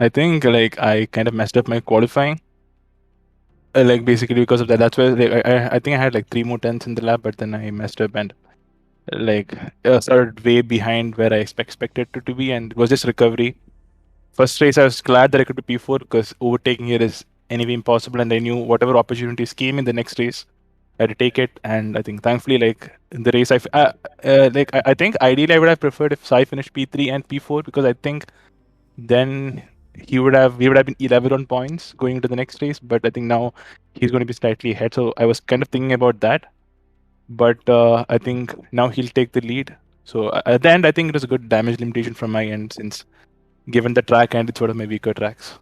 Speaker 7: I think like I kind of messed up my qualifying. Like basically because of that. That's why like, I think I had like 3 more tenths in the lap, but then I messed up and like started way behind where I expected to be, and it was just recovery. First race, I was glad that I could be P4 because overtaking here is anyway impossible, and I knew whatever opportunities came in the next race, I had to take it. And I think thankfully, like in the race, I think ideally I would have preferred if Sai finished P3 and P4 because I think then we would have been 11 on points going into the next race. But I think now he's going to be slightly ahead, so I was kind of thinking about that. But I think now he'll take the lead. So at the end, I think it was a good damage limitation from my end since given the track and it's one of my weaker tracks.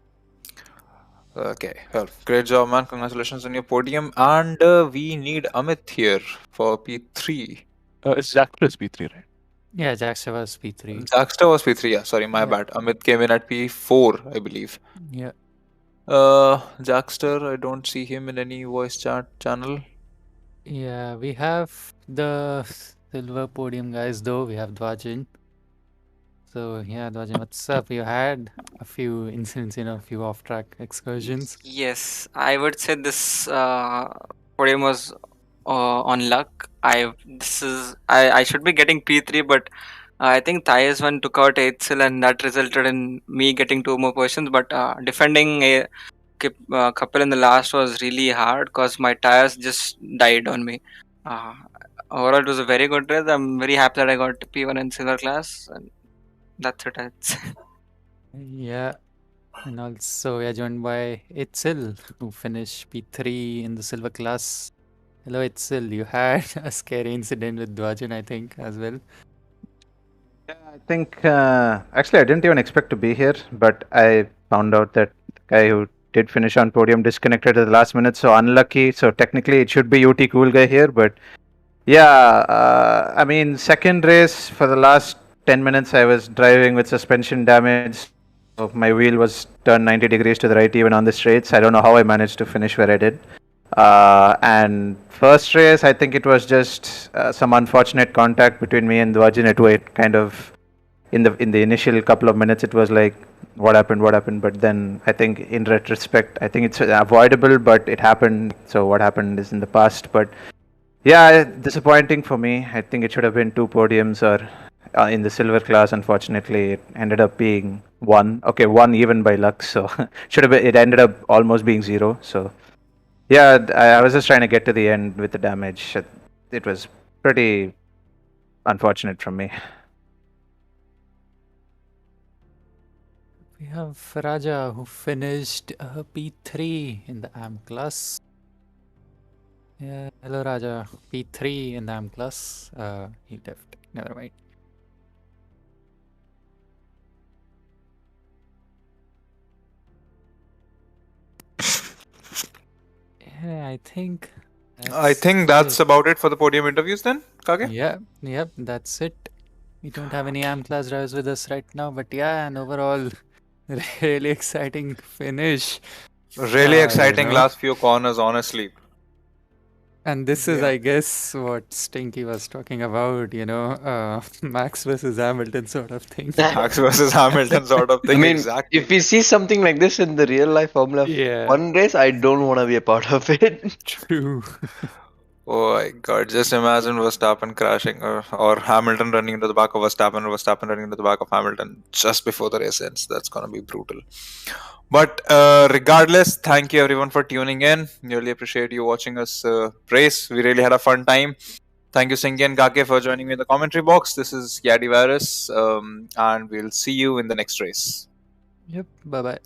Speaker 1: Okay, well, great job, man. Congratulations on your podium. And we need Amit here for P3.
Speaker 7: It's Jack plus P3, right?
Speaker 4: Yeah, Jackster was P3.
Speaker 1: Jackster was P3, yeah, sorry, my
Speaker 4: Yeah.
Speaker 1: bad. Amit came in at P4, I believe.
Speaker 4: Yeah.
Speaker 1: Jackster, I don't see him in any voice chat channel.
Speaker 4: Yeah, we have the silver podium guys though. We have Dwajan. So yeah, Dwajan, what's up? You had a few incidents, a few off-track excursions.
Speaker 5: Yes, I would say this podium was on luck. I should be getting P3, but I think Thais one took out 8th seal and that resulted in me getting 2 more positions. But defending a couple in the last was really hard because my tires just died on me. Overall, it was a very good race. I'm very happy that I got P1 in silver class, and that's it.
Speaker 4: Yeah. And also we are joined by Itzel, who finished P3 in the silver class. Hello Itzel, you had a scary incident with Dwajan, I think, as well.
Speaker 8: Yeah, I think actually I didn't even expect to be here, but I found out that the guy who did finish on podium disconnected at the last minute, so unlucky. So technically it should be UT Cool Guy here, but yeah, I mean second race for the last 10 minutes I was driving with suspension damage. So my wheel was turned 90 degrees to the right even on the straights. I don't know how I managed to finish where I did. And first race, I think it was just some unfortunate contact between me and Dwajan. It kind of in the initial couple of minutes, it was like what happened. But then I think in retrospect, I think it's avoidable, but it happened. So what happened is in the past. But yeah, disappointing for me. I think it should have been 2 podiums or in the silver class. Unfortunately, it ended up being 1. Okay, 1 even by luck. So should have been. It ended up almost being 0. So. Yeah, I was just trying to get to the end with the damage. It was pretty unfortunate from me.
Speaker 4: We have Raja, who finished P3 in the AM class. Yeah, hello Raja, P3 in the AM class. He left. Never mind. Yeah, I think
Speaker 1: that's about it for the podium interviews then, Kaake?
Speaker 4: Yep, that's it. We don't have any AM class drivers with us right now, but yeah, and overall, really exciting finish.
Speaker 1: Really
Speaker 4: you
Speaker 1: exciting
Speaker 4: know.
Speaker 1: last few corners, honestly.
Speaker 4: And this is, I guess, what Stinky was talking about, Max versus Hamilton sort of thing.
Speaker 1: Max versus Hamilton sort of thing.
Speaker 2: I mean,
Speaker 1: exactly.
Speaker 2: if we see something like this in the real life Formula
Speaker 4: Yeah.
Speaker 2: 1 race, I don't want to be a part of it.
Speaker 4: True.
Speaker 1: Oh my God! Just imagine Verstappen crashing, or Hamilton running into the back of Verstappen, or Verstappen running into the back of Hamilton just before the race ends. That's gonna be brutal. But regardless, thank you everyone for tuning in. Really appreciate you watching us race. We really had a fun time. Thank you, Sinki and Kaake, for joining me in the commentary box. This is Yaddy, and we'll see you in the next race.
Speaker 4: Yep. Bye bye.